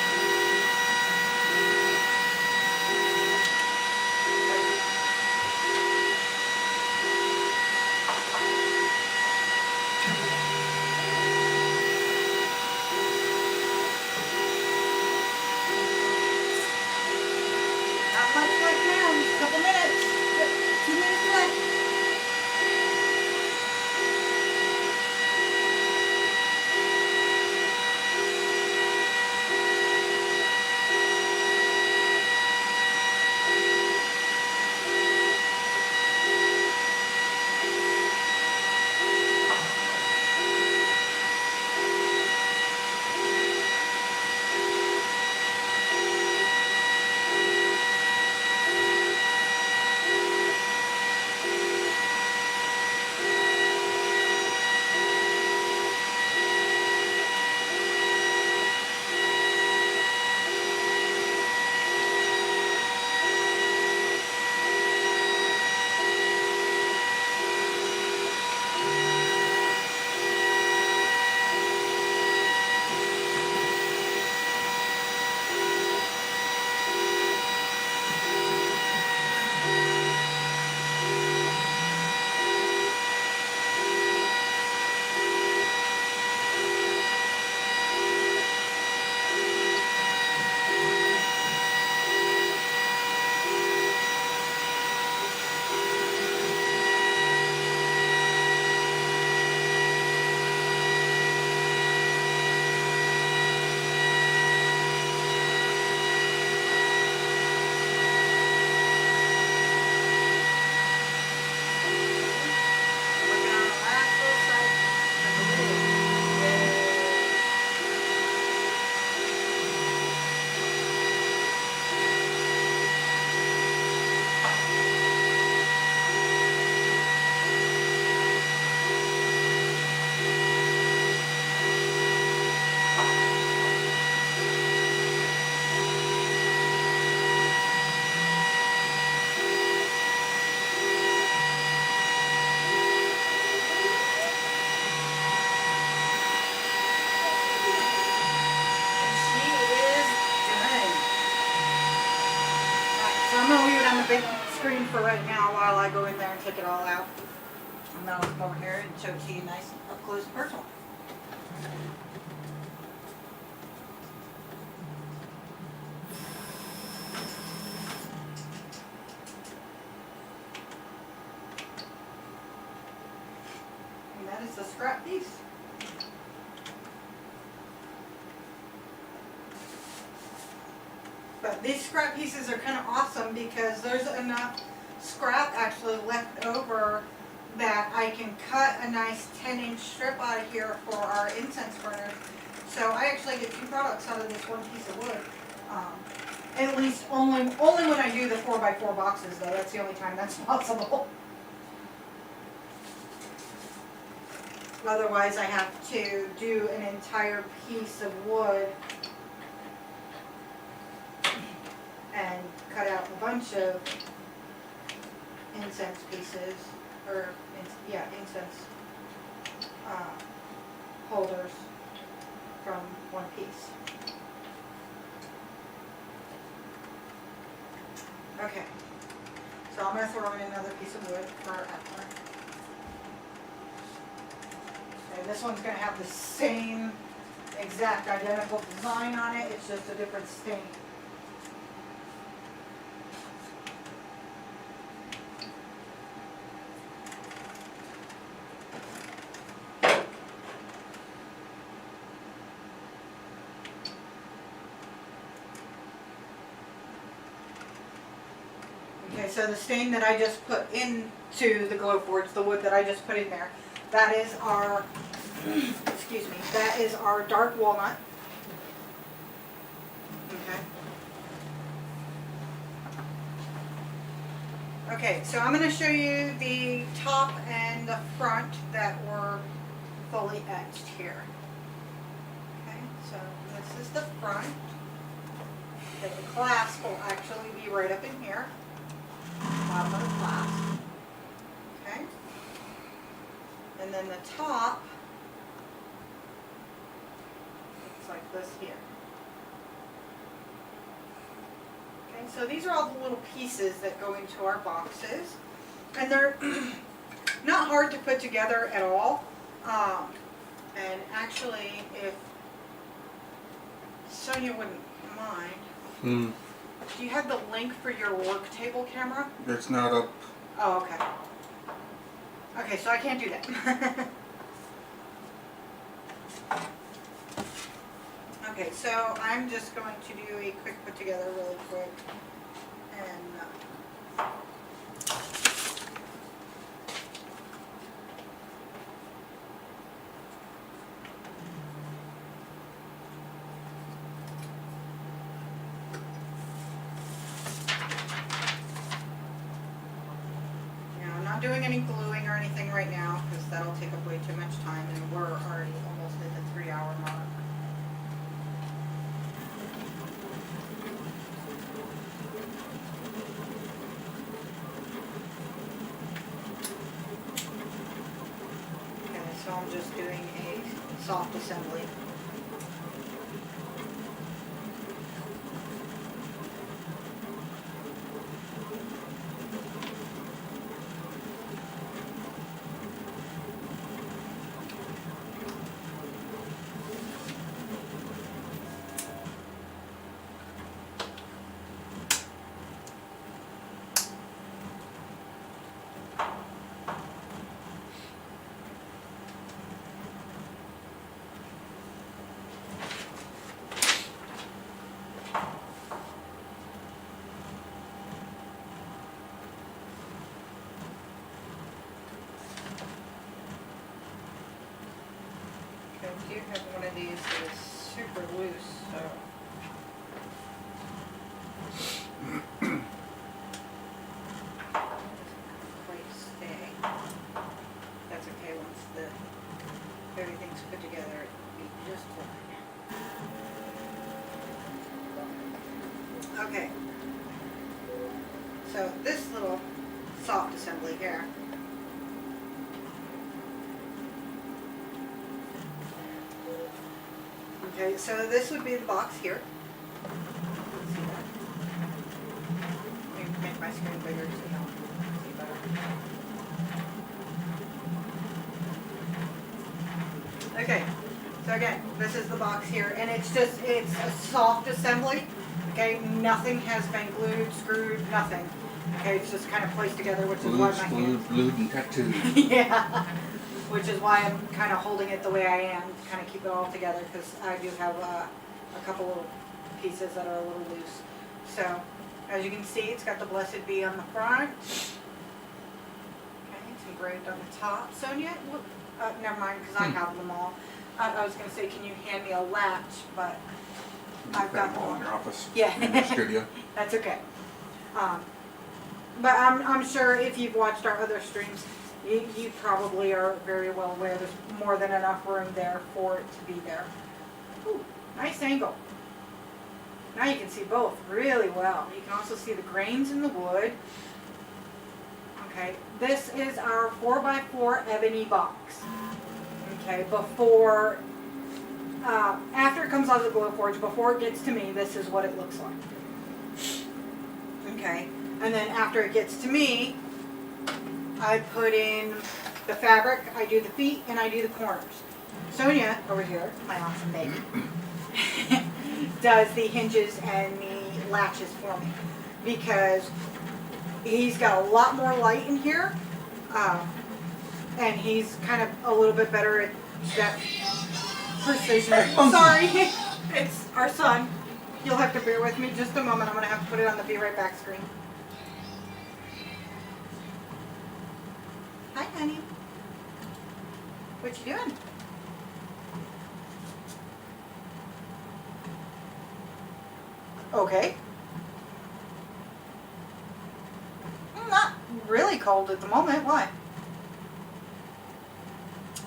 screen for right now while I go in there and take it all out. And then I'll come over here and show it to you nice and up close and personal. And that is the scrap piece. But these scrap pieces are kind of awesome because there's enough scrap actually left over that I can cut a nice 10-inch strip out of here for our incense burners. So I actually get 2 products out of this one piece of wood. At least only when I do the 4x4 boxes though. That's the only time that's possible. Otherwise I have to do an entire piece of wood and cut out a bunch of incense pieces, or incense holders from one piece. Okay, so I'm going to throw in another piece of wood for after. And this one's going to have the same exact identical design on it, it's just a different stain. Okay, so the stain that I just put into the GlowForge, the wood that I just put in there, that is our, excuse me, that is our dark walnut. Okay. Okay, so I'm going to show you the top and the front that were fully etched here. Okay, so this is the front. The clasp will actually be right up in here. Bottom of the clasp. Okay. And then the top looks like this here. Okay, so these are all the little pieces that go into our boxes. And they're not hard to put together at all. And actually, if Sonia wouldn't mind, do you have the link for your work table camera? It's not up. Oh, okay. Okay, so I can't do that. Okay, so I'm just going to do a quick put together really quick. And I'm not doing any gluing or anything right now because that'll take up way too much time, and we're already almost at the 3-hour mark. So I'm just doing a soft assembly. I do have one of these that is super loose, so quite stay. That's okay once everything's put together, it'll be just fine. Okay. So this little soft assembly here. Okay, so this would be the box here. Let me make my screen bigger so you can see better. Okay, so again, this is the box here, and it's a soft assembly. Okay, nothing has been glued, screwed, nothing. Okay, it's just kind of placed together, which is why my hands. Glued, and tattooed. Yeah, which is why I'm kind of holding it the way I am, to kind of keep it all together, because I do have a couple of pieces that are a little loose. So, as you can see, it's got the Blessed Be on the front. Okay, it's engraved on the top. Sonia, never mind, because I have them all. I was going to say, can you hand me a latch, but I've got them all them. in your office. Yeah. In your studio. That's okay. But I'm sure if you've watched our other streams, you probably are very well aware there's more than enough room there for it to be there. Ooh, nice angle. Now you can see both really well. You can also see the grains in the wood. Okay, this is our 4x4 ebony box. Okay, before, after it comes out of the GlowForge, before it gets to me, this is what it looks like. Okay, and then after it gets to me, I put in the fabric, I do the feet, and I do the corners. Sonia, over here, my awesome baby, does the hinges and the latches for me, because he's got a lot more light in here, and he's kind of a little bit better at that precision. Sorry, it's our son. You'll have to bear with me just a moment. I'm going to have to put it on the Be Right Back screen. Hi, honey. What you doing? Okay. Not really cold at the moment. Why?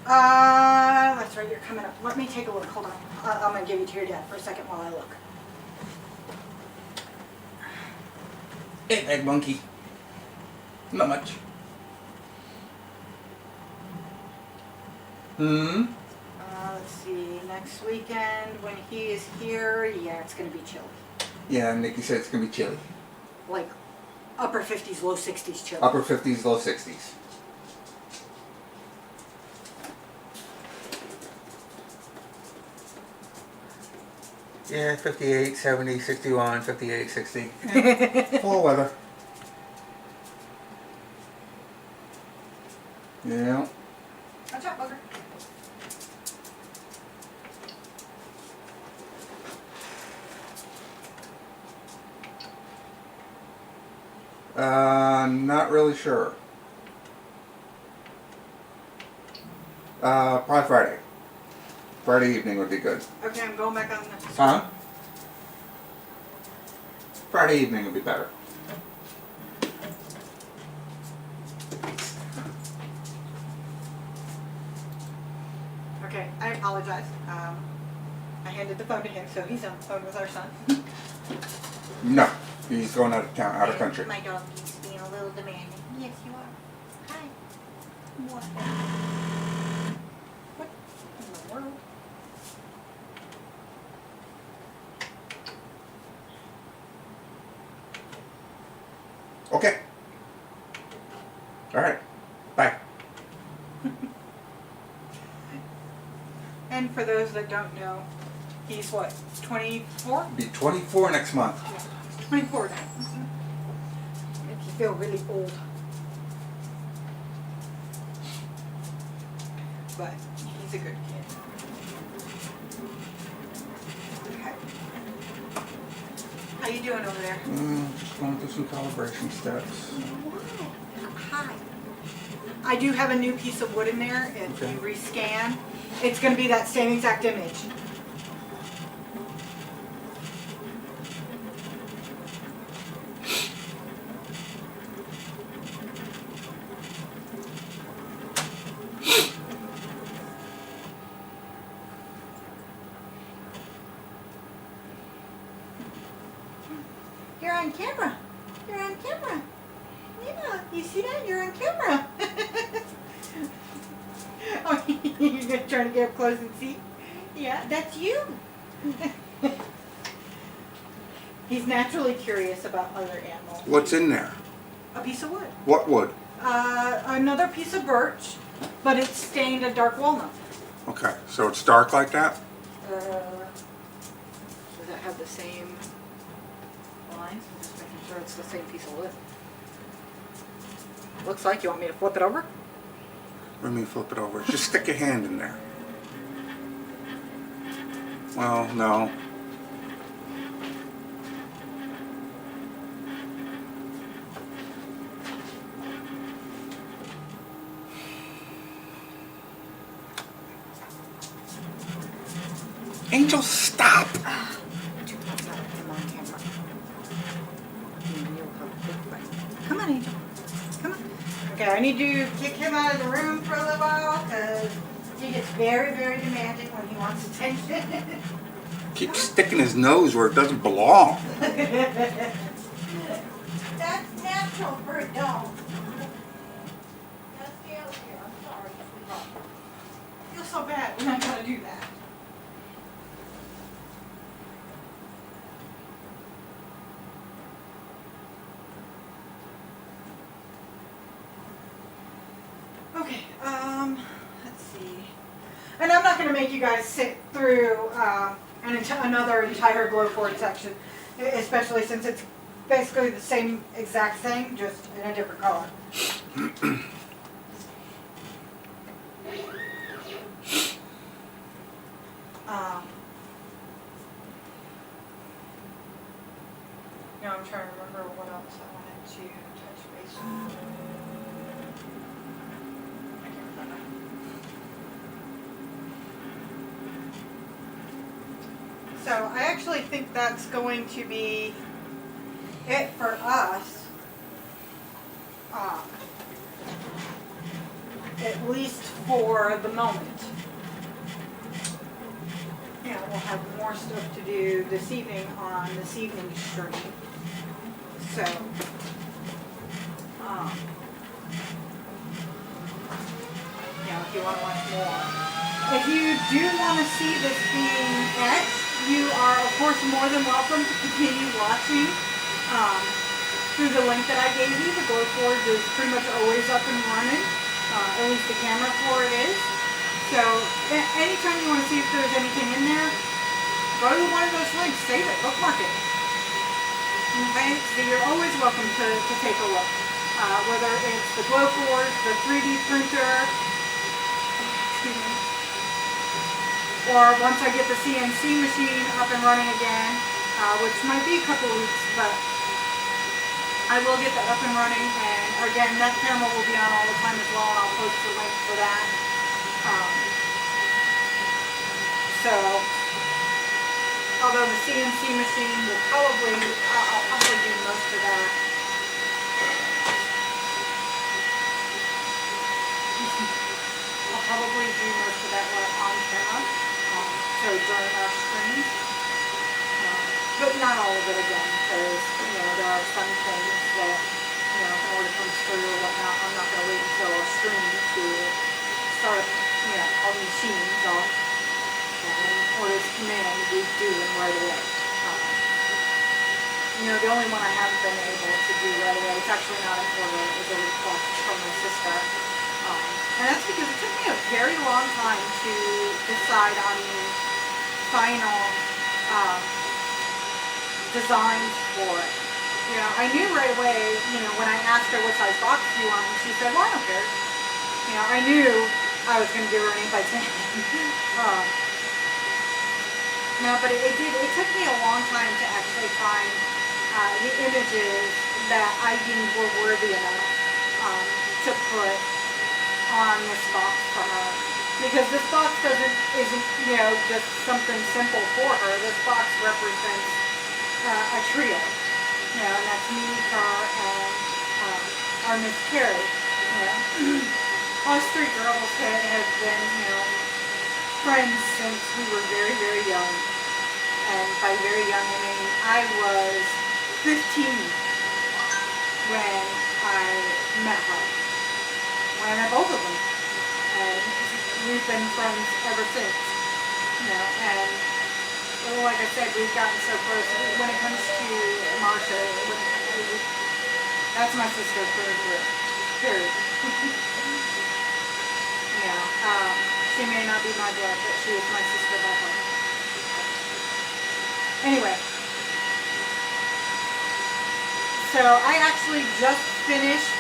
That's right. You're coming up. Let me take a look. Hold on. I'm going to give you to your dad for a second while I look. Hey, big monkey. Not much. Let's see. Next weekend when he is here, yeah, it's going to be chilly. Yeah, Nikki said it's going to be chilly. Like upper 50s, low 60s chilly. Upper 50s, low 60s. Yeah, 58, 70, 61, 58, 60. Yeah. Fall weather. Yeah. Watch out, bugger. Not really sure. Probably Friday. Friday evening would be good. Okay, I'm going back on the... Huh? Friday evening would be better. Okay, I apologize. I handed the phone to him, so he's on the phone with our son. No, he's going out of town, out of country. My dog is being a little demanding. Yes, you are. Hi. What? What in the world? Okay. All right. Bye. And for those that don't know, he's what, 24? Be 24 next month. Yeah, 24 now. Makes you feel really old. But he's a good kid. Okay. How you doing over there? Just going through some calibration steps. Hi. I do have a new piece of wood in there. If Okay. you rescan, it's going to be that same exact image. You're on camera. You're on camera. Yeah, you see that? You're on camera. Oh, you're gonna try to get up close and see? Yeah, that's you. He's naturally curious about other animals. What's in there? A piece of wood. What wood? Another piece of birch, but it's stained a dark walnut. Okay, so it's dark like that? Does it have the same lines? I'm just making sure it's the same piece of wood. Looks like. You want me to flip it over? What do you mean flip it over? Just stick your hand in there. Well, no. Angel, stop! Come on, Angel. Come on. Okay, I need to kick him out of the room for a little while because he gets very, very demanding when he wants attention. Keeps sticking his nose where it doesn't belong. That's natural for a dog. That's the other here. I'm sorry, sweetheart. I feel so bad when I gotta do that. Okay, let's see. And I'm not going to make you guys sit through another entire GlowForge section, especially since it's basically the same exact thing, just in a different color. Now I'm trying to remember what else I wanted to touch base on. So I actually think that's going to be it for us, at least for the moment. Yeah, we'll have more stuff to do this evening on this evening's stream. So, if you want to watch more. If you do want to see this being etched, you are, of course, more than welcome to continue watching through the link that I gave you. The GlowForge is pretty much always up and running. At least the camera for it is. So, anytime you want to see if there's anything in there, go to one of those links, save it, bookmark it. Okay, so you're always welcome to take a look. Whether it's the GlowForge, the 3D printer, or once I get the CNC machine up and running again, which might be a couple of weeks, but I will get that up and running, and again, that camera will be on all the time as well, and I'll post the link for that. Although the CNC machine will probably, I'll probably do most of that. I'll probably do most of that on camera, so during our streams. But not all of it again, because, there are some things that, if an order comes through or whatnot, I'm not going to wait until a stream to start, on the machines. Orders come in, we do them right away. The only one I haven't been able to do right away, it's actually not an order, it's a request from my sister. And that's because it took me a very long time to decide on the final designs for it. I knew right away, when I asked her what size box do you want, and she said, well, I don't care. I knew I was going to give her an 8x10. No, but it took me a long time to actually find the images that I deemed were worthy enough to put on this box for her. Because this box isn't just something simple for her. This box represents a trio. And that's me, her, and our Miss Carrie. Us three girls have been, friends since we were very, very young. And by very young, I mean I was 15 when I met her. When I met both of them. And we've been friends ever since. And like I said, we've gotten so close. When it comes to Marsha, That's my sister through and through. Period. She may not be my blood, but she is my sister by heart. Anyway. So I actually just finished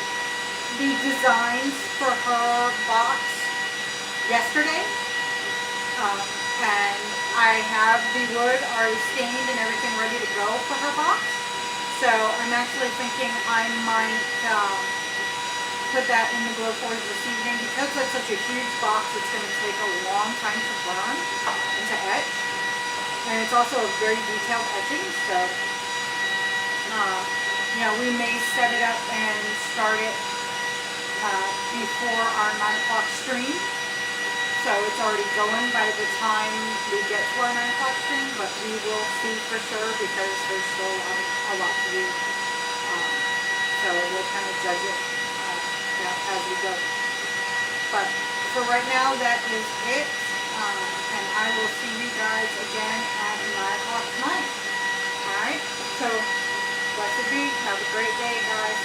the designs for her box yesterday. And I have the wood already stained and everything ready to go for her box. So I'm actually thinking I might put that in the GlowForge this evening. Because that's such a huge box, it's going to take a long time to burn and to etch. And it's also a very detailed etching, so we may set it up and start it before our 9 o'clock stream. So it's already going by the time we get to our 9 o'clock stream, but we will see for sure because there's still a lot to do. So we'll kind of judge it as we go. But for right now, that is it. And I will see you guys again at 9 o'clock tonight. Alright? So, blessed be. Have a great day, guys.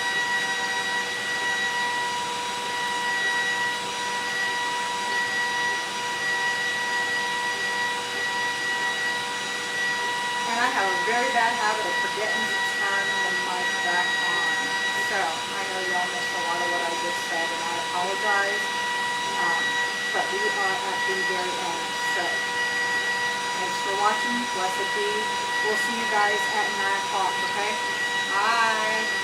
And I have a very bad habit of forgetting to turn the mic back on. So, I know y'all missed a lot of what I just said, and I apologize. But we are at the very end. So, thanks for watching. Blessed be. We'll see you guys at 9 o'clock, okay? Bye.